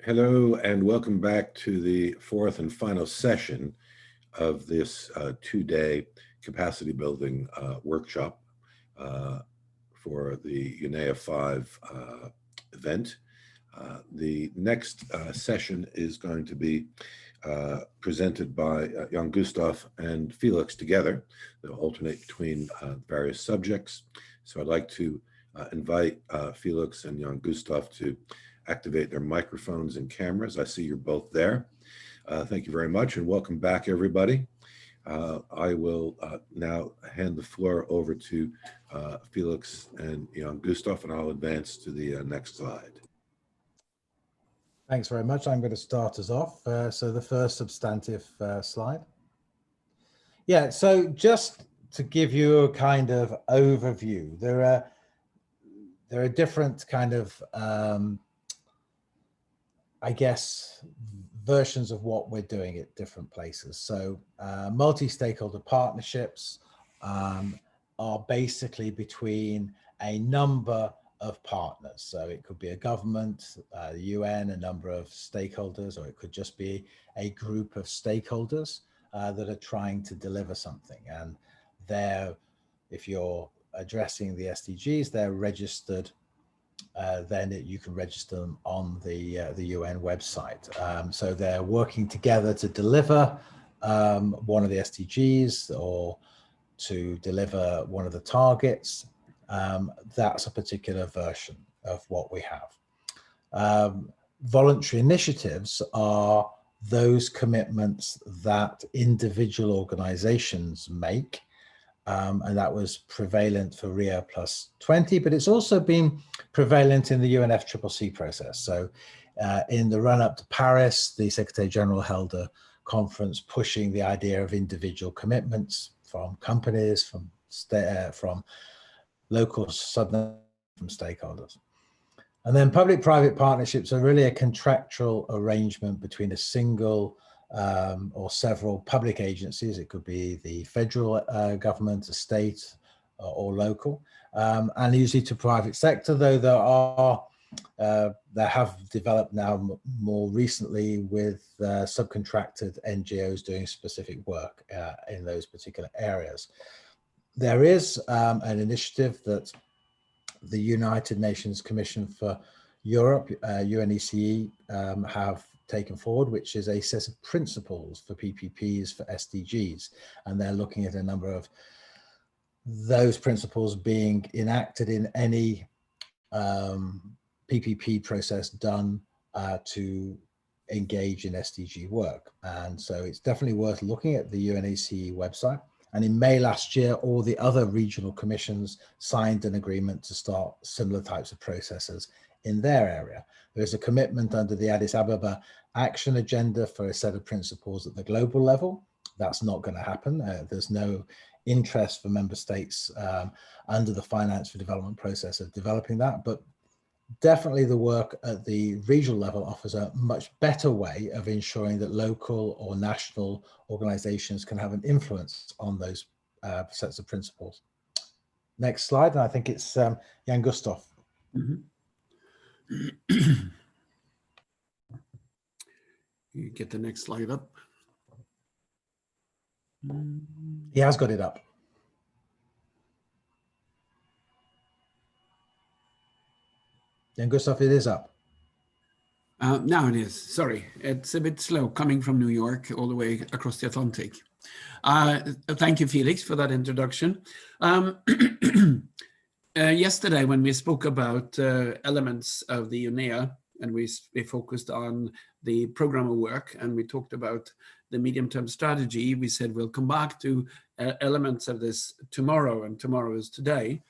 Hello and welcome back to the fourth and final session of this two-day capacity building workshop for the UNEA 5 event. The next session is going to be presented by Jan Gustav and Felix together. They'll alternate between various subjects. So I'd like to invite Felix and Jan Gustav to activate their microphones and cameras. I see you're both there. Thank you very much and welcome back, everybody. I will now hand the floor over to Felix and Jan Gustav, and I'll advance to the next slide. Thanks very much. I'm going to start us off. So the first substantive slide. Yeah, so just to give you a kind of overview, there are different kind of I guess, versions of what we're doing at different places. So multi-stakeholder partnerships are basically between a number of partners. So it could be a government, the UN, a number of stakeholders, or it could just be a group of stakeholders that are trying to deliver something. And they're, if you're addressing the SDGs, they're registered. Then you can register them on the UN website. So they're working together to deliver one of the SDGs or to deliver one of the targets. That's a particular version of what we have. Voluntary initiatives are those commitments that individual organizations make. And that was prevalent for Rio +20, but it's also been prevalent in the UNFCCC process. So in the run-up to Paris, the Secretary General held a conference pushing the idea of individual commitments from companies, from local from stakeholders. And then public-private partnerships are really a contractual arrangement between a single or several public agencies. It could be the federal government, a state, or local, and usually to private sector, though there have developed now more recently with subcontracted NGOs doing specific work in those particular areas. There is an initiative that the United Nations Commission for Europe, UNECE, have taken forward, which is a set of principles for PPPs for SDGs. And they're looking at a number of those principles being enacted in any PPP process done to engage in SDG work. And so it's definitely worth looking at the UNECE website. And in May last year, all the other regional commissions signed an agreement to start similar types of processes in their area. There's a commitment under the Addis Ababa Action Agenda for a set of principles at the global level. That's not going to happen. There's no interest for member states under the Finance for Development process of developing that, but definitely the work at the regional level offers a much better way of ensuring that local or national organizations can have an influence on those sets of principles. Next slide, and I think it's Jan Gustav. Mm-hmm. You get the next slide up. He has got it up. Jan Gustav, it is up. Now it is. Sorry, it's a bit slow coming from New York all the way across the Atlantic. Thank you, Felix, for that introduction. Yesterday, when we spoke about elements of the UNEA, and we focused on the program of work, and we talked about the medium-term strategy, we said we'll come back to elements of this tomorrow, and tomorrow is today.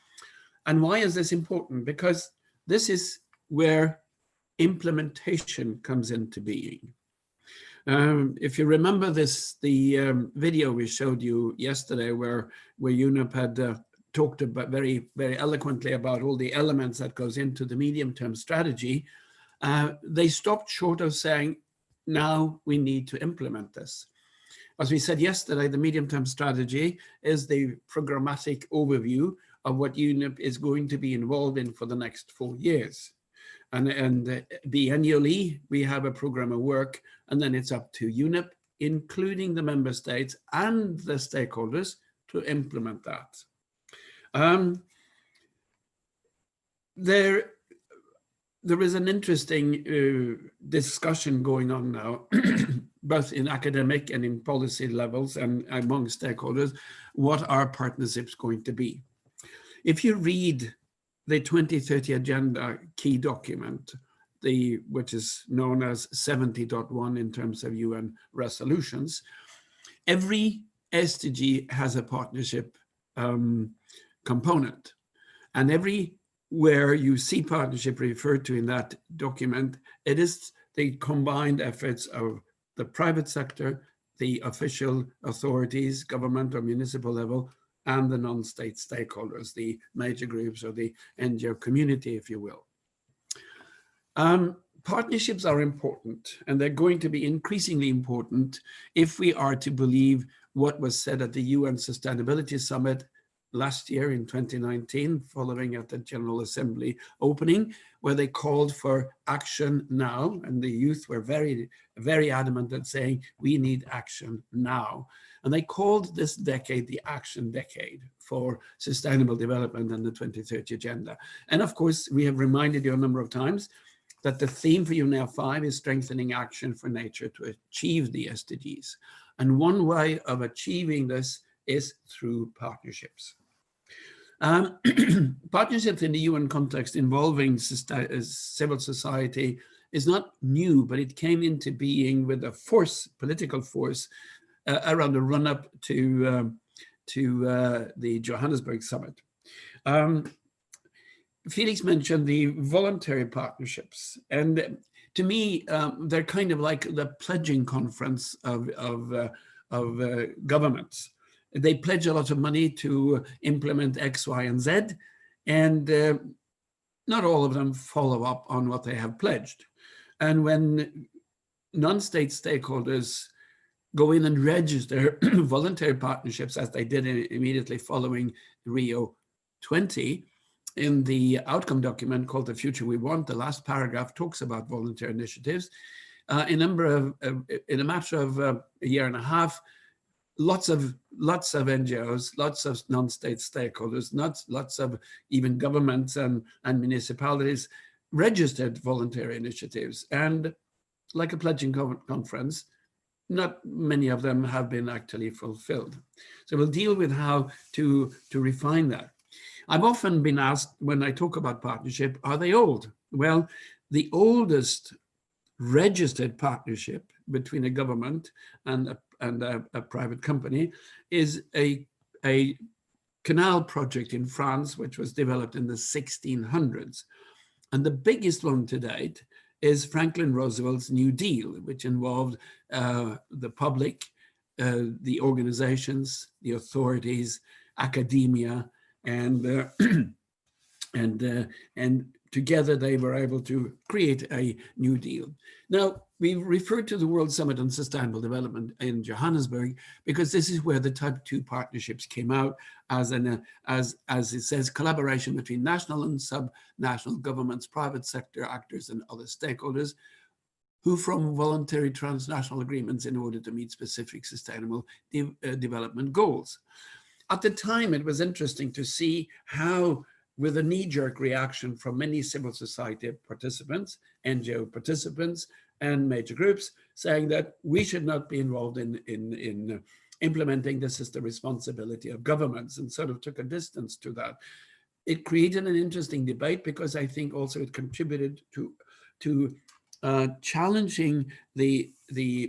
And why is this important? Because this is where implementation comes into being. If you remember this, the video we showed you yesterday, where UNEP had talked about very, very eloquently about all the elements that goes into the medium-term strategy, they stopped short of saying, now we need to implement this. As we said yesterday, the medium-term strategy is the programmatic overview of what UNEP is going to be involved in for the next 4 years. And biennially, we have a program of work, and then it's up to UNEP, including the member states and the stakeholders, to implement that. There is an interesting discussion going on now, both in academic and in policy levels and among stakeholders, what are partnerships going to be? If you read the 2030 Agenda key document, which is known as 70.1 in terms of UN resolutions, every SDG has a partnership component. And everywhere you see partnership referred to in that document, it is the combined efforts of the private sector, the official authorities, government or municipal level, and the non-state stakeholders, the major groups or the NGO community, if you will. Partnerships are important, and they're going to be increasingly important if we are to believe what was said at the UN Sustainability Summit last year in 2019, following at the General Assembly opening, where they called for action now, and the youth were very, very adamant at saying, we need action now. And they called this decade the Action Decade for Sustainable Development and the 2030 Agenda. And of course, we have reminded you a number of times that the theme for UNEP5 is strengthening action for nature to achieve the SDGs. And one way of achieving this is through partnerships. Partnerships in the UN context involving civil society is not new, but it came into being with a force, political force, around the run-up to the Johannesburg summit. Felix mentioned the voluntary partnerships, and to me, they're kind of like the pledging conference of governments. They pledge a lot of money to implement X, Y, and Z, and not all of them follow up on what they have pledged. And when non-state stakeholders go in and register voluntary partnerships, as they did immediately following Rio 20, in the outcome document called The Future We Want, the last paragraph talks about voluntary initiatives. In a matter of a year and a half, lots of NGOs, lots of non-state stakeholders, lots of even governments and municipalities registered voluntary initiatives. And like a pledging conference, not many of them have been actually fulfilled. So we'll deal with how to refine that. I've often been asked when I talk about partnership, are they old? Well, the oldest registered partnership between a government and a private company is a canal project in France, which was developed in the 1600s. And the biggest one to date is Franklin Roosevelt's New Deal, which involved the public, the organizations, the authorities, academia, and together they were able to create a New Deal. Now, we refer to the World Summit on Sustainable Development in Johannesburg because this is where the Type 2 partnerships came out as it says, collaboration between national and sub-national governments, private sector actors, and other stakeholders who form voluntary transnational agreements in order to meet specific sustainable development goals. At the time, it was interesting to see how, with a knee-jerk reaction from many civil society participants, NGO participants, and major groups, saying that we should not be involved in implementing this is the responsibility of governments, and sort of took a distance to that. It created an interesting debate because I think also it contributed to challenging the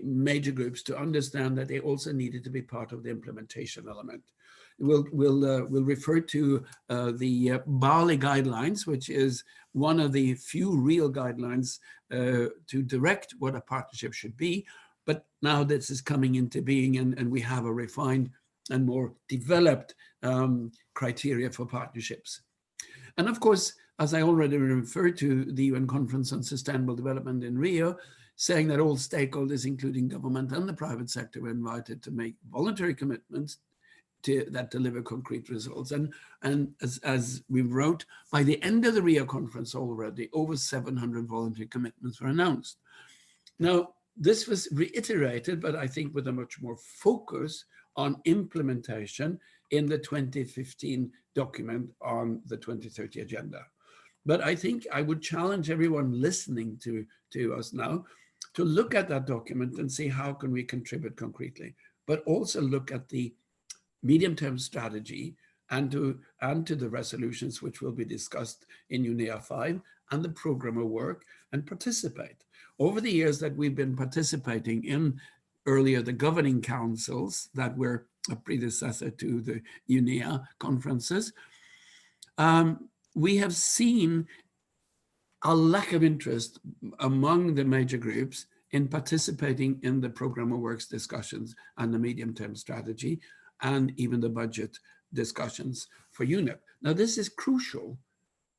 major groups to understand that they also needed to be part of the implementation element. We'll refer to the Bali guidelines, which is one of the few real guidelines to direct what a partnership should be. But now this is coming into being, and we have a refined and more developed criteria for partnerships. And of course, as I already referred to, the UN Conference on Sustainable Development in Rio, saying that all stakeholders, including government and the private sector, were invited to make voluntary commitments that deliver concrete results. And as we wrote, by the end of the Rio conference already, over 700 voluntary commitments were announced. Now, this was reiterated, but I think with a much more focus on implementation in the 2015 document on the 2030 agenda. But I think I would challenge everyone listening to us now to look at that document and see how can we contribute concretely, but also look at the medium-term strategy and to the resolutions which will be discussed in UNEA 5 and the program of work, and participate. Over the years that we've been participating in earlier the governing councils that were a predecessor to the UNEA conferences, we have seen a lack of interest among the major groups in participating in the program of works discussions and the medium-term strategy and even the budget discussions for UNEP. Now, this is crucial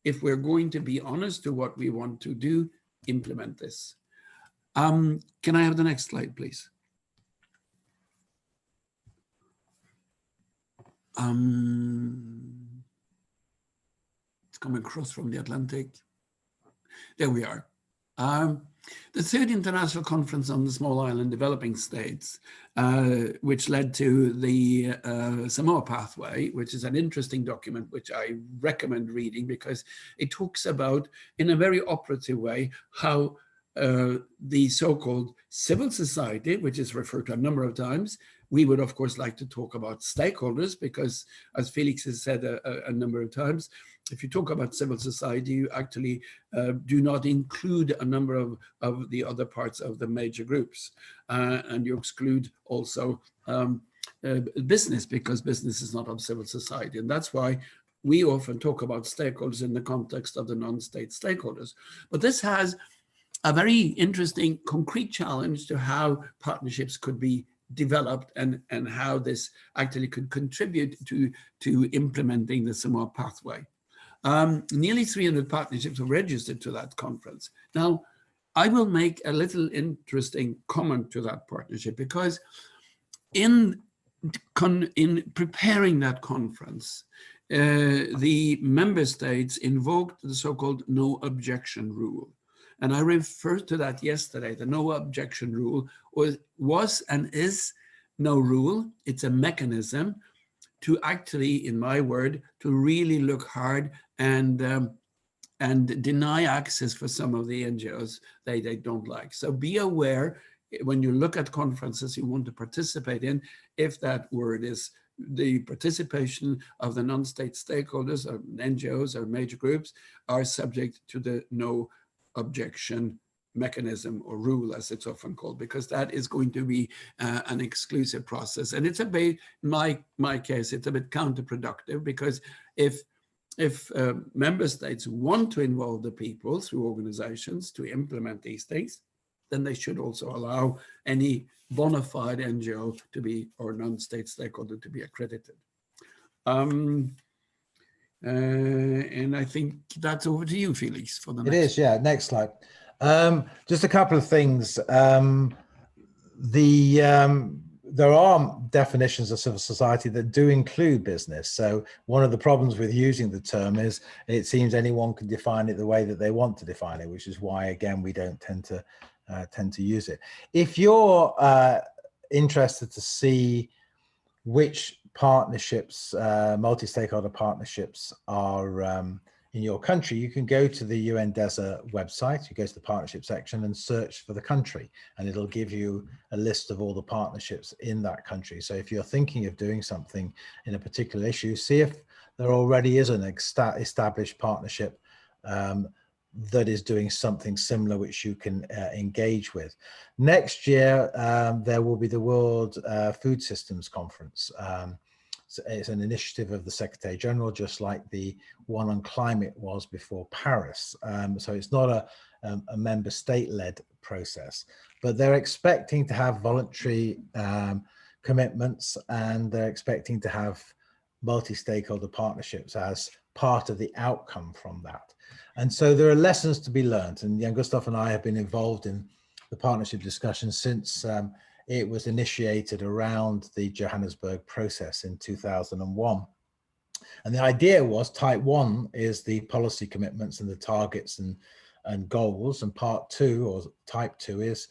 if we're going to be honest to what we want to do, implement this. Can I have the next slide, please? It's coming across from the Atlantic. There we are. The third international conference on the small island developing states, which led to the Samoa pathway, which is an interesting document, which I recommend reading because it talks about, in a very operative way, how the so-called civil society, which is referred to a number of times, we would of course like to talk about stakeholders because, as Felix has said a number of times, if you talk about civil society, you actually do not include a number of the other parts of the major groups. And you exclude also business, because business is not of civil society. And that's why we often talk about stakeholders in the context of the non-state stakeholders. But this has a very interesting concrete challenge to how partnerships could be developed and how this actually could contribute to implementing the Samoa pathway. Nearly 300 partnerships were registered to that conference. Now, I will make a little interesting comment to that partnership because in preparing that conference, the member states invoked the so-called no objection rule. And I referred to that yesterday. The no objection rule was and is no rule. It's a mechanism to actually, in my word, to really look hard and deny access for some of the NGOs they don't like. So be aware when you look at conferences you want to participate in, if that word is the participation of the non-state stakeholders or NGOs or major groups are subject to the no objection mechanism or rule, as it's often called, because that is going to be an exclusive process. And it's a bit, in my case, it's a bit counterproductive, because if member states want to involve the people through organizations to implement these things, then they should also allow any bona fide NGO to be, or non-state stakeholder to be accredited. And I think that's over to you, Felix, for the next. It is, yeah. Next slide. Just a couple of things. There are definitions of civil society that do include business. So one of the problems with using the term is it seems anyone can define it the way that they want to define it, which is why, again, we don't tend to use it. If you're interested to see which partnerships, multi-stakeholder partnerships are in your country, you can go to the UNDESA website, you go to the partnership section and search for the country, and it'll give you a list of all the partnerships in that country. So if you're thinking of doing something in a particular issue, see if there already is an established partnership that is doing something similar which you can engage with. Next year, there will be the World Food Systems Conference. So it's an initiative of the Secretary General, just like the one on climate was before Paris. So it's not a member state-led process, but they're expecting to have voluntary commitments, and they're expecting to have multi-stakeholder partnerships as part of the outcome from that. And so there are lessons to be learned. And Jan Gustaf and I have been involved in the partnership discussions since it was initiated around the Johannesburg process in 2001. And the idea was type 1 is the policy commitments and the targets and goals, and part 2 or type 2 is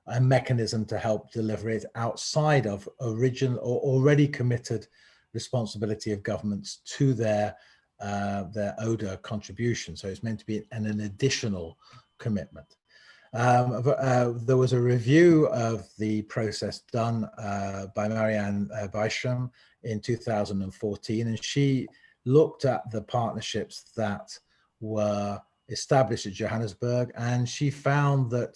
a mechanism to help deliver it outside of original or already committed responsibility of governments to their ODA contribution. So it's meant to be an additional commitment. There was a review of the process done by Marianne Bijstrom in 2014, and she looked at the partnerships that were established at Johannesburg, and she found that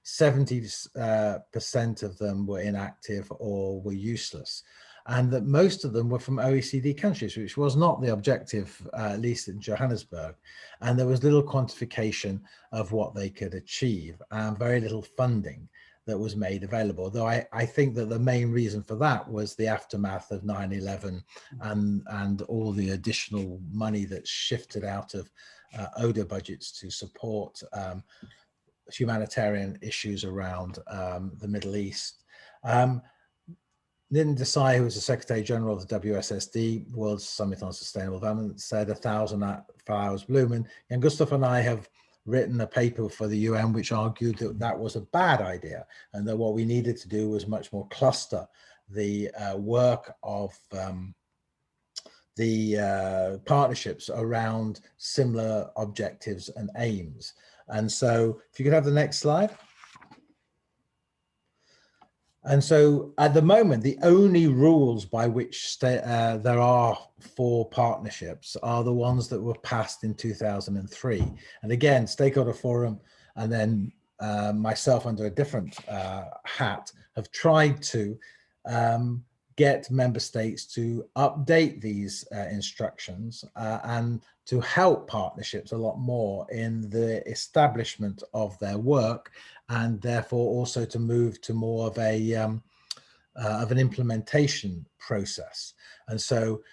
70% of them were inactive or were useless, and that most of them were from OECD countries, which was not the objective, at least in Johannesburg. And there was little quantification of what they could achieve and very little funding that was made available. Though I think that the main reason for that was the aftermath of 9/11 and all the additional money that shifted out of ODA budgets to support humanitarian issues around the Middle East. Nitin Desai, who was the Secretary General of the WSSD, World Summit on Sustainable Development, said 1,000 flowers bloom. And Jan Gustaf and I have written a paper for the UN which argued that that was a bad idea, and that what we needed to do was much more cluster the work of the partnerships around similar objectives and aims. And so if you could have the next slide. And so at the moment, the only rules by which there are for partnerships are the ones that were passed in 2003. And again, Stakeholder Forum and then myself under a different hat have tried to get member states to update these instructions and to help partnerships a lot more in the establishment of their work, and therefore also to move to more of an implementation process. And so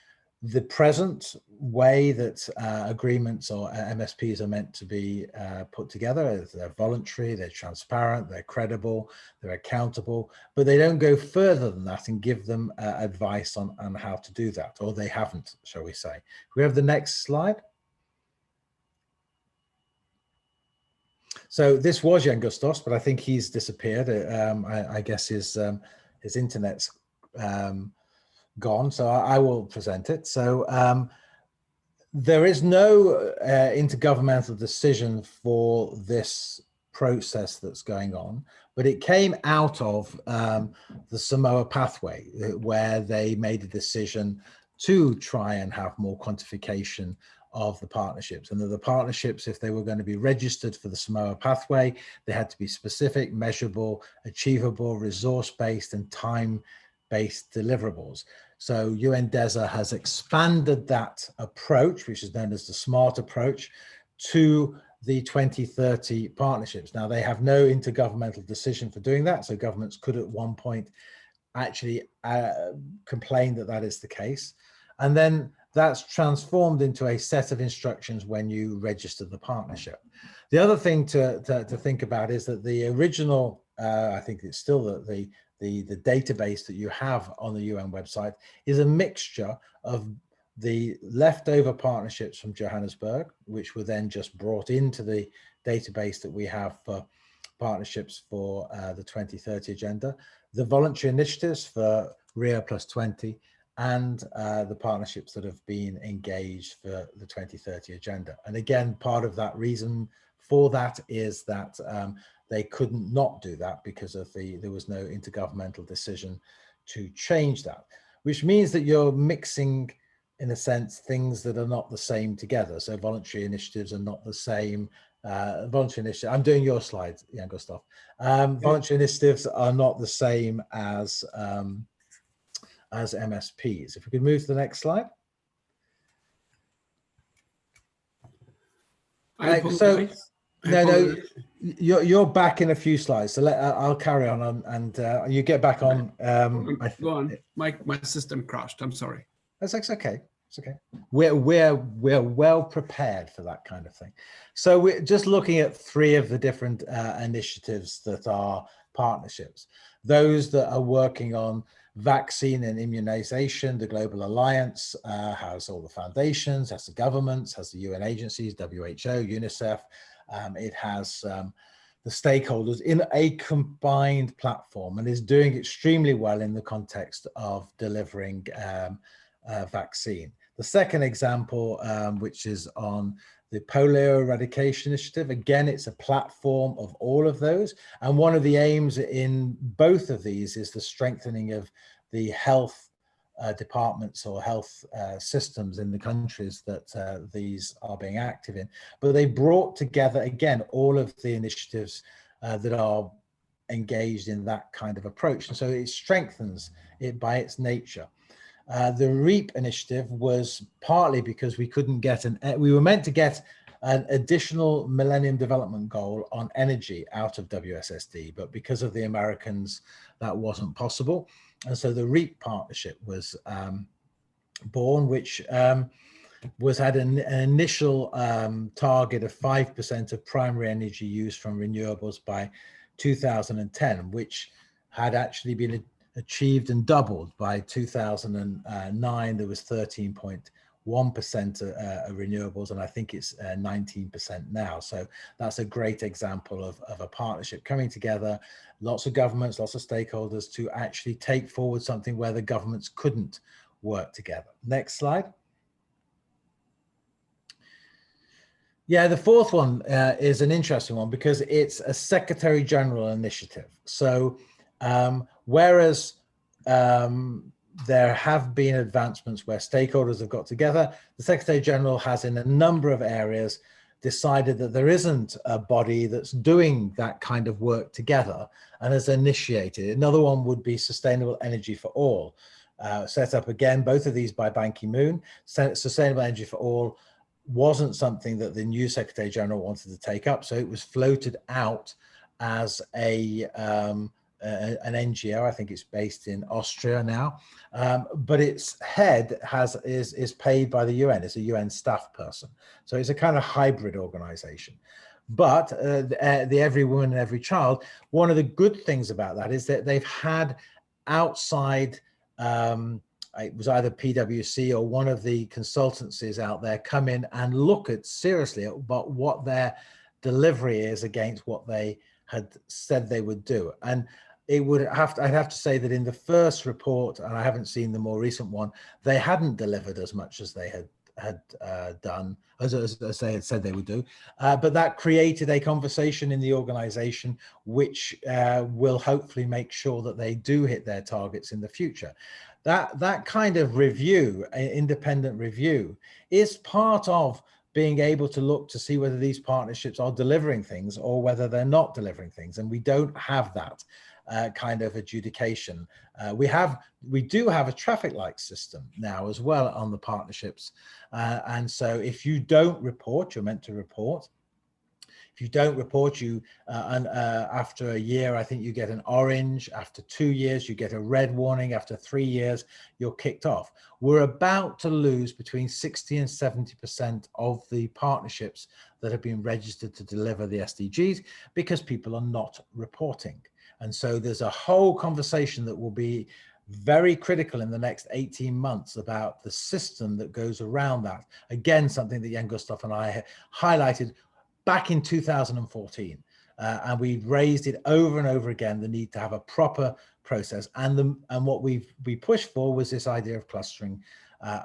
the present way that agreements or MSPs are meant to be put together is they're voluntary, they're transparent, they're credible, they're accountable, but they don't go further than that and give them advice on how to do that, or they haven't, shall we say. We have the next slide. So this was Jan Gustaf's, but I think he's disappeared. I guess his internet's gone, so I will present it. So there is no intergovernmental decision for this process that's going on, but it came out of the Samoa pathway, where they made a decision to try and have more quantification of the partnerships, and that the partnerships, if they were going to be registered for the Samoa pathway, they had to be specific, measurable, achievable, resource-based, and time-based deliverables. So UNDESA has expanded that approach, which is known as the SMART approach, to the 2030 partnerships. Now, they have no intergovernmental decision for doing that, so governments could at one point actually complain that that is the case. And then that's transformed into a set of instructions when you register the partnership. The other thing to think about is that the original, I think it's still the database that you have on the UN website is a mixture of the leftover partnerships from Johannesburg, which were then just brought into the database that we have for partnerships for the 2030 agenda, the voluntary initiatives for Rio +20, and the partnerships that have been engaged for the 2030 agenda. And again, part of that reason for that is that they couldn't not do that because of there was no intergovernmental decision to change that, which means that you're mixing, in a sense, things that are not the same together. So voluntary initiatives are not the same. Voluntary initiative, I'm doing your slides, Jan Gustaf. Voluntary initiatives are not the same as MSPs. If we could move to the next slide. So you're back in a few slides, so I'll carry on and you get back on. Go on. My system crashed. I'm sorry. That's okay. It's okay. We're well prepared for that kind of thing. So we're just looking at 3 of the different initiatives that are partnerships. Those that are working on vaccine and immunization, the Global Alliance has all the foundations, has the governments, has the UN agencies, WHO, UNICEF. It has the stakeholders in a combined platform, and is doing extremely well in the context of delivering vaccine. The second example, which is on the polio eradication initiative, again, it's a platform of all of those. And one of the aims in both of these is the strengthening of the health departments or health systems in the countries that these are being active in. But they brought together, again, all of the initiatives that are engaged in that kind of approach. And so it strengthens it by its nature. The REAP initiative was partly because we couldn't get we were meant to get an additional Millennium Development Goal on energy out of WSSD, but because of the Americans, that wasn't possible. And so the REAP partnership was born, which had an initial target of 5% of primary energy use from renewables by 2010, which had actually been achieved and doubled. By 2009. There was 13.1% renewables, and I think it's 19% now. So that's a great example of a partnership coming together, lots of governments, lots of stakeholders to actually take forward something where the governments couldn't work together. Next slide. Yeah, the fourth one is an interesting one because it's a Secretary General initiative. So whereas there have been advancements where stakeholders have got together, the Secretary General has in a number of areas decided that there isn't a body that's doing that kind of work together and has initiated. Another one would be Sustainable Energy for All, set up again, both of these by Ban Ki-moon. Sustainable Energy for All wasn't something that the new Secretary General wanted to take up, so it was floated out as an NGO. I think it's based in Austria now, but its head is paid by the UN. It's a UN staff person, so it's a kind of hybrid organization. But the Every Woman and Every Child, one of the good things about that is that they've had outside it was either PwC or one of the consultancies out there come in and look at seriously about what their delivery is against what they had said they would do. And it would I'd have to say that in the first report, and I haven't seen the more recent one, they hadn't delivered as much as they had done, as they had said they would do. But that created a conversation in the organization, which will hopefully make sure that they do hit their targets in the future. That kind of review, independent review, is part of being able to look to see whether these partnerships are delivering things or whether they're not delivering things. And we don't have that kind of adjudication. We do have a traffic light system now as well on the partnerships. And so if you don't report, you're meant to report. If you don't report, after a year, I think you get an orange. After 2 years, you get a red warning. After 3 years, you're kicked off. We're about to lose between 60 and 70% of the partnerships that have been registered to deliver the SDGs because people are not reporting. And so there's a whole conversation that will be very critical in the next 18 months about the system that goes around that. Again, something that Jan Gustav and I highlighted back in 2014, and we've raised it over and over again, the need to have a proper process. And what we pushed for was this idea of clustering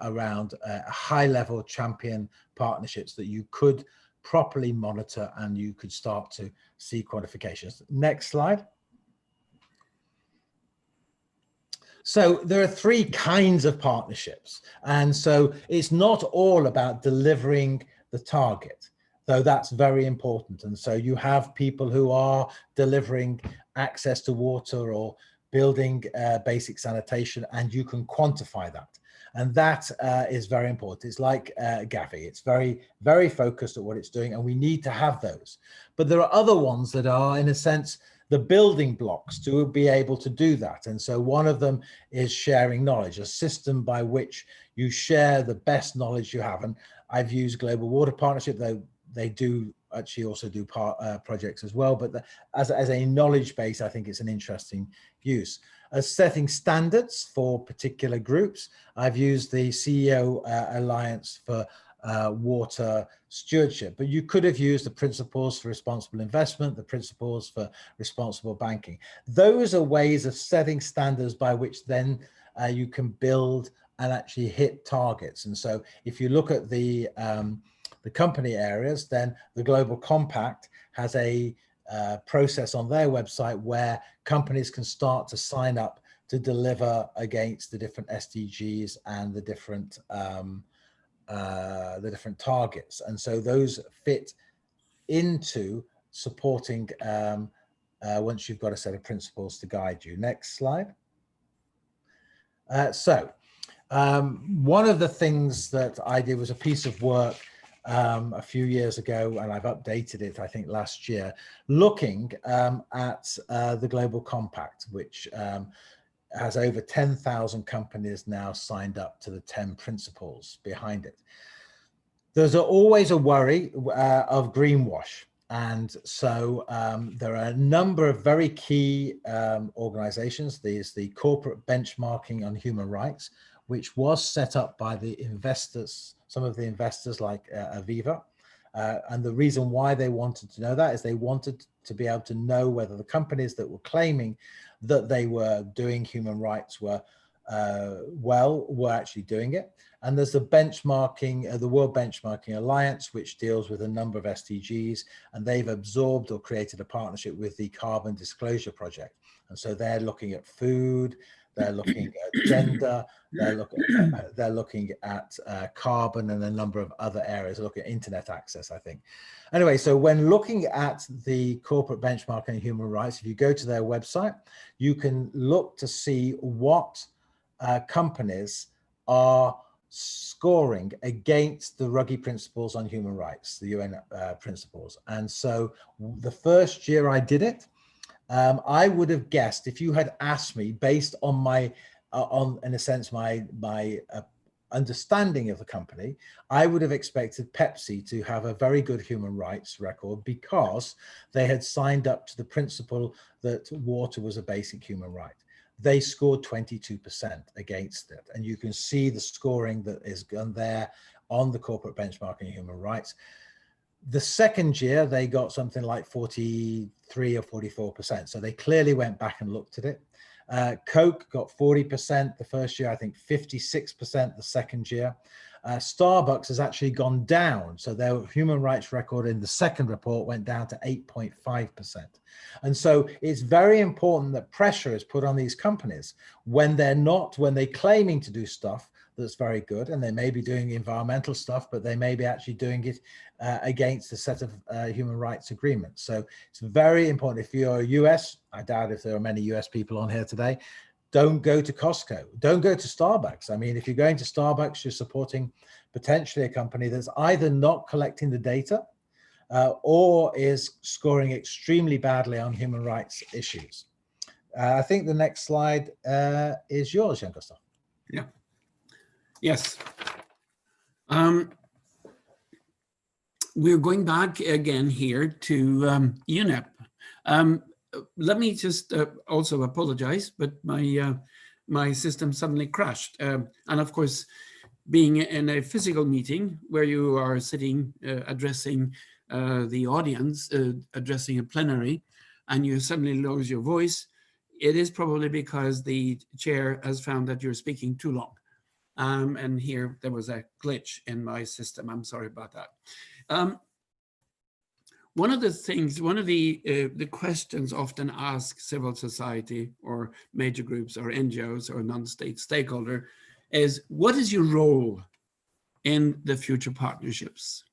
around high-level champion partnerships that you could properly monitor and you could start to see quantifications. Next slide. So there are 3 kinds of partnerships. And so it's not all about delivering the target, though that's very important. And so you have people who are delivering access to water or building basic sanitation, and you can quantify that. And that is very important. It's like Gavi. It's very, very focused at what it's doing, and we need to have those. But there are other ones that are, in a sense, the building blocks to be able to do that. And so one of them is sharing knowledge, a system by which you share the best knowledge you have. And I've used Global Water Partnership, though they do actually also do projects as well, but as a knowledge base, I think it's an interesting use. As setting standards for particular groups, I've used the CEO Alliance for water stewardship, but you could have used the principles for responsible investment, the principles for responsible banking. Those are ways of setting standards by which then you can build and actually hit targets. And so if you look at the company areas, then the Global Compact has a process on their website where companies can start to sign up to deliver against the different SDGs and the different targets. And so those fit into supporting once you've got a set of principles to guide you. Next slide. One of the things that I did was a piece of work a few years ago, and I've updated it, I think, last year, looking at the Global Compact, which has over 10,000 companies now signed up to the 10 principles behind it. There's always a worry of greenwash. And so there are a number of very key organizations. There's the Corporate Benchmarking on Human Rights, which was set up by the investors, some of the investors like Aviva. And the reason why they wanted to know that is they wanted to be able to know whether the companies that were claiming that they were doing human rights were actually doing it. And there's the benchmarking, the World Benchmarking Alliance, which deals with a number of SDGs, and they've absorbed or created a partnership with the Carbon Disclosure Project. And so they're looking at food, they're looking at gender, they're looking at carbon and a number of other areas, looking at internet access, I think. Anyway, so when looking at the Corporate Benchmarking on Human Rights, if you go to their website, you can look to see what companies are scoring against the Ruggie principles on human rights, the UN principles. And so the first year I did it, I would have guessed, if you had asked me based on my, in a sense, my understanding of the company, I would have expected Pepsi to have a very good human rights record because they had signed up to the principle that water was a basic human right. They scored 22% against it. And you can see the scoring that is done there on the Corporate Benchmarking of Human Rights. The second year, they got something like 43 or 44%. So they clearly went back and looked at it. Coke got 40% the first year, I think 56% the second year. Starbucks has actually gone down. So their human rights record in the second report went down to 8.5%. And so it's very important that pressure is put on these companies when they're claiming to do stuff that's very good, and they may be doing environmental stuff, but they may be actually doing it against a set of human rights agreements. So it's very important. If you're US, I doubt if there are many US people on here today, don't go to Costco, don't go to Starbucks. I mean, if you're going to Starbucks, you're supporting potentially a company that's either not collecting the data or is scoring extremely badly on human rights issues. I think the next slide is yours, Jean-Christophe. Yeah. Yes. We're going back again here to UNEP. Let me just also apologize, but my system suddenly crashed. And of course, being in a physical meeting where you are sitting addressing the audience, addressing a plenary, and you suddenly lose your voice, it is probably because the chair has found that you're speaking too long. And here there was a glitch in my system. I'm sorry about that. One of the questions often asked civil society or major groups or NGOs or non-state stakeholder is, what is your role in the future partnerships?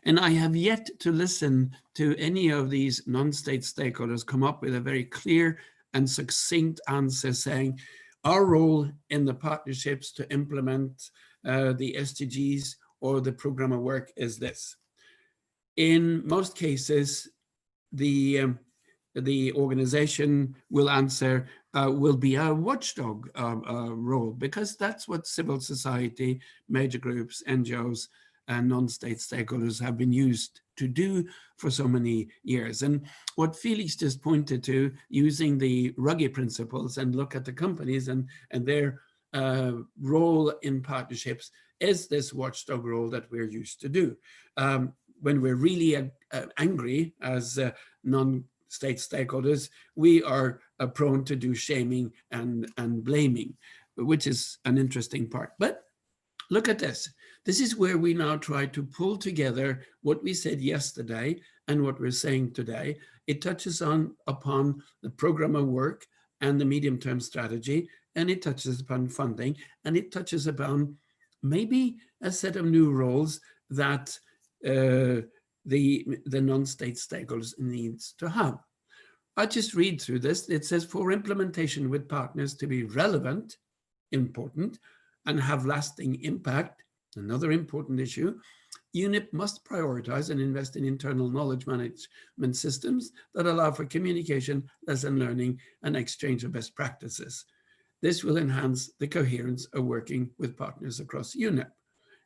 And I have yet to listen to any of these non-state stakeholders come up with a very clear and succinct answer saying, our role in the partnerships to implement the SDGs or the program of work is this. In most cases, the organization will answer, will be a watchdog role, because that's what civil society, major groups, NGOs and non-state stakeholders have been used to do for so many years. And what Felix just pointed to, using the Ruggie principles and look at the companies and their role in partnerships, is this watchdog role that we're used to do. When we're really angry as non-state stakeholders, we are prone to do shaming and blaming, which is an interesting part. But look at this. This is where we now try to pull together what we said yesterday and what we're saying today. It touches upon the program of work and the medium-term strategy, and it touches upon funding, and it touches upon maybe a set of new roles that the non-state stakeholders needs to have. I just read through this. It says, for implementation with partners to be relevant, important, and have lasting impact, another important issue, UNEP must prioritize and invest in internal knowledge management systems that allow for communication, lesson learning, and exchange of best practices. This will enhance the coherence of working with partners across UNEP.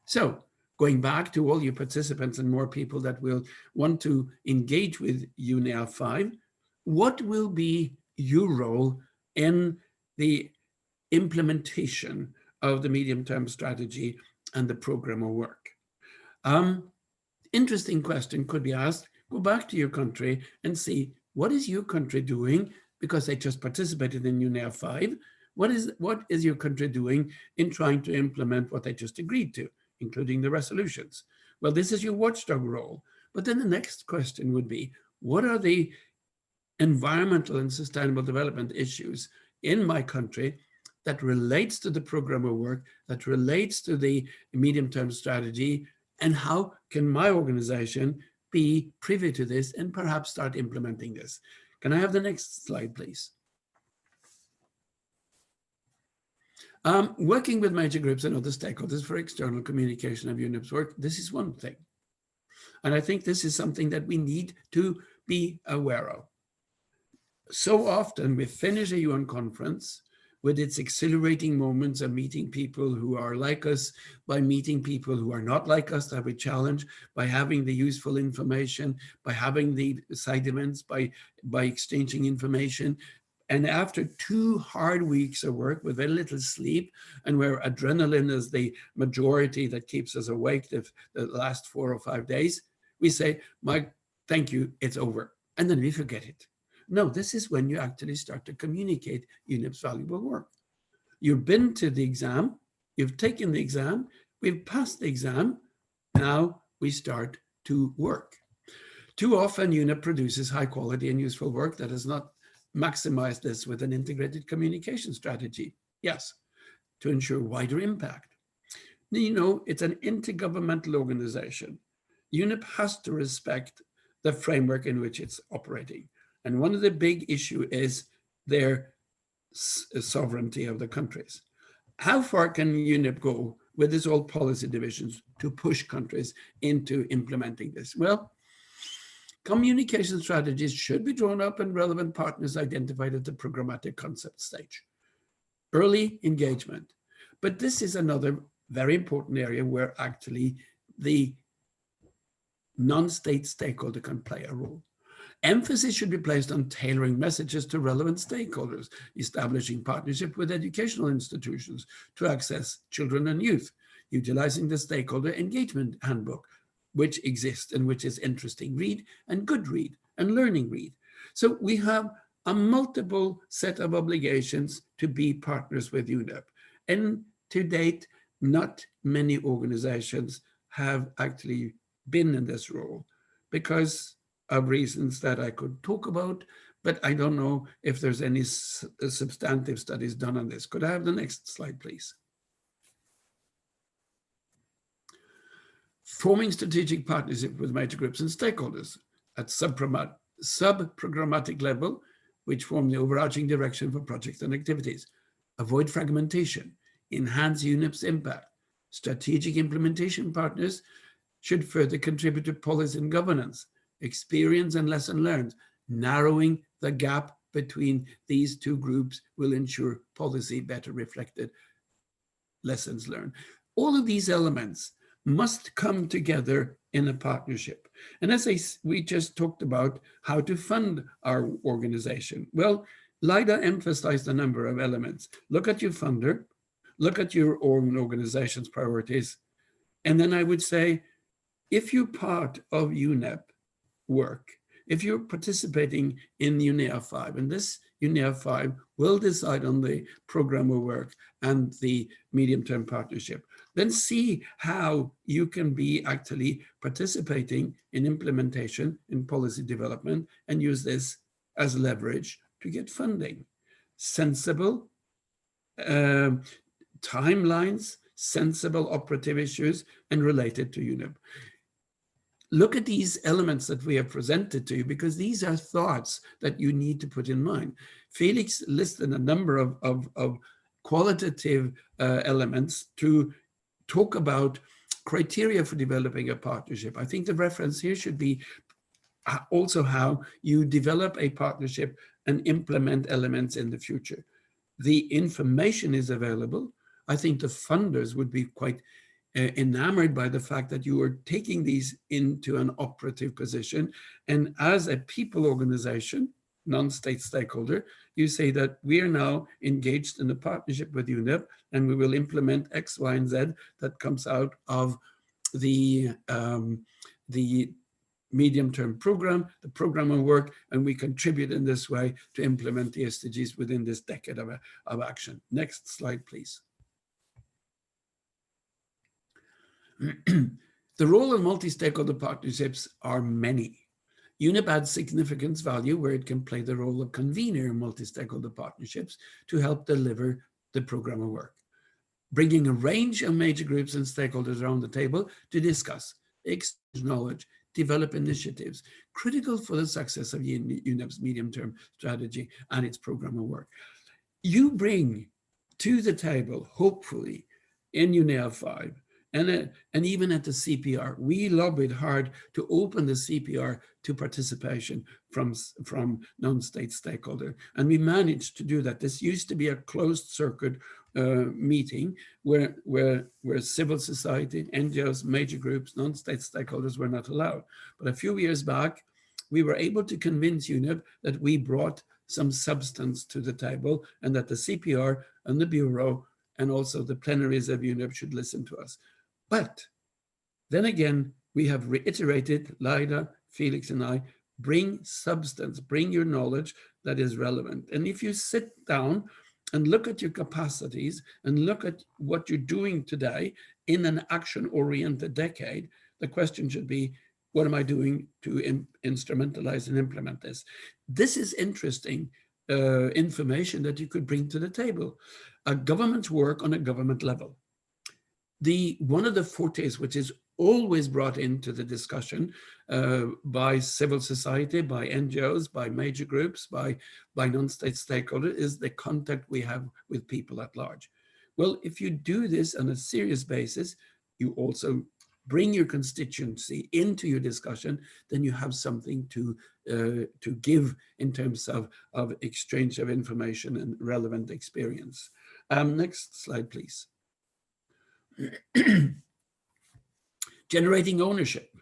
So, going back to all you participants and more people that will want to engage with UNEA 5, what will be your role in the implementation of the medium-term strategy and the program of work? Interesting question could be asked. Go back to your country and see, what is your country doing, because they just participated in UNEA 5. What is your country doing in trying to implement what they just agreed to, including the resolutions? Well, this is your watchdog role. But then the next question would be, what are the environmental and sustainable development issues in my country that relates to the program of work, that relates to the medium-term strategy, and how can my organization be privy to this and perhaps start implementing this? Can I have the next slide, please? Working with major groups and other stakeholders for external communication of UNEP's work, this is one thing. And I think this is something that we need to be aware of. So often we finish a UN conference with its exhilarating moments of meeting people who are like us, by meeting people who are not like us that we challenge, by having the useful information, by having the side events, by exchanging information. And after 2 hard weeks of work with very little sleep, and where adrenaline is the majority that keeps us awake the last 4 or 5 days, we say, Mike, thank you, it's over. And then we forget it. No, this is when you actually start to communicate UNEP's valuable work. You've been to the exam, you've taken the exam, we've passed the exam, now we start to work. Too often UNEP produces high quality and useful work that has not maximized this with an integrated communication strategy. Yes, to ensure wider impact. You know, it's an intergovernmental organization. UNEP has to respect the framework in which it's operating. And one of the big issues is their sovereignty of the countries. How far can UNEP go with its old policy divisions to push countries into implementing this? Well, communication strategies should be drawn up and relevant partners identified at the programmatic concept stage. Early engagement. But this is another very important area where actually the non-state stakeholder can play a role. Emphasis should be placed on tailoring messages to relevant stakeholders, establishing partnership with educational institutions to access children and youth, utilizing the stakeholder engagement handbook, which exists and which is interesting read and good read and learning read. So we have a multiple set of obligations to be partners with UNEP. And to date, not many organizations have actually been in this role because of reasons that I could talk about, but I don't know if there's any substantive studies done on this. Could I have the next slide, please? Forming strategic partnership with major groups and stakeholders at sub-programmatic level, which form the overarching direction for projects and activities. Avoid fragmentation, enhance UNEP's impact. Strategic implementation partners should further contribute to policy and governance, experience and lesson learned. Narrowing the gap between these two groups will ensure policy better reflected lessons learned. All of these elements must come together in a partnership. And as we just talked about how to fund our organization. Well, LIDA emphasized a number of elements. Look at your funder, look at your own organization's priorities. And then I would say, if you're part of UNEP work, if you're participating in UNEA 5, and this UNEA 5 will decide on the program of work and the medium-term partnership, then see how you can be actually participating in implementation, in policy development, and use this as leverage to get funding. Sensible timelines, sensible operative issues, and related to UNEP. Look at these elements that we have presented to you, because these are thoughts that you need to put in mind. Felix listed a number of qualitative elements to talk about criteria for developing a partnership. I think the reference here should be also how you develop a partnership and implement elements in the future. The information is available. I think the funders would be quite enamored by the fact that you are taking these into an operative position. And as a people organization, non-state stakeholder, you say that we are now engaged in a partnership with UNEP, and we will implement X, Y, and Z that comes out of the medium-term program, the program of work, and we contribute in this way to implement the SDGs within this decade of action. Next slide, please. The role of multi-stakeholder partnerships are many. UNEP adds significant value where it can play the role of convener in multi-stakeholder partnerships to help deliver the program of work, bringing a range of major groups and stakeholders around the table to discuss, exchange knowledge, develop initiatives critical for the success of UNEP's medium-term strategy and its program of work. You bring to the table, hopefully, in UNEA 5, and even at the CPR, we lobbied hard to open the CPR to participation from non-state stakeholder. And we managed to do that. This used to be a closed circuit meeting where civil society, NGOs, major groups, non-state stakeholders were not allowed. But a few years back, we were able to convince UNEP that we brought some substance to the table and that the CPR and the Bureau and also the plenaries of UNEP should listen to us. But then again, we have reiterated, Lida, Felix, and I, bring substance, bring your knowledge that is relevant. And if you sit down and look at your capacities and look at what you're doing today in an action-oriented decade, the question should be, what am I doing to instrumentalize and implement this? This is interesting information that you could bring to the table. A government's work on a government level. One of the fortes which is always brought into the discussion by civil society, by NGOs, by major groups, by non-state stakeholders is the contact we have with people at large. Well, if you do this on a serious basis, you also bring your constituency into your discussion, then you have something to give in terms of exchange of information and relevant experience. Next slide, please. Generating ownership,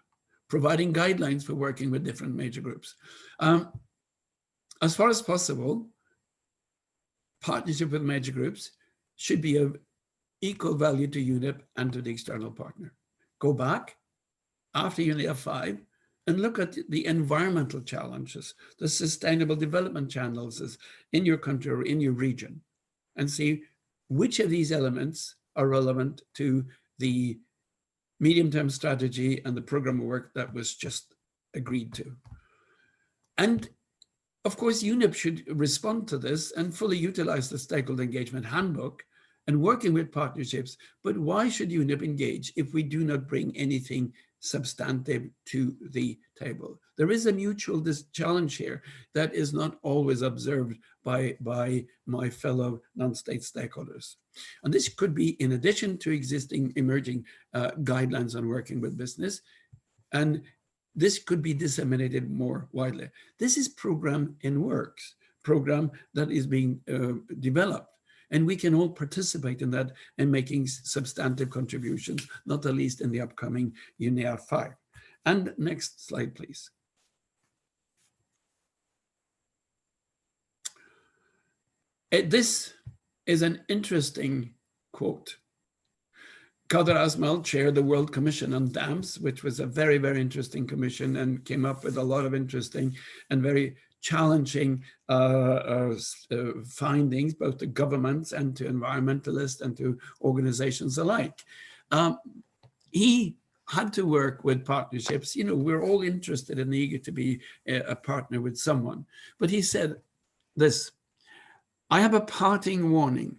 providing guidelines for working with different major groups. As far as possible, partnership with major groups should be of equal value to UNEP and to the external partner. Go back after UNEP 5 and look at the environmental challenges, the sustainable development challenges in your country or in your region, and see which of these elements are relevant to the medium-term strategy and the program of work that was just agreed to. And of course, UNEP should respond to this and fully utilize the stakeholder engagement handbook and working with partnerships. But why should UNEP engage if we do not bring anything substantive to the table? There is a mutual challenge here that is not always observed by my fellow non-state stakeholders. And this could be in addition to existing emerging guidelines on working with business, and this could be disseminated more widely. This is program in works, program that is being developed. And we can all participate in that and making substantive contributions, not the least in the upcoming UNEA 5. And next slide, please. This is an interesting quote. Kader Asmal chaired the World Commission on Dams, which was a very, very interesting commission and came up with a lot of interesting and very challenging findings, both to governments and to environmentalists and to organizations alike. He had to work with partnerships. You know, we're all interested and eager to be a partner with someone. But he said this, I have a parting warning.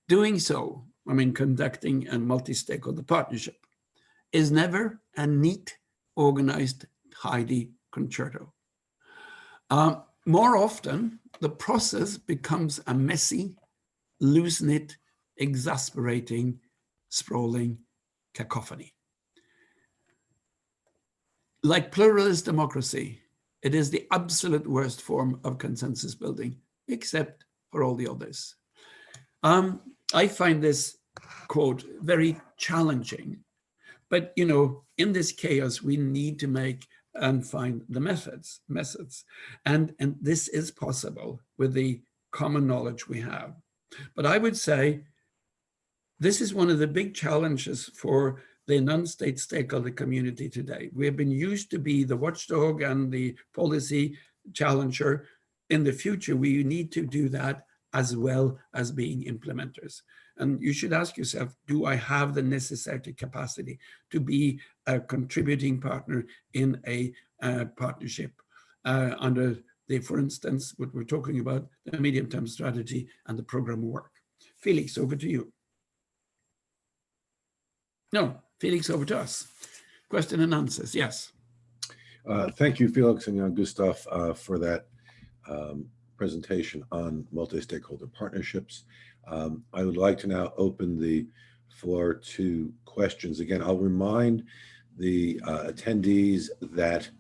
Doing so, I mean, conducting a multi-stakeholder partnership, is never a neat, organized, tidy concerto. More often, the process becomes a messy, loose-knit, exasperating, sprawling cacophony. Like pluralist democracy, it is the absolute worst form of consensus building, except for all the others. I find this quote very challenging, but you know, in this chaos, we need to make and find the methods, and this is possible with the common knowledge we have. But I would say this is one of the big challenges for the non-state stakeholder community today. We have been used to be the watchdog and the policy challenger. In the future, we need to do that as well as being implementers. And you should ask yourself, do I have the necessary capacity to be a contributing partner in a partnership under the, for instance, what we're talking about, the medium-term strategy and the program work. Felix, over to you. No, Felix, over to us. Question and answers, yes. Thank you, Felix and Gustav, for that presentation on multi-stakeholder partnerships. I would like to now open the floor to questions. Again, I'll remind the attendees that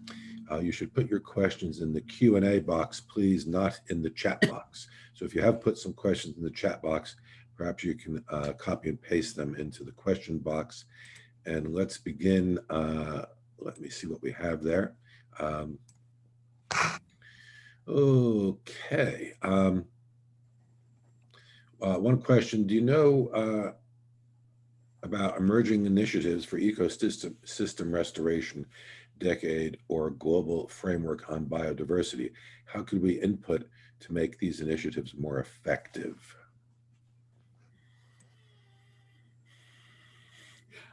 you should put your questions in the Q&A box, please, not in the chat box. So if you have put some questions in the chat box, perhaps you can copy and paste them into the question box. And let's begin. Let me see what we have there. Okay. One question, do you know about emerging initiatives for ecosystem restoration decade or global framework on biodiversity? How could we input to make these initiatives more effective?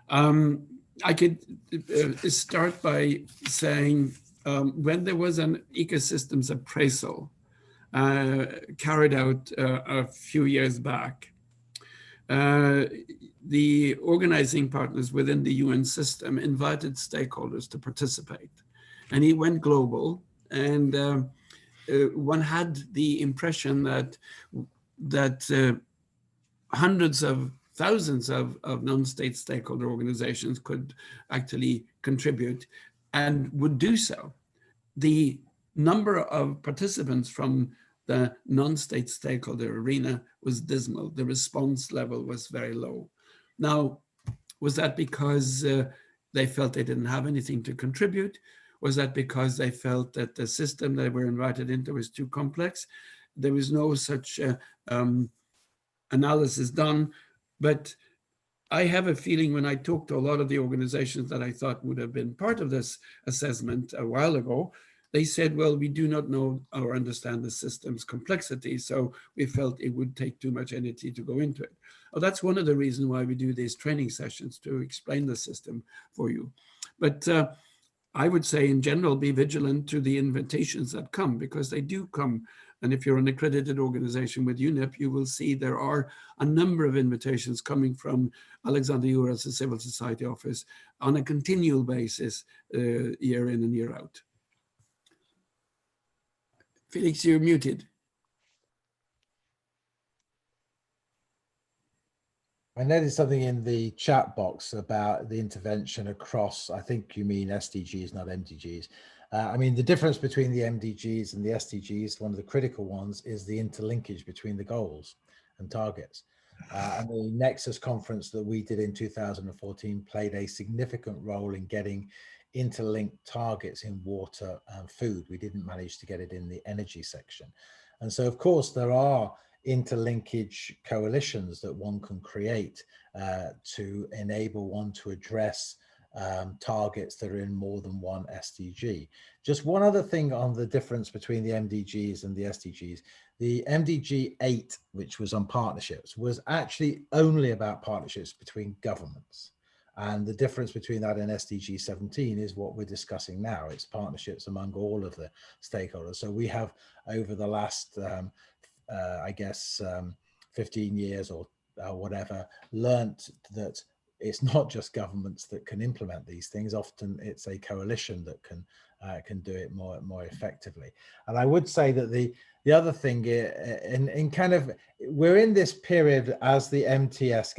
I could start by saying when there was an ecosystems appraisal carried out a few years back, the organizing partners within the UN system invited stakeholders to participate. And he went global, and one had the impression that hundreds of thousands of non-state stakeholder organizations could actually contribute and would do so. The number of participants from the non-state stakeholder arena was dismal. The response level was very low. Now, was that because they felt they didn't have anything to contribute? Was that because they felt that the system they were invited into was too complex? There was no such analysis done. But I have a feeling when I talked to a lot of the organizations that I thought would have been part of this assessment a while ago, they said, well, we do not know or understand the system's complexity, so we felt it would take too much energy to go into it. Oh, that's one of the reasons why we do these training sessions, to explain the system for you. But I would say in general, be vigilant to the invitations that come, because they do come. And if you're an accredited organization with UNEP, you will see there are a number of invitations coming from Alexander Uras, the Civil Society Office, on a continual basis, year in and year out. Felix, you're muted. I noticed something in the chat box about the intervention across, I think you mean SDGs, not MDGs. I mean, the difference between the MDGs and the SDGs, one of the critical ones, is the interlinkage between the goals. and targets. And the Nexus conference that we did in 2014 played a significant role in getting interlinked targets in water and food. We didn't manage to get it in the energy section. And so, of course, there are interlinkage coalitions that one can create to enable one to address targets that are in more than one SDG. Just one other thing on the difference between the MDGs and the SDGs. The MDG 8, which was on partnerships, was actually only about partnerships between governments. And the difference between that and SDG 17 is what we're discussing now. It's partnerships among all of the stakeholders. So we have, over the last, I guess, 15 years or whatever, learnt that it's not just governments that can implement these things. Often it's a coalition that can do it more effectively. And I would say that the other thing in kind of, we're in this period as the MTS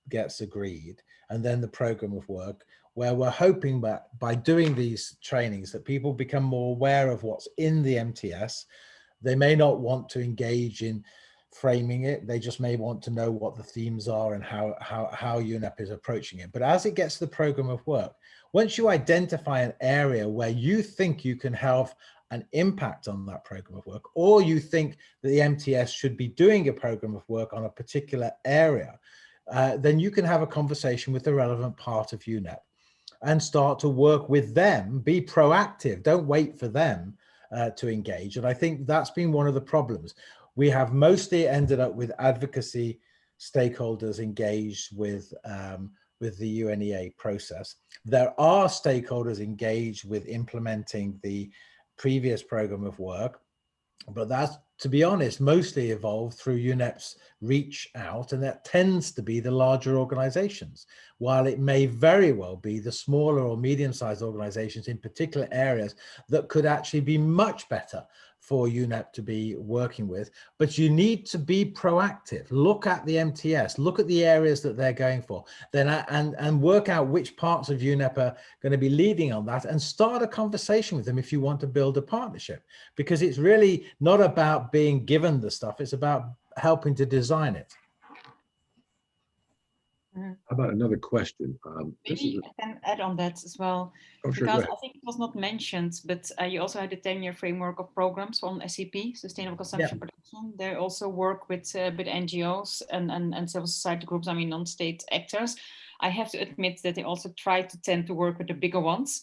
gets agreed, and then the program of work, where we're hoping that by doing these trainings that people become more aware of what's in the MTS. They may not want to engage in framing it. They just may want to know what the themes are and how UNEP is approaching it. But as it gets to the program of work, once you identify an area where you think you can have an impact on that program of work, or you think that the MTS should be doing a program of work on a particular area, then you can have a conversation with the relevant part of UNEP and start to work with them. Be proactive. Don't wait for them to engage. And I think that's been one of the problems. We have mostly ended up with advocacy stakeholders engaged with the UNEA process. There are stakeholders engaged with implementing the previous program of work, but that's, to be honest, mostly evolved through UNEP's reach out, and that tends to be the larger organizations, while it may very well be the smaller or medium-sized organizations in particular areas that could actually be much better for UNEP to be working with. But you need to be proactive. Look at the MTS, look at the areas that they're going for, then and work out which parts of UNEP are going to be leading on that, and start a conversation with them if you want to build a partnership, because it's really not about being given the stuff, it's about helping to design it. How about another question? Maybe I can add on that as well, because I think it was not mentioned, but you also had a 10-year framework of programs on SCP, Sustainable Consumption Protection. They also work with NGOs and civil society groups, I mean non-state actors. I have to admit that they also tend to work with the bigger ones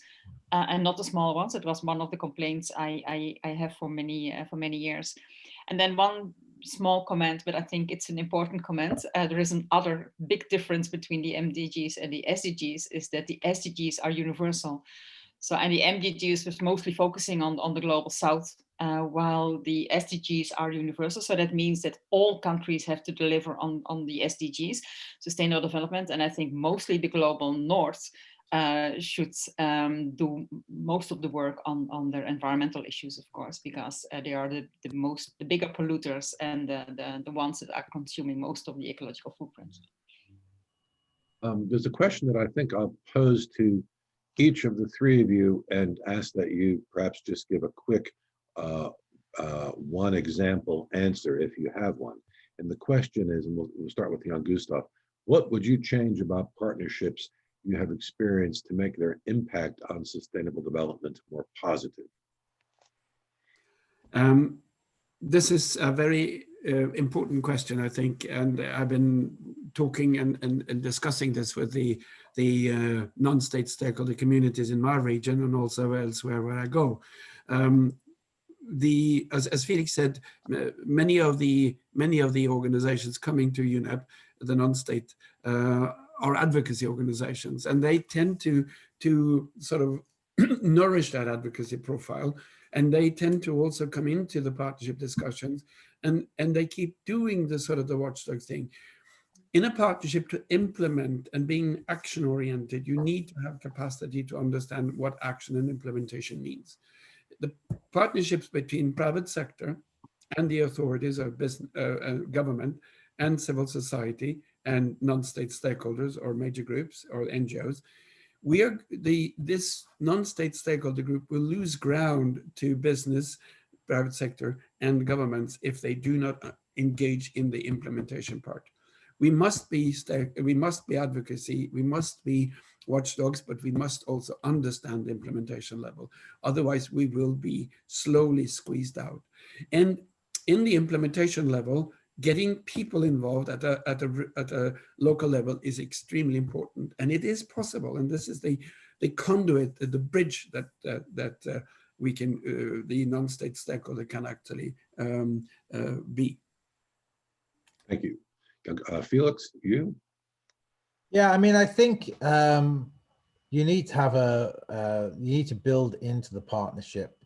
and not the smaller ones. It was one of the complaints I have for many years. And then one small comment, but I think it's an important comment. There is another big difference between the MDGs and the SDGs, is that the SDGs are universal. So, and the MDGs was mostly focusing on the global south, while the SDGs are universal. So that means that all countries have to deliver on the SDGs, sustainable development. And I think mostly the global north should do most of the work on their environmental issues, of course, because they are the bigger polluters and the ones that are consuming most of the ecological footprint. There's a question that I think I'll pose to each of the three of you and ask that you perhaps just give a quick one example answer if you have one. And the question is, and we'll start with Jan Gustav, what would you change about partnerships you have experienced to make their impact on sustainable development more positive? This is a very important question, I think, and I've been talking and discussing this with the non-state stakeholder communities in my region and also elsewhere where I go. As Felix said, many of the organizations coming to UNEP, the non-state, are advocacy organizations, and they tend to sort of nourish that advocacy profile, and they tend to also come into the partnership discussions, and they keep doing the sort of the watchdog thing. In a partnership, to implement and being action oriented, you need to have capacity to understand what action and implementation means. The partnerships between private sector and the authorities of business, government and civil society and non-state stakeholders or major groups or NGOs, this non-state stakeholder group will lose ground to business, private sector and governments if they do not engage in the implementation part. We must be advocacy, we must be watchdogs, but we must also understand the implementation level. Otherwise, we will be slowly squeezed out. And in the implementation level, getting people involved at a local level is extremely important, and it is possible. And this is the conduit, the bridge that we can, the non-state stakeholder can actually be. Thank you. Felix, you? Yeah, I mean, I think you need to have you need to build into the partnership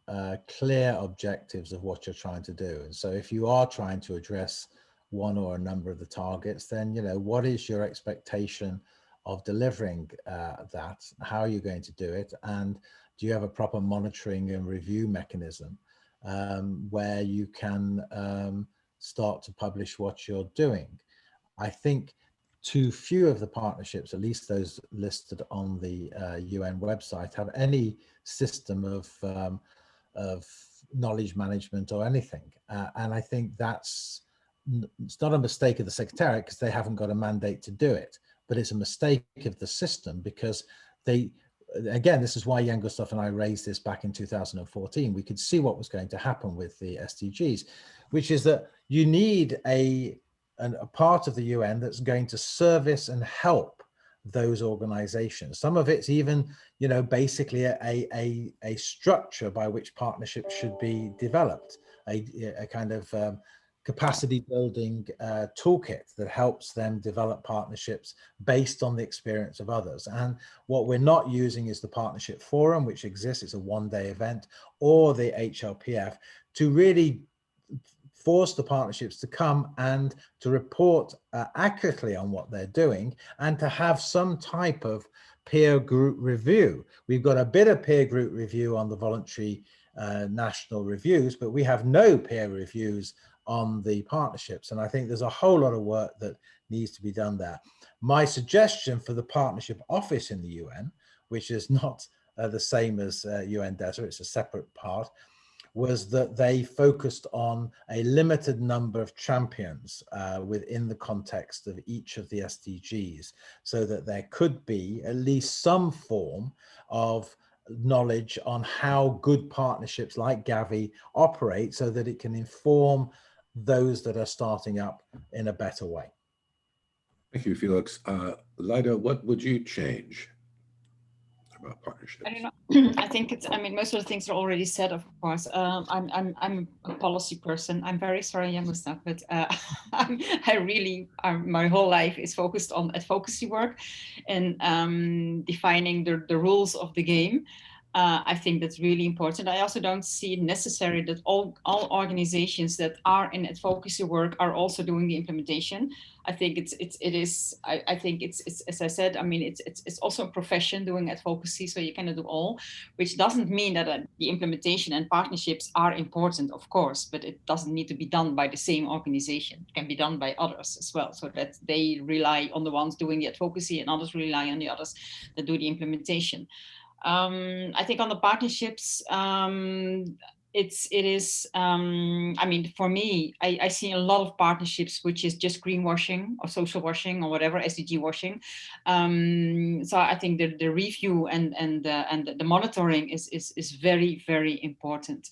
clear objectives of what you're trying to do. And so if you are trying to address one or a number of the targets, then, you know, what is your expectation of delivering that? How are you going to do it? And do you have a proper monitoring and review mechanism where you can start to publish what you're doing? I think too few of the partnerships, at least those listed on the UN website, have any system of knowledge management or anything. And I think it's not a mistake of the Secretariat because they haven't got a mandate to do it, but it's a mistake of the system because again, this is why Jan Gustav and I raised this back in 2014. We could see what was going to happen with the SDGs, which is that you need a part of the UN that's going to service and help those organizations. Some of it's even, you know, basically a structure by which partnerships should be developed, a kind of capacity building toolkit that helps them develop partnerships based on the experience of others. And what we're not using is the Partnership Forum, which exists, it's a one-day event, or the HLPF, to really force the partnerships to come and to report accurately on what they're doing and to have some type of peer group review. We've got a bit of peer group review on the voluntary national reviews, but we have no peer reviews on the partnerships. And I think there's a whole lot of work that needs to be done there. My suggestion for the Partnership Office in the UN, which is not the same as UN DESA, it's a separate part, was that they focused on a limited number of champions within the context of each of the SDGs, so that there could be at least some form of knowledge on how good partnerships like Gavi operate, so that it can inform those that are starting up in a better way. Thank you, Felix. Lida, what would you change about partnerships? I don't know. I think it's, I mean, most of the things are already said, of course. I'm a policy person. I'm very sorry, Jan Gustav, but my whole life is focused on advocacy work and defining the rules of the game. I think that's really important. I also don't see it necessary that all organizations that are in advocacy work are also doing the implementation. I think it is. I think it's as I said. I mean, it's also a profession doing advocacy, so you cannot do all. Which doesn't mean that the implementation and partnerships are important, of course, but it doesn't need to be done by the same organization. It can be done by others as well, so that they rely on the ones doing the advocacy and others rely on the others that do the implementation. I think on the partnerships, it is, I mean, for me, I see a lot of partnerships, which is just greenwashing or social washing or whatever, SDG washing. So I think the review and the monitoring is very, very important.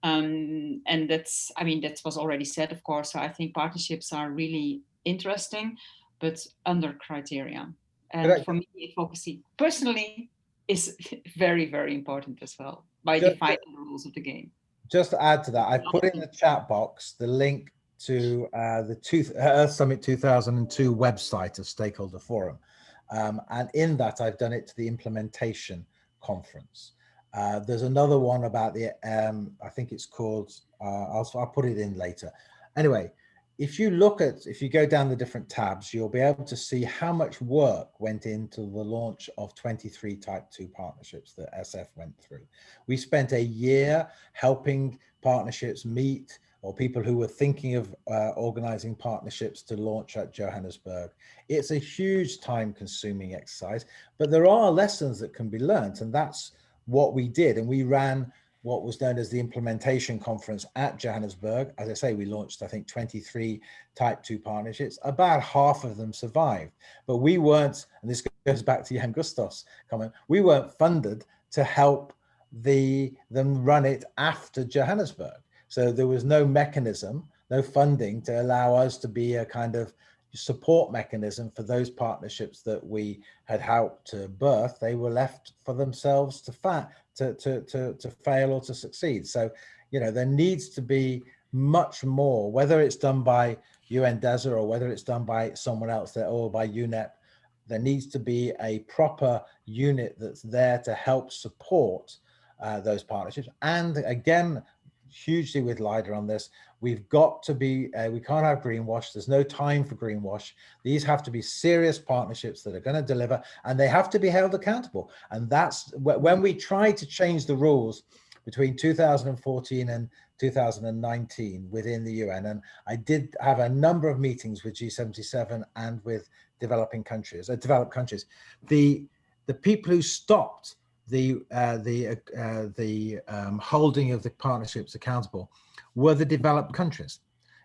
And that's, I mean, that was already said, of course. So I think partnerships are really interesting, but under criteria. And for me, advocacy personally is very, very important as well, by defining the rules of the game. Just to add to that, I put in the chat box the link to the Earth Summit 2002 website of Stakeholder Forum. And in that, I've done it to the implementation conference. There's another one about the, I think it's called, I'll put it in later. Anyway, if you go down the different tabs, you'll be able to see how much work went into the launch of 23 Type 2 partnerships that SF went through. We spent a year helping partnerships meet, or people who were thinking of organizing partnerships to launch at Johannesburg. It's a huge time-consuming exercise, but there are lessons that can be learned, and that's what we did. And we ran what was known as the implementation conference at Johannesburg. As I say, we launched, I think, 23 type 2 partnerships. About half of them survived, but we weren't, and this goes back to Jan Gustaf's comment, we weren't funded to help them run it after Johannesburg. So there was no mechanism, no funding to allow us to be a kind of support mechanism for those partnerships that we had helped to birth. They were left for themselves to fail or to succeed. So, you know, there needs to be much more, whether it's done by UNDESA or whether it's done by someone else or by UNEP. There needs to be a proper unit that's there to help support those partnerships. And again, hugely with LIDA on this, we've got to be, we can't have greenwash. There's no time for greenwash. These have to be serious partnerships that are going to deliver, and they have to be held accountable. And that's when we tried to change the rules between 2014 and 2019 within the UN. And I did have a number of meetings with G77 and with developed countries. The people who stopped the holding of the partnerships accountable were the developed countries.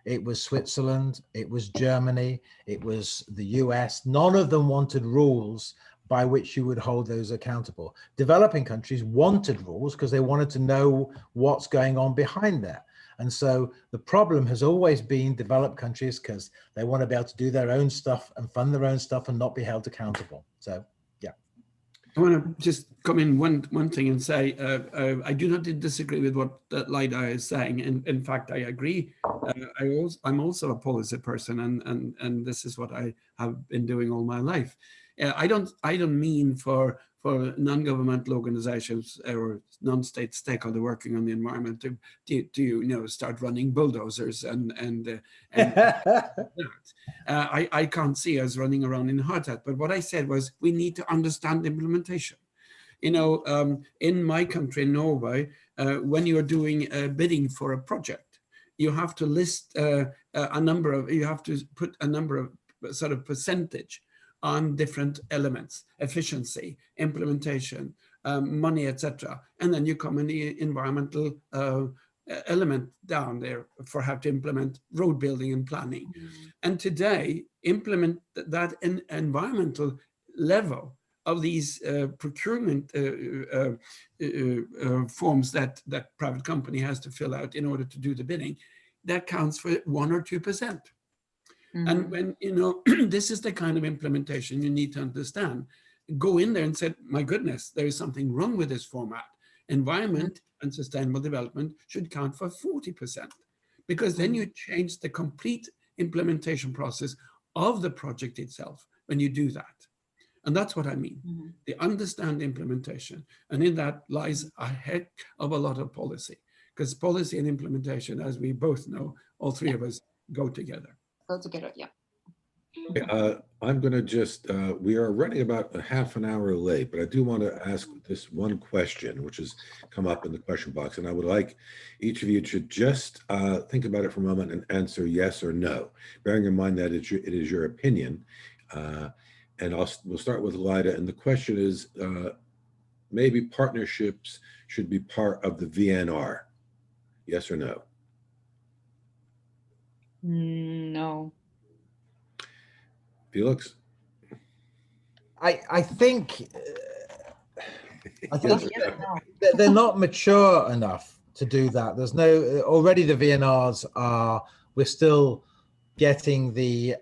It was Switzerland, it was Germany, it was the US. None of them wanted rules by which you would hold those accountable. Developing countries wanted rules because they wanted to know what's going on behind there. And so the problem has always been developed countries because they want to be able to do their own stuff and fund their own stuff and not be held accountable. So, yeah. I want to just come in one thing and say, I do not disagree with what LIDA is saying. In fact, I agree. I'm also a policy person, and this is what I have been doing all my life. I don't mean for non-governmental organizations or non-state stakeholder working on the environment to you know, start running bulldozers and I can't see us running around in hard hat. But what I said was we need to understand implementation. You know, in my country, Norway, when you're doing bidding for a project, you have to list you have to put a number of sort of percentage on different elements: efficiency, implementation, money, etc. And then you come in the environmental element down there for how to implement road building and planning. And today, implement that environmental level of these procurement forms that private company has to fill out in order to do the bidding, that counts for 1 or 2%. And when, you know, this is the kind of implementation you need to understand. Go in there and say, my goodness, there is something wrong with this format. Environment and sustainable development should count for 40%, because then you change the complete implementation process of the project itself when you do that. And that's what I mean. They understand implementation. And in that lies a heck of a lot of policy, because policy and implementation, as we both know, all three of us go together. Go together, yeah. I'm going to just, we are running about a half an hour late, but I do want to ask this one question, which has come up in the question box. And I would like each of you to just think about it for a moment and answer yes or no, bearing in mind that it is your opinion. And we'll start with LIDA. And the question is, maybe partnerships should be part of the VNR. Yes or no? No. Felix? I think Yes, they're not mature enough to do that. There's no, already the VNRs we're still getting the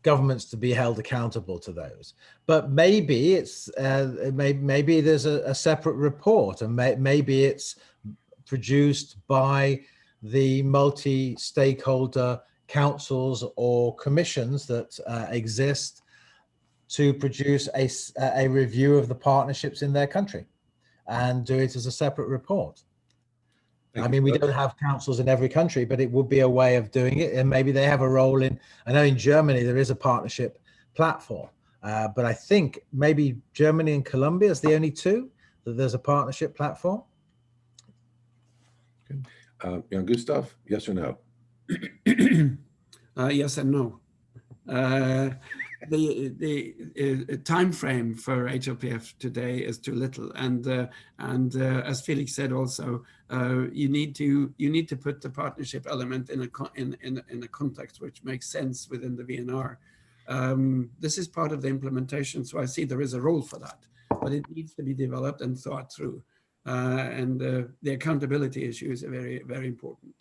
governments to be held accountable to those. But maybe it's maybe there's a separate report, and maybe it's produced by the multi-stakeholder councils or commissions that exist to produce a review of the partnerships in their country and do it as a separate report. I mean, we don't have councils in every country, but it would be a way of doing it. And maybe they have a role in, I know in Germany, there is a partnership platform, but I think maybe Germany and Colombia is the only two that there's a partnership platform. Jan Gustav, yes or no? Yes and no. the time frame for HLPF today is too little, and as Felix said also, you need to put the partnership element in a context which makes sense within the VNR. This is part of the implementation, so I see there is a role for that, but it needs to be developed and thought through, and the accountability issues are very, very important.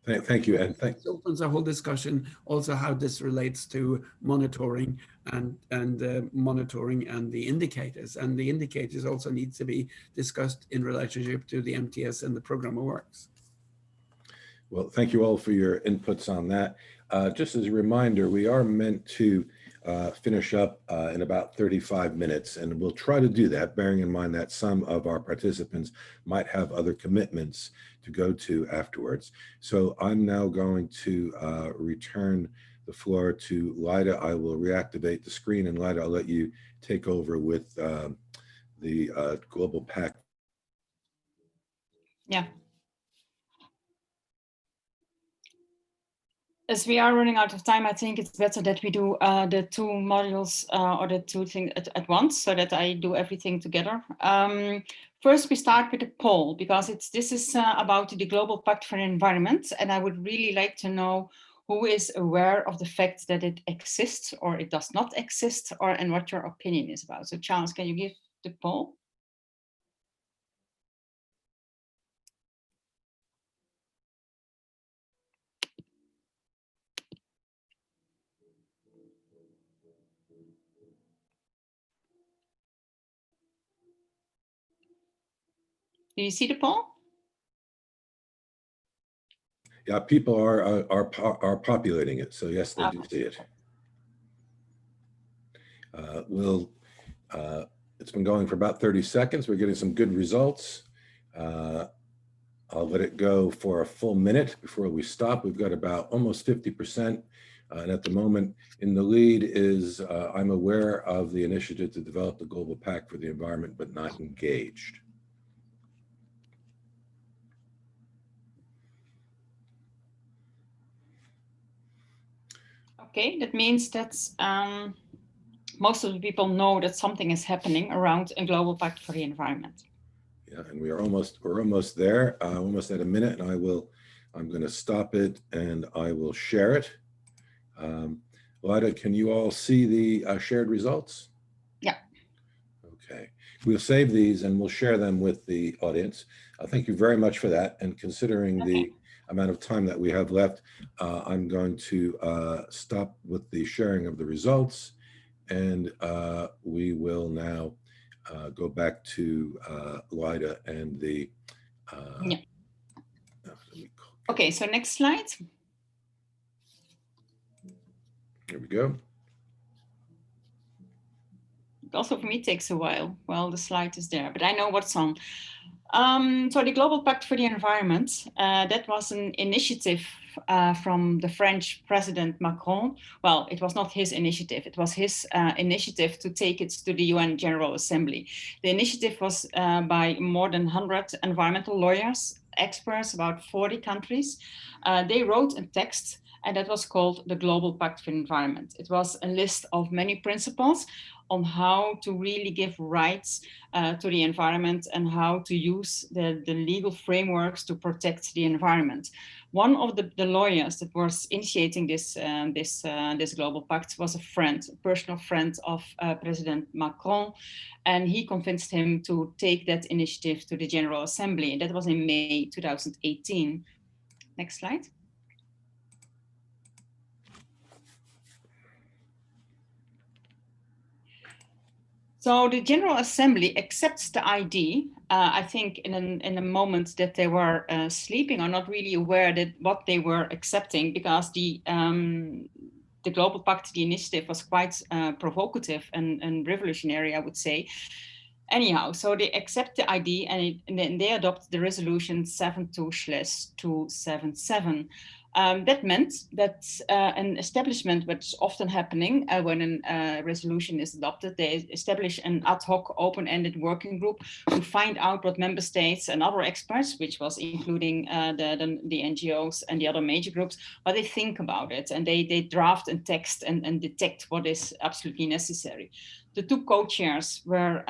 Thank you, and This opens a whole discussion also how this relates to monitoring and monitoring and the indicators. And the indicators also need to be discussed in relationship to the MTS and the program of works. Well, thank you all for your inputs on that. Just as a reminder, we are meant to finish up in about 35 minutes, and we'll try to do that, bearing in mind that some of our participants might have other commitments to go to afterwards. So I'm now going to return the floor to Lida. I will reactivate the screen, and Lida, I'll let you take over with the Global Pact. Yeah. As we are running out of time, I think it's better that we do the two modules or the two things at once, so that I do everything together. First, we start with a poll, because this is about the Global Pact for the Environment, and I would really like to know who is aware of the fact that it exists or it does not exist, and what your opinion is about. So Charles, can you give the poll? Do you see the poll? Yeah, people are populating it, so yes, they do see it. It's been going for about 30 seconds. We're getting some good results. I'll let it go for a full minute before we stop. We've got about almost 50%. And at the moment, in the lead is I'm aware of the initiative to develop the Global Pact for the Environment, but not engaged. Okay, that means that most of the people know that something is happening around a Global Pact for the Environment. Yeah, and we're almost there, almost at a minute, and I'm going to stop it and I will share it. Lida, can you all see the shared results? Yeah. Okay, we'll save these and we'll share them with the audience. Thank you very much for that. And considering the amount of time that we have left, I'm going to stop with the sharing of the results, and we will now go back to Lida and the yeah. Okay, so next slide. Here we go. Also for me takes a while. Well, the slide is there, but I know what's on. So the Global Pact for the Environment, that was an initiative from the French President Macron. Well, it was not his initiative. It was his initiative to take it to the UN General Assembly. The initiative was by more than 100 environmental lawyers, experts, about 40 countries. They wrote a text, and that was called the Global Pact for the Environment. It was a list of many principles on how to really give rights to the environment and how to use the legal frameworks to protect the environment. One of the lawyers that was initiating this Global Pact was a personal friend of President Macron, and he convinced him to take that initiative to the General Assembly, and that was in May 2018. Next slide. So the General Assembly accepts the idea, I think in a moment that they were sleeping or not really aware that what they were accepting, because the Global Pact, the initiative, was quite provocative and revolutionary, I would say. Anyhow, so they accept the ID and then they adopt the resolution 72/277. That meant that an establishment, which is often happening when a resolution is adopted, they establish an ad hoc open-ended working group to find out what member states and other experts, which was including the NGOs and the other major groups, what they think about it. And they draft a text and detect what is absolutely necessary. The two co-chairs were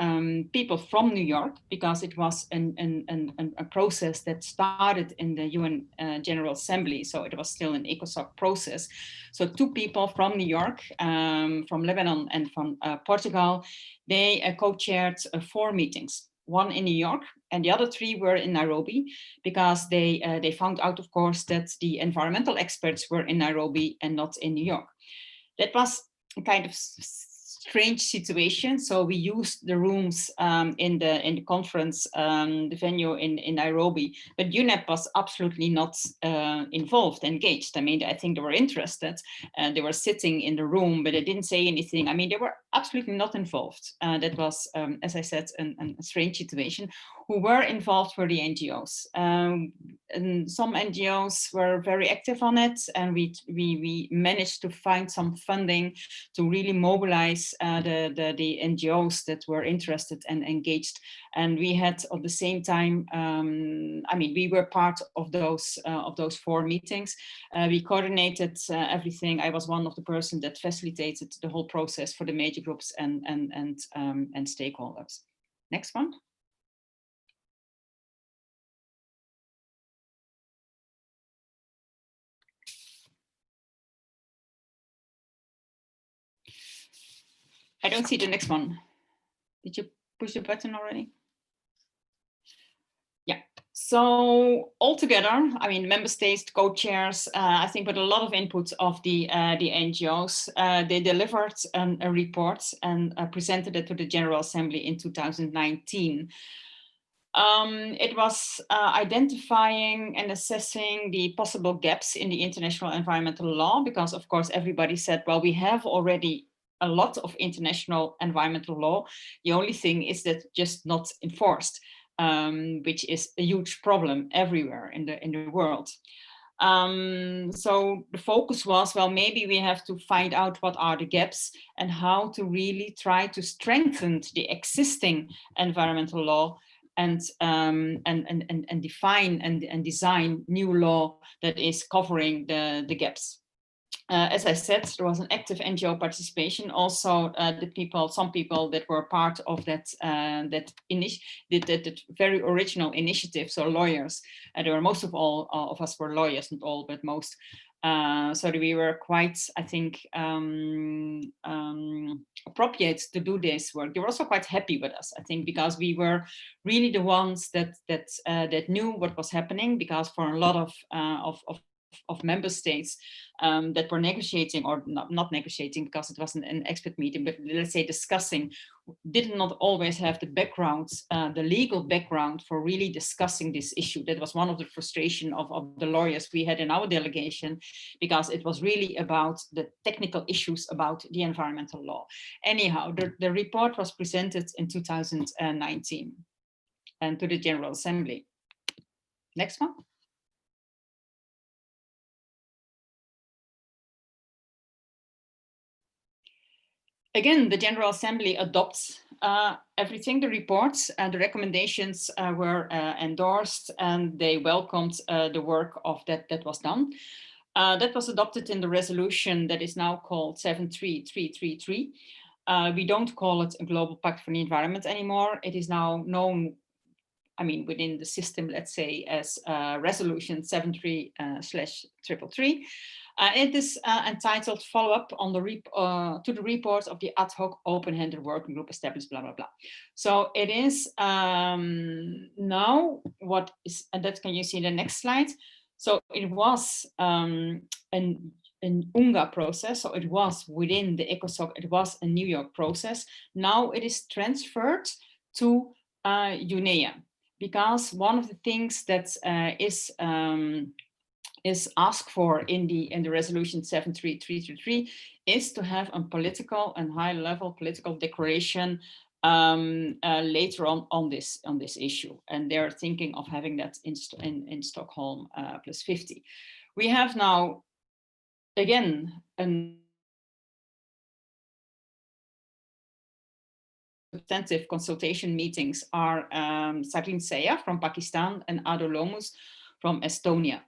people from New York, because it was a process that started in the UN General Assembly. So it was still an ECOSOC process. So two people from New York, from Lebanon and from Portugal, they co-chaired 4 meetings. 1 in New York, and the other 3 were in Nairobi, because they found out, of course, that the environmental experts were in Nairobi and not in New York. That was a kind of strange situation. So we used the rooms in the conference, the venue in Nairobi, but UNEP was absolutely not involved, engaged. I mean, I think they were interested, they were sitting in the room, but they didn't say anything. I mean, they were absolutely not involved. That was, as I said, a strange situation. Who were involved were the NGOs. And some NGOs were very active on it, and we managed to find some funding to really mobilize the NGOs that were interested and engaged. And we had at the same time, I mean, we were part of those 4 meetings. We coordinated everything. I was one of the persons that facilitated the whole process for the major groups and stakeholders. Next one. I don't see the next one. Did you push the button already? Yeah. So altogether, I mean, member states, co-chairs, I think with a lot of input of the NGOs, they delivered a report and presented it to the General Assembly in 2019. It was identifying and assessing the possible gaps in the international environmental law, because of course everybody said, well, we have already a lot of international environmental law. The only thing is that just not enforced, which is a huge problem everywhere in the world. So the focus was, well, maybe we have to find out what are the gaps and how to really try to strengthen the existing environmental law and define and design new law that is covering the gaps. As I said, there was an active NGO participation. Also, some people that were part of that very original initiative. So lawyers, there were most of us were lawyers, not all, but most. So we were quite, I think, appropriate to do this work. They were also quite happy with us, I think, because we were really the ones that knew what was happening. Because for a lot of member states that were negotiating, or not negotiating because it wasn't an expert meeting, but let's say discussing, did not always have the background, the legal background for really discussing this issue. That was one of the frustration of the lawyers we had in our delegation, because it was really about the technical issues about the environmental law. Anyhow, the report was presented in 2019 and to the General Assembly. Next one. Again, the General Assembly adopts everything, the reports and the recommendations were endorsed, and they welcomed the work of that was done. That was adopted in the resolution that is now called 73333. We don't call it a Global Pact for the Environment anymore. It is now known, I mean, within the system, let's say, as resolution 73/333. It is entitled "Follow-up on the to the report of the ad hoc open-handed working group established, blah, blah, blah." So it is now what is, and that can you see in the next slide. So it was an UNGA process. So it was within the ECOSOC, it was a New York process. Now it is transferred to UNEA, because one of the things that is asked for in the resolution 73333 is to have a political and high-level political declaration later on this issue, and they're thinking of having that in Stockholm plus 50. We have now again substantive consultation meetings are Saklin Seya from Pakistan and Ado Lomus from Estonia.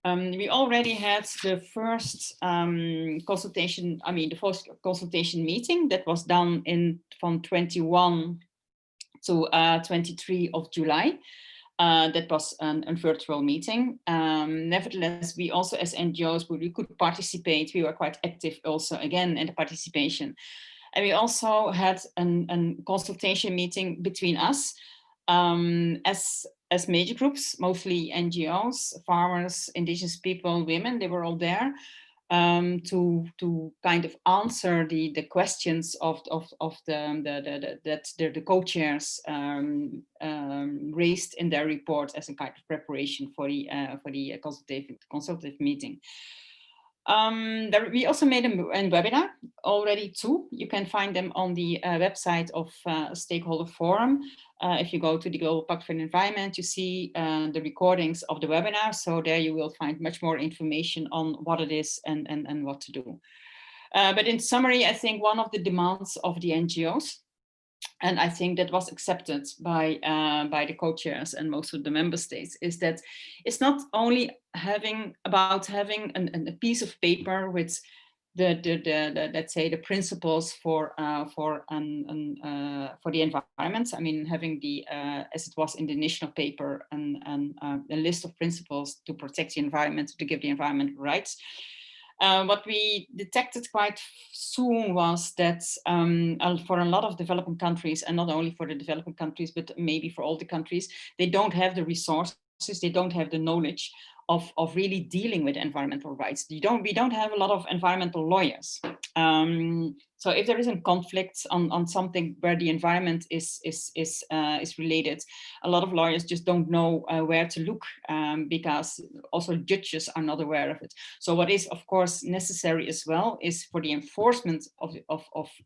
We already had the first consultation, the first consultation meeting that was done from 21 to 23 of July. That was a virtual meeting. Nevertheless, we also as NGOs, we could participate. We were quite active also again in the participation. And we also had a consultation meeting between us as major groups, mostly NGOs, farmers, indigenous people, women, they were all there to kind of answer the questions of the co-chairs raised in their report as a kind of preparation for the consultative meeting. We also made a webinar already too. You can find them on the website of Stakeholder Forum. If you go to the Global Pact for the Environment, you see the recordings of the webinar. So there you will find much more information on what it is and what to do. But in summary, I think one of the demands of the NGOs, and I think that was accepted by the co-chairs and most of the member states, is that it's not only about having a piece of paper with the let's say the principles for the environment. I mean, having the as it was in the initial paper and a list of principles to protect the environment, to give the environment rights. What we detected quite soon was that for a lot of developing countries, and not only for the developing countries, but maybe for all the countries, they don't have the resources, they don't have the knowledge of really dealing with environmental rights. We don't have a lot of environmental lawyers. So if there is a conflict on something where the environment is related, a lot of lawyers just don't know where to look because also judges are not aware of it. So what is of course necessary as well is for the enforcement of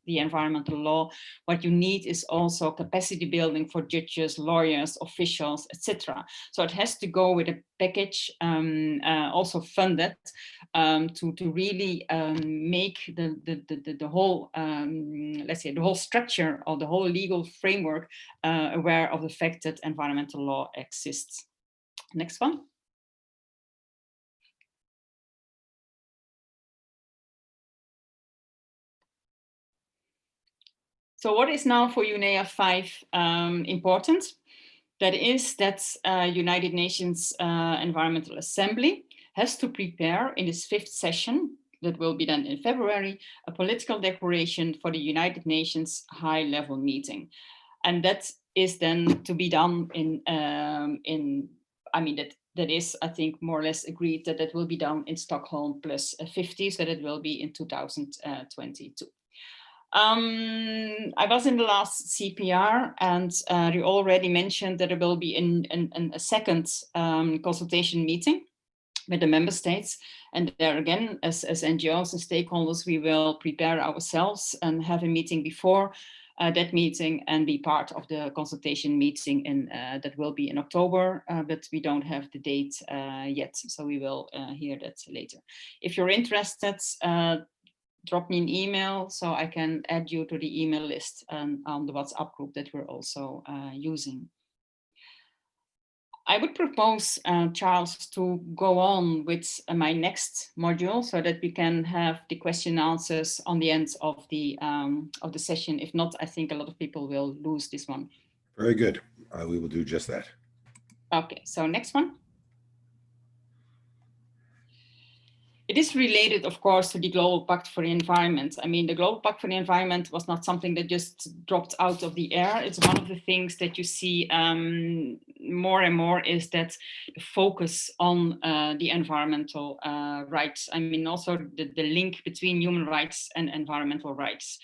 the environmental law, what you need is also capacity building for judges, lawyers, officials, etc. So it has to go with a package also funded to really make the whole let's say the whole structure or the whole legal framework aware of the fact that environmental law exists. Next one. So what is now for UNEA 5 important? That is that United Nations Environmental Assembly has to prepare in this 5th session, that will be done in February, a political declaration for the United Nations high-level meeting. And that is then to be done that is, I think, more or less agreed that it will be done in Stockholm plus 50, so that it will be in 2022. I was in the last CPR, and you already mentioned that there will be a second consultation meeting with the member states. And there again, as NGOs and stakeholders, we will prepare ourselves and have a meeting before that meeting and be part of the consultation meeting that will be in October, but we don't have the date yet. So we will hear that later. If you're interested, drop me an email so I can add you to the email list on the WhatsApp group that we're also using. I would propose, Charles, to go on with my next module so that we can have the question and answers on the end of the session. If not, I think a lot of people will lose this one. Very good. We will do just that. Okay, so next one. It is related, of course, to the Global Pact for the Environment. I mean, the Global Pact for the Environment was not something that just dropped out of the air. It's one of the things that you see more and more is that the focus on the environmental rights. I mean, also the link between human rights and environmental rights.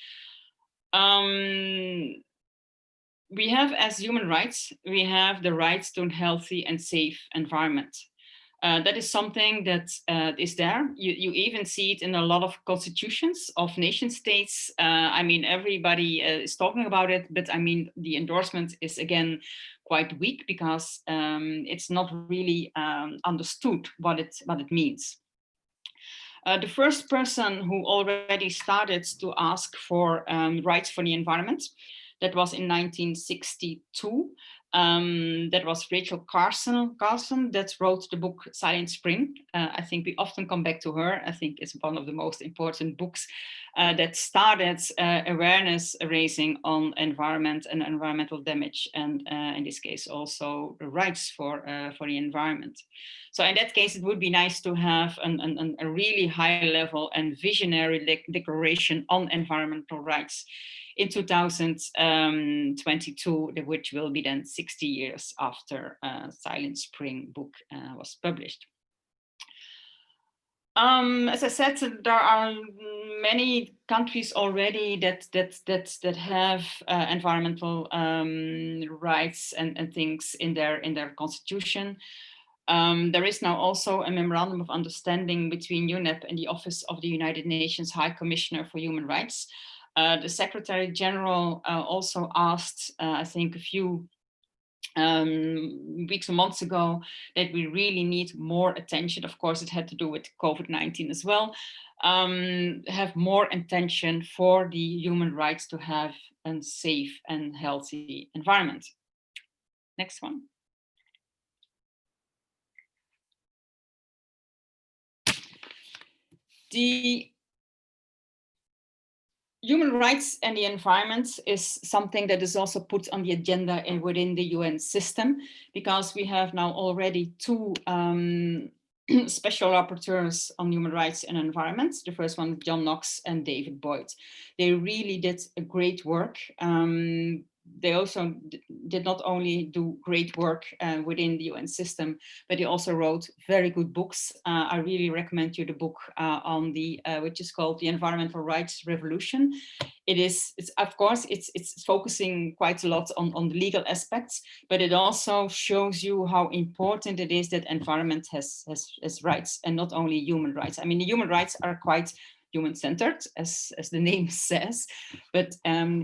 We have, as human rights, we have the rights to a healthy and safe environment. That is something that is there. You even see it in a lot of constitutions of nation states. I mean, everybody is talking about it, but I mean, the endorsement is again quite weak because it's not really understood what it means. The first person who already started to ask for rights for the environment, that was in 1962. That was Rachel Carson that wrote the book Silent Spring. I think we often come back to her. I think it's one of the most important books that started awareness raising on environment and environmental damage, and in this case also the rights for the environment. So in that case, it would be nice to have a really high level and visionary declaration on environmental rights in 2022, which will be then 60 years after Silent Spring book was published. As I said, there are many countries already that have environmental rights and things in their constitution. There is now also a memorandum of understanding between UNEP and the Office of the United Nations High Commissioner for Human Rights. The Secretary General also asked, I think a few weeks or months ago, that we really need more attention. Of course, it had to do with COVID-19 as well. Have more attention for the human rights to have a safe and healthy environment. Next one. The human rights and the environment is something that is also put on the agenda within the UN system, because we have now already two special rapporteurs on human rights and environment. The first one, John Knox and David Boyd. They really did a great work. They also did not only do great work within the UN system, but they also wrote very good books. I really recommend you the book on the which is called The Environmental Rights Revolution. It's of course it's focusing quite a lot on the legal aspects, but it also shows you how important it is that environment has rights, and not only human rights. I mean, the human rights are quite human-centered, as the name says, but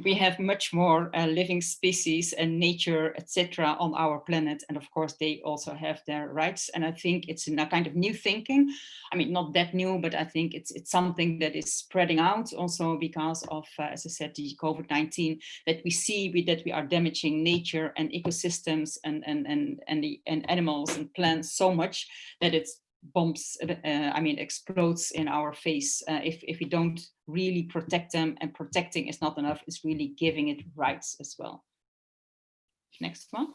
we have much more living species and nature, etc., on our planet, and of course they also have their rights. And I think it's a kind of new thinking. I mean, not that new, but I think it's something that is spreading out also because of, as I said, the COVID-19, that we see that we are damaging nature and ecosystems and animals and plants so much that it's explodes in our face if we don't really protect them, and protecting is not enough, it's really giving it rights as well. Next one.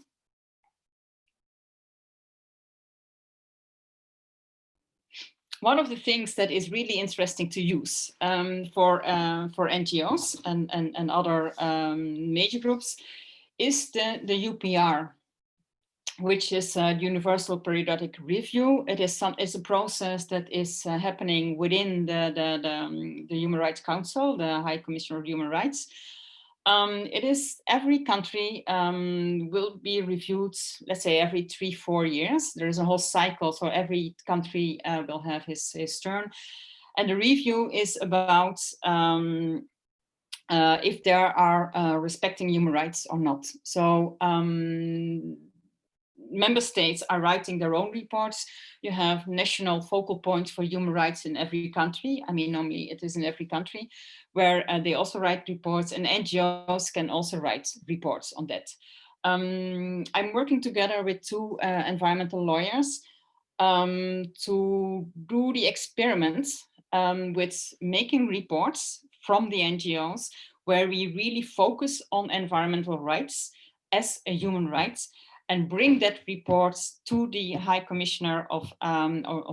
One of the things that is really interesting to use for NGOs and other major groups is the UPR, which is a Universal Periodic Review. It's a process that is happening within the Human Rights Council, the High Commissioner of Human Rights. It is every country will be reviewed, let's say every 3-4 years. There is a whole cycle, so every country will have his turn. And the review is about if there are respecting human rights or not. So member states are writing their own reports. You have national focal points for human rights in every country. I mean, normally it is in every country, where they also write reports, and NGOs can also write reports on that. I'm working together with two environmental lawyers to do the experiment with making reports from the NGOs, where we really focus on environmental rights as a human rights, and bring that report to the High Commissioner of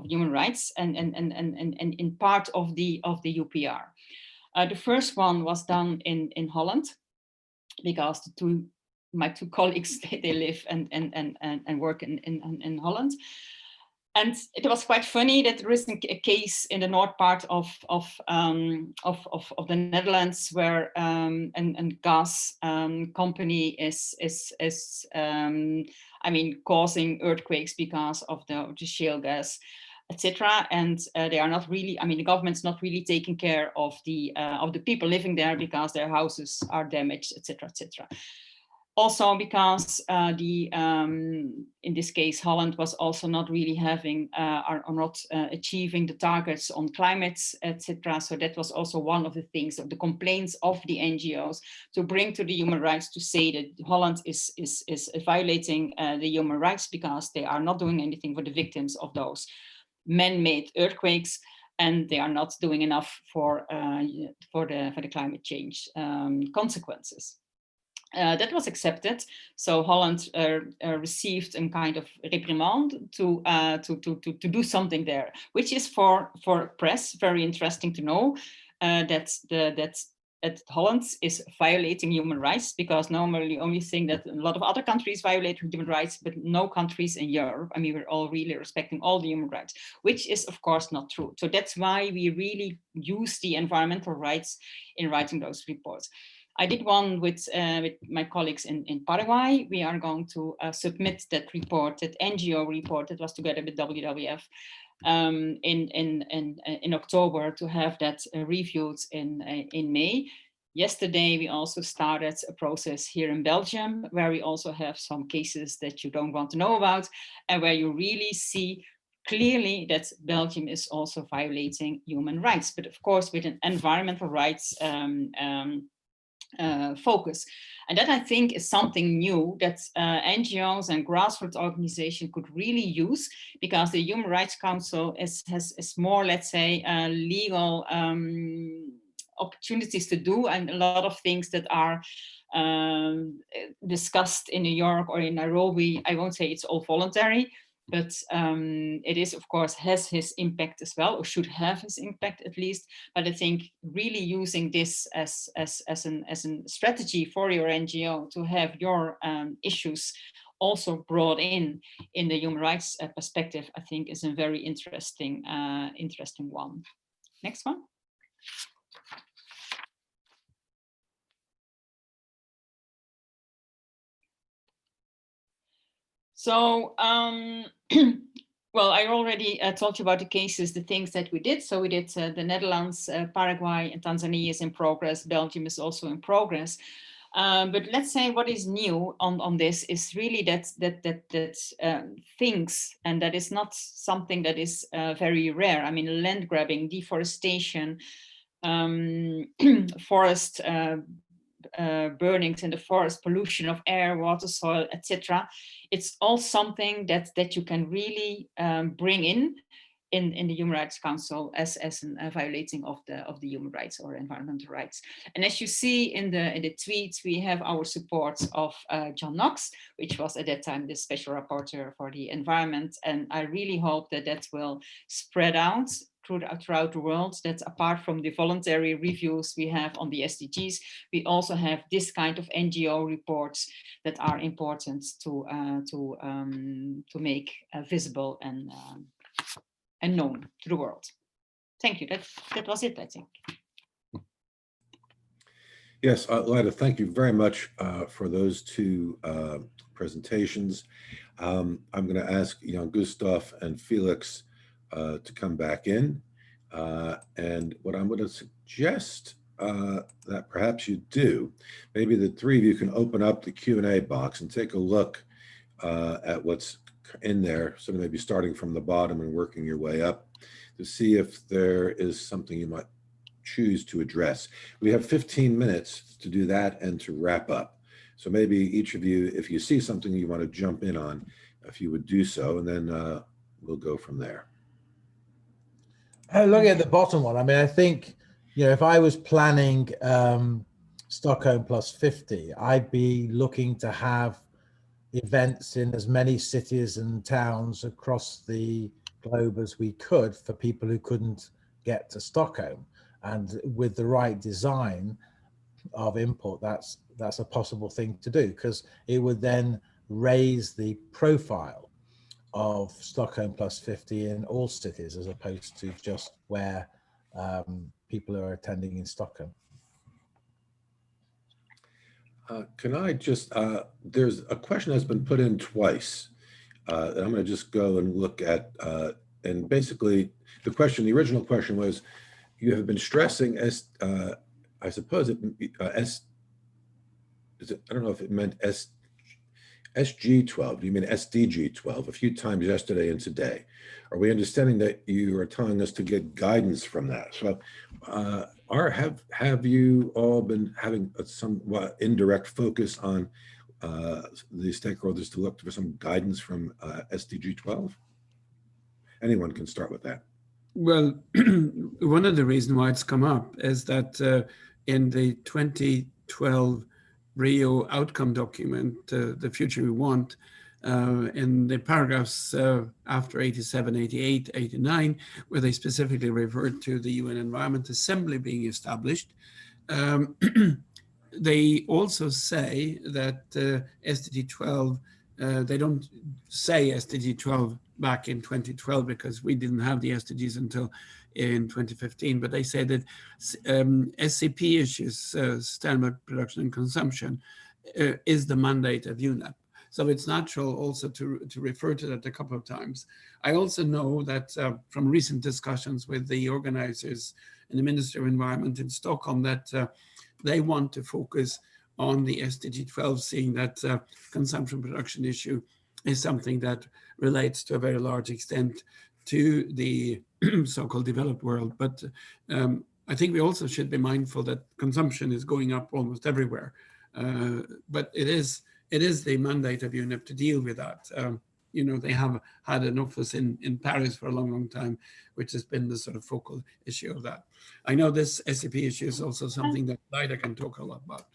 Human Rights and in part of the UPR. The first one was done in Holland, because my two colleagues they live and work in Holland. And it was quite funny that there is a case in the north part of the Netherlands where a gas company is I mean, causing earthquakes because of the shale gas, etc. And they are not really, I mean, the government's not really taking care of the people living there because their houses are damaged, etc., etc. Also because in this case, Holland was also not really having or not achieving the targets on climates, etc. So that was also one of the things of the complaints of the NGOs to bring to the human rights, to say that Holland is violating the human rights because they are not doing anything for the victims of those man-made earthquakes, and they are not doing enough for the climate change consequences. That was accepted. So Holland received a kind of reprimand to do something there, which is for press very interesting to know that Holland is violating human rights, because normally only think that a lot of other countries violate human rights, but no countries in Europe. I mean, we're all really respecting all the human rights, which is of course not true. So that's why we really use the environmental rights in writing those reports. I did one with my colleagues in Paraguay. We are going to submit that report, that NGO report that was together with WWF in October, to have that reviewed in May. Yesterday, we also started a process here in Belgium, where we also have some cases that you don't want to know about, and where you really see clearly that Belgium is also violating human rights, but of course with an environmental rights focus. And that, I think, is something new that NGOs and grassroots organizations could really use, because the Human Rights Council is more, let's say, legal opportunities to do, and a lot of things that are discussed in New York or in Nairobi. I won't say it's all voluntary, but it is, of course, has his impact as well, or should have his impact at least. But I think really using this as a strategy for your NGO to have your issues also brought in the human rights perspective, I think is a very interesting one. Next one. So, well, I already told you about the cases, the things that we did. So we did the Netherlands, Paraguay, and Tanzania is in progress. Belgium is also in progress. But let's say what is new on this is really that things, and that is not something that is very rare. I mean, land grabbing, deforestation, forest burnings in the forest, pollution of air, water, soil, etc. It's all something that you can really bring in the Human Rights Council as a violating of the human rights or environmental rights. And as you see in the tweets, we have our support of John Knox, which was at that time the special rapporteur for the environment. And I really hope that that will spread out throughout the world, that apart from the voluntary reviews we have on the SDGs, we also have this kind of NGO reports that are important to make visible and known to the world. Thank you. That was it, I think. Yes, Lida, thank you very much for those two presentations. I'm going to ask Gustav and Felix to come back in. And what I'm going to suggest that perhaps you do, maybe the three of you can open up the Q&A box and take a look at what's in there, sort of maybe starting from the bottom and working your way up to see if there is something you might choose to address. We have 15 minutes to do that and to wrap up. So maybe each of you, if you see something you want to jump in on, if you would do so, and then we'll go from there. Look at the bottom one. I mean, I think, if I was planning Stockholm Plus 50, I'd be looking to have events in as many cities and towns across the globe as we could for people who couldn't get to Stockholm. And with the right design of input, that's a possible thing to do, because it would then raise the profile of Stockholm Plus 50 in all cities, as opposed to just where people are attending in Stockholm. Can I just, there's a question that's been put in twice. And I'm going to just go and look at, and basically the original question was, you have been stressing I suppose it, I don't know if it meant SG12, do you mean SDG12 a few times yesterday and today? Are we understanding that you are telling us to get guidance from that? So have you all been having a somewhat indirect focus on the stakeholders to look for some guidance from SDG12? Anyone can start with that. Well, one of the reasons why it's come up is that in the 2012 Rio outcome document, The Future We Want, in the paragraphs after 87, 88, 89, where they specifically referred to the UN Environment Assembly being established, they also say that SDG 12, they don't say SDG 12 back in 2012 because we didn't have the SDGs until in 2015, but they say that SCP issues, sustainable production and consumption, is the mandate of UNEP. So it's natural also to refer to that a couple of times. I also know that from recent discussions with the organizers and the Ministry of Environment in Stockholm that they want to focus on the SDG 12, seeing that consumption production issue is something that relates to a very large extent to the so-called developed world. But I think we also should be mindful that consumption is going up almost everywhere. But it is the mandate of UNEP to deal with that. You know, they have had an office in Paris for a long, long time, which has been the sort of focal issue of that. I know this SCP issue is also something that Lyda can talk a lot about.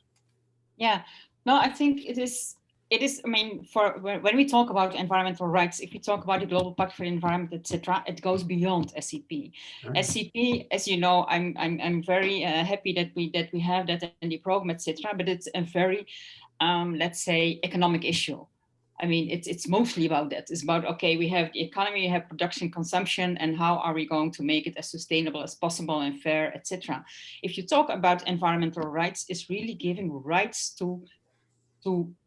Yeah, no, I think it is, I mean, when we talk about environmental rights, if we talk about the Global Pact for the Environment, etc., it goes beyond SCP. Right. SCP, as you know, I'm very happy that we have that in the program, etc., but it's a very, let's say, economic issue. I mean, it's mostly about that. It's about, okay, we have the economy, we have production, consumption, and how are we going to make it as sustainable as possible and fair, etc. If you talk about environmental rights, it's really giving rights to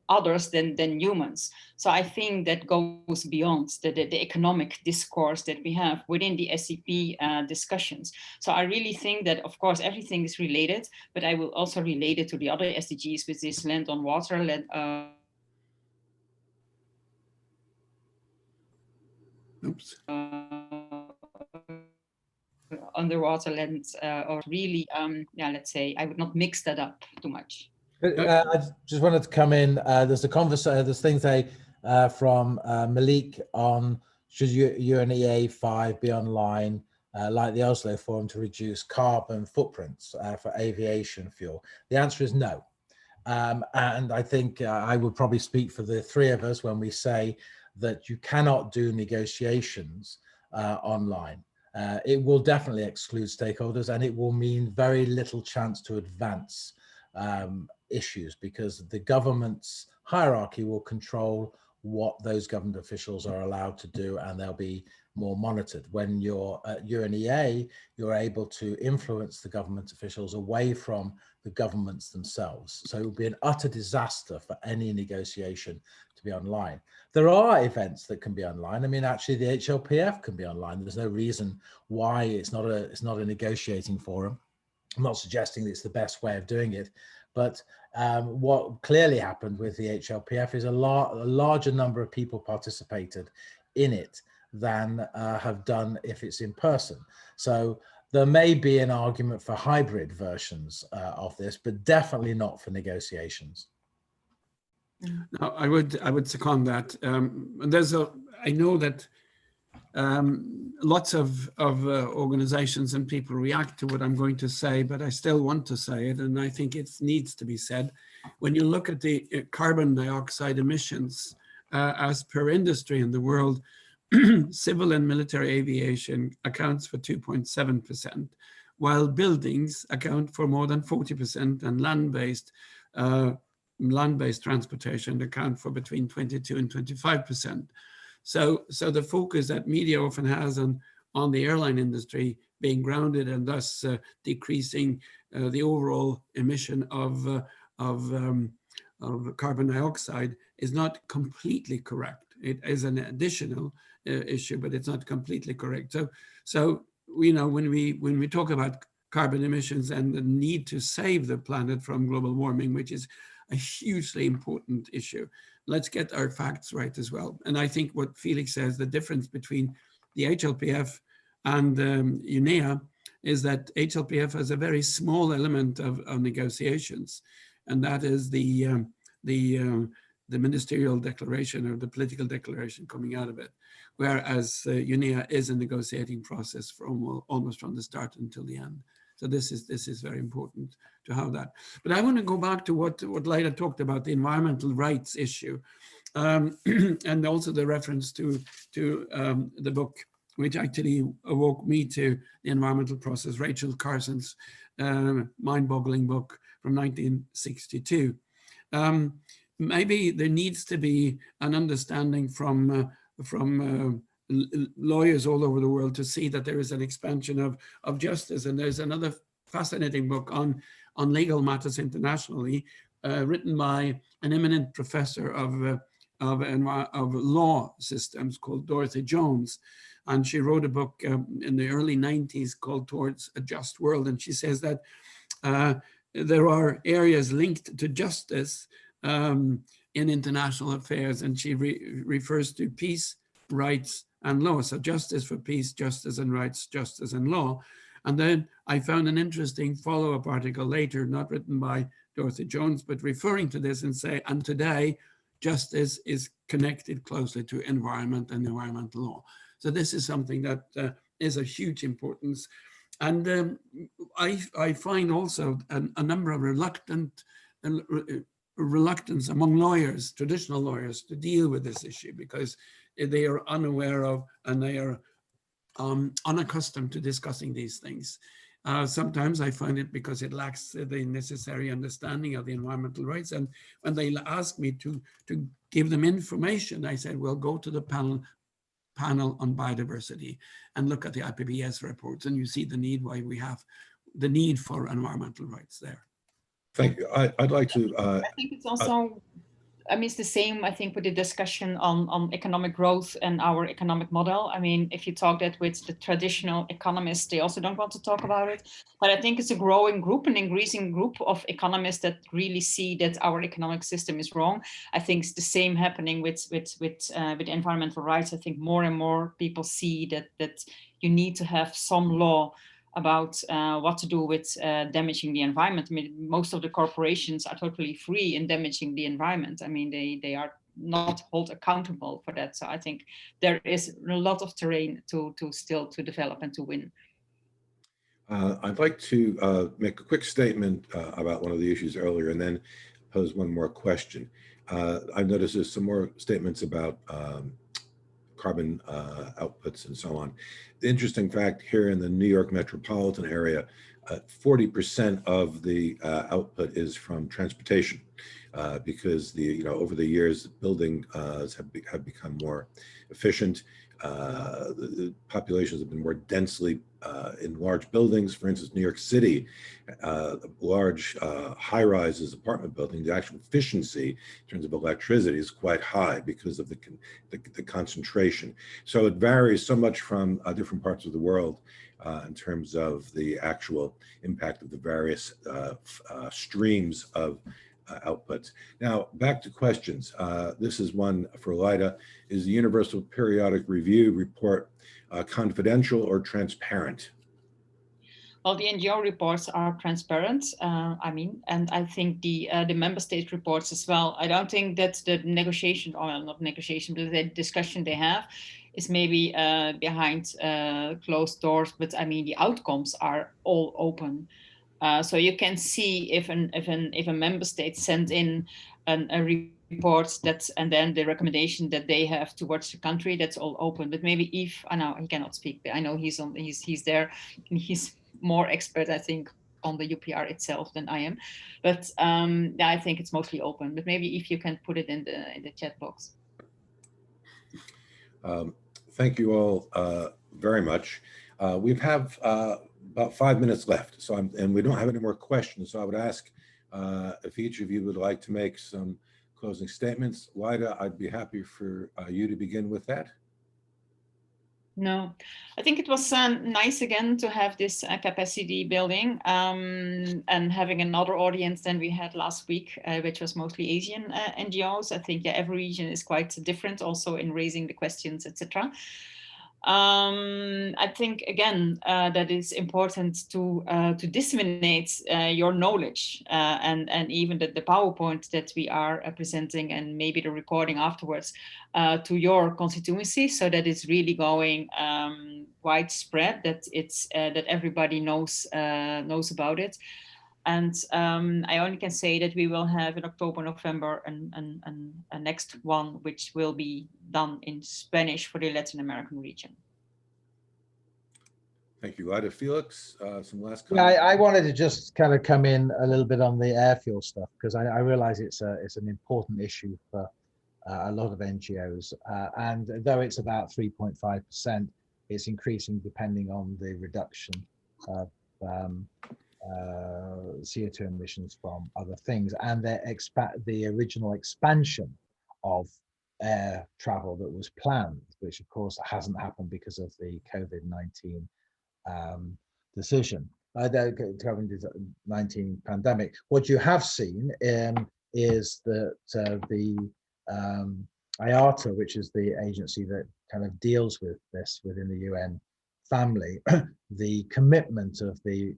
others than humans. So I think that goes beyond the economic discourse that we have within the SCP discussions. So I really think that, of course, everything is related, but I will also relate it to the other SDGs, which is land on water, land, underwater lands, or really, yeah, let's say, I would not mix that up too much. I just wanted to come in. There's a conversation. There's things from Malik on should UNEA 5 be online, like the Oslo Forum, to reduce carbon footprints for aviation fuel. The answer is no. And I think I would probably speak for the three of us when we say that you cannot do negotiations online. It will definitely exclude stakeholders, and it will mean very little chance to advance issues, because the government's hierarchy will control what those government officials are allowed to do, and they'll be more monitored. When you're at UNEA, you're able to influence the government officials away from the governments themselves. So it would be an utter disaster for any negotiation to be online. There are events that can be online. I mean, actually the HLPF can be online. There's no reason why it's not a negotiating forum. I'm not suggesting that it's the best way of doing it, but what clearly happened with the HLPF is a larger number of people participated in it than have done if it's in person. So there may be an argument for hybrid versions of this, but definitely not for negotiations. No, I would second that. I know that lots of organizations and people react to what I'm going to say, but I still want to say it, and I think it needs to be said. When you look at the carbon dioxide emissions as per industry in the world, civil and military aviation accounts for 2.7%, while buildings account for more than 40%, and land-based transportation account for between 22 and 25%. So the focus that media often has on the airline industry being grounded and thus decreasing the overall emission of carbon dioxide is not completely correct. It is an additional issue, but it's not completely correct. So you know, when we talk about carbon emissions and the need to save the planet from global warming, which is a hugely important issue, let's get our facts right as well. And I think what Felix says, the difference between the HLPF and UNEA is that HLPF has a very small element of negotiations, and that is the ministerial declaration or the political declaration coming out of it, whereas UNEA is a negotiating process from almost from the start until the end. So this is very important to have that. But I want to go back to what Leila talked about, the environmental rights issue, and also the reference to the book, which actually awoke me to the environmental process, Rachel Carson's mind-boggling book from 1962. Maybe there needs to be an understanding from lawyers all over the world to see that there is an expansion of justice. And there's another fascinating book on legal matters internationally, written by an eminent professor of law systems called Dorothy Jones. And she wrote a book in the early 90s called Towards a Just World. And she says that there are areas linked to justice in international affairs. And she refers to peace, rights, and law. So justice for peace, justice and rights, justice and law. And then I found an interesting follow-up article later, not written by Dorothy Jones, but referring to this and say, and today, justice is connected closely to environment and environmental law. So this is something that is of huge importance. And I find also a number of reluctance among lawyers, traditional lawyers, to deal with this issue because they are unaware of and they are unaccustomed to discussing these things. Sometimes I find it because it lacks the necessary understanding of the environmental rights. And when they ask me to give them information, I said, well, go to the panel on biodiversity and look at the IPBES reports, and you see the need why we have the need for environmental rights there. Thank you. I'd like to. I think it's also, I mean, it's the same, I think, with the discussion on economic growth and our economic model. I mean, if you talk that with the traditional economists, they also don't want to talk about it. But I think it's a growing group, an increasing group of economists that really see that our economic system is wrong. I think it's the same happening with environmental rights. I think more and more people see that you need to have some law about what to do with damaging the environment. I mean, most of the corporations are totally free in damaging the environment. I mean, they are not held accountable for that. So I think there is a lot of terrain to still to develop and to win. I'd like to make a quick statement about one of the issues earlier and then pose one more question. I've noticed there's some more statements about carbon outputs and so on. The interesting fact here in the New York metropolitan area, 40% of the output is from transportation because over the years, buildings have become more efficient. The populations have been more densely in large buildings. For instance, New York City, large high-rises apartment building, the actual efficiency in terms of electricity is quite high because of the concentration. So it varies so much from different parts of the world in terms of the actual impact of the various streams of outputs. Now, back to questions. This is one for Leila. Is the Universal Periodic Review report confidential or transparent? Well, the NGO reports are transparent, and I think the member state reports as well. I don't think that the negotiation, or not negotiation, but the discussion they have is maybe behind closed doors, but I mean, the outcomes are all open. So you can see if a member state sent in a report and then the recommendation that they have towards the country, that's all open. But maybe I know he cannot speak, but I know he's there, and he's more expert, I think, on the UPR itself than I am. But I think it's mostly open. But maybe if you can put it in the chat box. Thank you all very much. We have about 5 minutes left, and we don't have any more questions. So I would ask If each of you would like to make some closing statements, Lida, I'd be happy for you to begin with that. No, I think it was nice again to have this capacity building and having another audience than we had last week, which was mostly Asian NGOs. I think every region is quite different also in raising the questions, etc. I think again that it's important to disseminate your knowledge and even the PowerPoint that we are presenting and maybe the recording afterwards to your constituency, so that it's really going widespread, that it's that everybody knows about it. And I only can say that we will have in October, November, a next one, which will be done in Spanish for the Latin American region. Thank you, Lida. Felix, some last Yeah, comments? I wanted to just kind of come in a little bit on the air fuel stuff, because I realize it's an important issue for a lot of NGOs. And though it's about 3.5%, it's increasing depending on the reduction of CO2 emissions from other things, and the original expansion of air travel that was planned, which of course hasn't happened because of the COVID-19 decision, the COVID-19 pandemic. What you have seen is that the IATA, which is the agency that kind of deals with this within the UN family, the commitment of the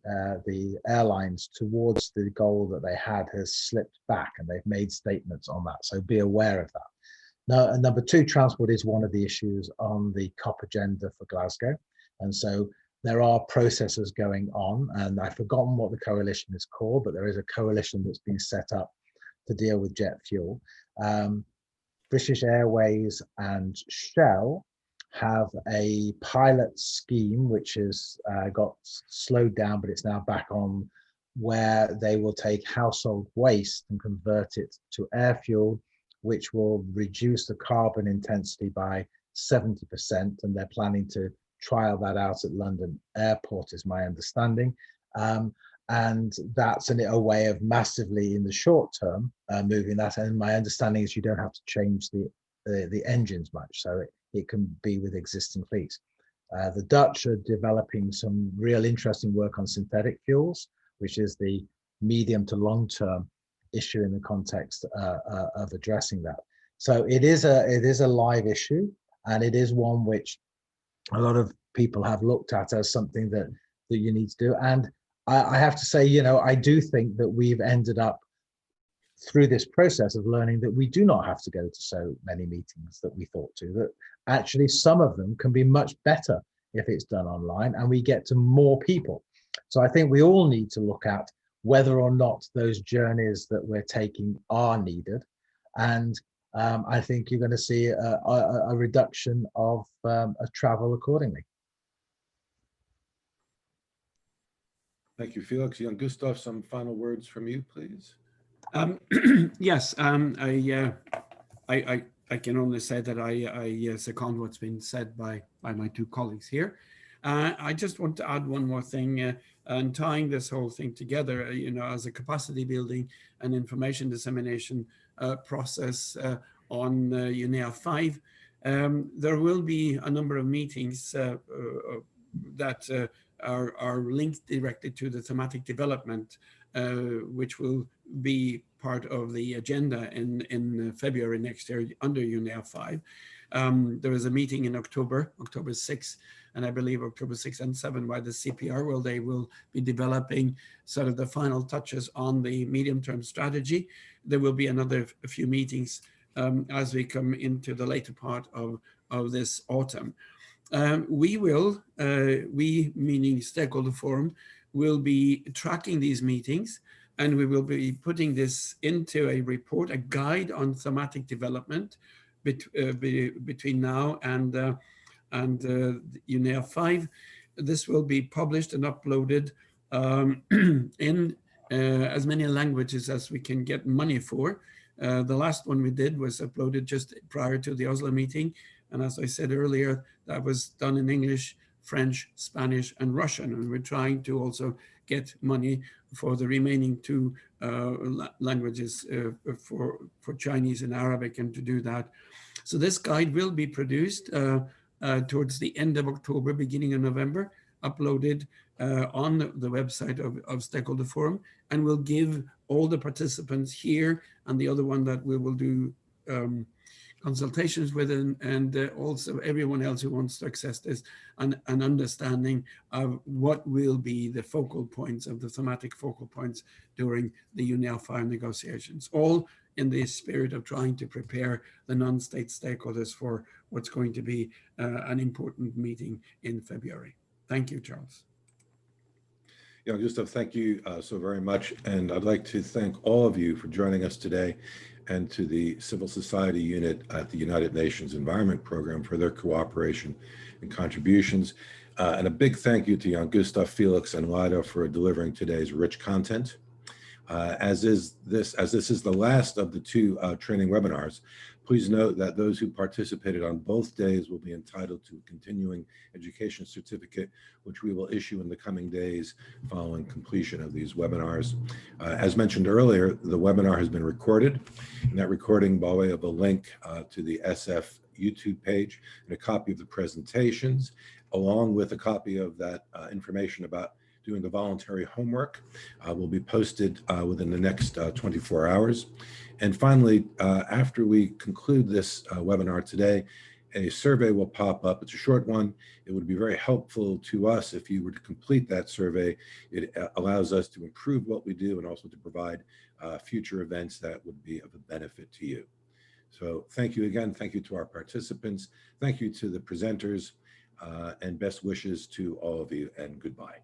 airlines towards the goal that they had has slipped back, and they've made statements on that. So be aware of that. Now, number two, transport is one of the issues on the COP agenda for Glasgow, and so there are processes going on, and I've forgotten what the coalition is called, but there is a coalition that's been set up to deal with jet fuel. British Airways and Shell have a pilot scheme which has got slowed down, but it's now back on, where they will take household waste and convert it to air fuel, which will reduce the carbon intensity by 70%, and they're planning to trial that out at London Airport, is my understanding. And that's a way of massively, in the short term, moving that. And my understanding is you don't have to change the engines much, so it can be with existing fleets. The Dutch are developing some real interesting work on synthetic fuels, which is the medium to long term issue in the context of addressing that. So it is a live issue, and it is one which a lot of people have looked at as something that you need to do. And I have to say, I do think that we've ended up through this process of learning that we do not have to go to so many meetings that we thought to, that actually some of them can be much better if it's done online and we get to more people. So I think we all need to look at whether or not those journeys that we're taking are needed. And I think you're going to see a reduction of travel accordingly. Thank you, Felix. Jan Gustav, some final words from you, please. Yes, I can only say that I second what's been said by my two colleagues here. I just want to add one more thing, and tying this whole thing together, as a capacity building and information dissemination process on UNEA 5. There will be a number of meetings that are linked directly to the thematic development, which will be part of the agenda in February next year under UNEA 5. There is a meeting in October 6th, and I believe October 6th and 7th by the CPR, where they will be developing sort of the final touches on the medium-term strategy. There will be a few meetings as we come into the later part of this autumn. We meaning Stakeholder Forum, will be tracking these meetings, and we will be putting this into a report, a guide on thematic development between now and UNEA 5. This will be published and uploaded in as many languages as we can get money for. The last one we did was uploaded just prior to the Oslo meeting. And as I said earlier, that was done in English French, Spanish, and Russian. And we're trying to also get money for the remaining two languages for Chinese and Arabic, and to do that. So this guide will be produced towards the end of October, beginning of November, uploaded on the website of Stakeholder Forum, and will give all the participants here and the other one that we will do consultations with, and also everyone else who wants to access this, an understanding of what will be the focal points of the thematic focal points during the UNEA 5 negotiations, all in the spirit of trying to prepare the non-state stakeholders for what's going to be an important meeting in February. Thank you, Charles. Yeah, Gustav, thank you so very much. And I'd like to thank all of you for joining us today, and to the civil society unit at the United Nations Environment Program for their cooperation and contributions. And a big thank you to Jan Gustav, Felix, and Lida for delivering today's rich content. As this is the last of the two training webinars, please note that those who participated on both days will be entitled to a continuing education certificate, which we will issue in the coming days following completion of these webinars. As mentioned earlier, the webinar has been recorded, and that recording, by way of a link to the SF YouTube page and a copy of the presentations, along with a copy of that information about doing the voluntary homework, will be posted within the next 24 hours. And finally, after we conclude this webinar today, a survey will pop up. It's a short one. It would be very helpful to us if you were to complete that survey. It allows us to improve what we do and also to provide future events that would be of a benefit to you. So thank you again. Thank you to our participants. Thank you to the presenters, and best wishes to all of you, and goodbye.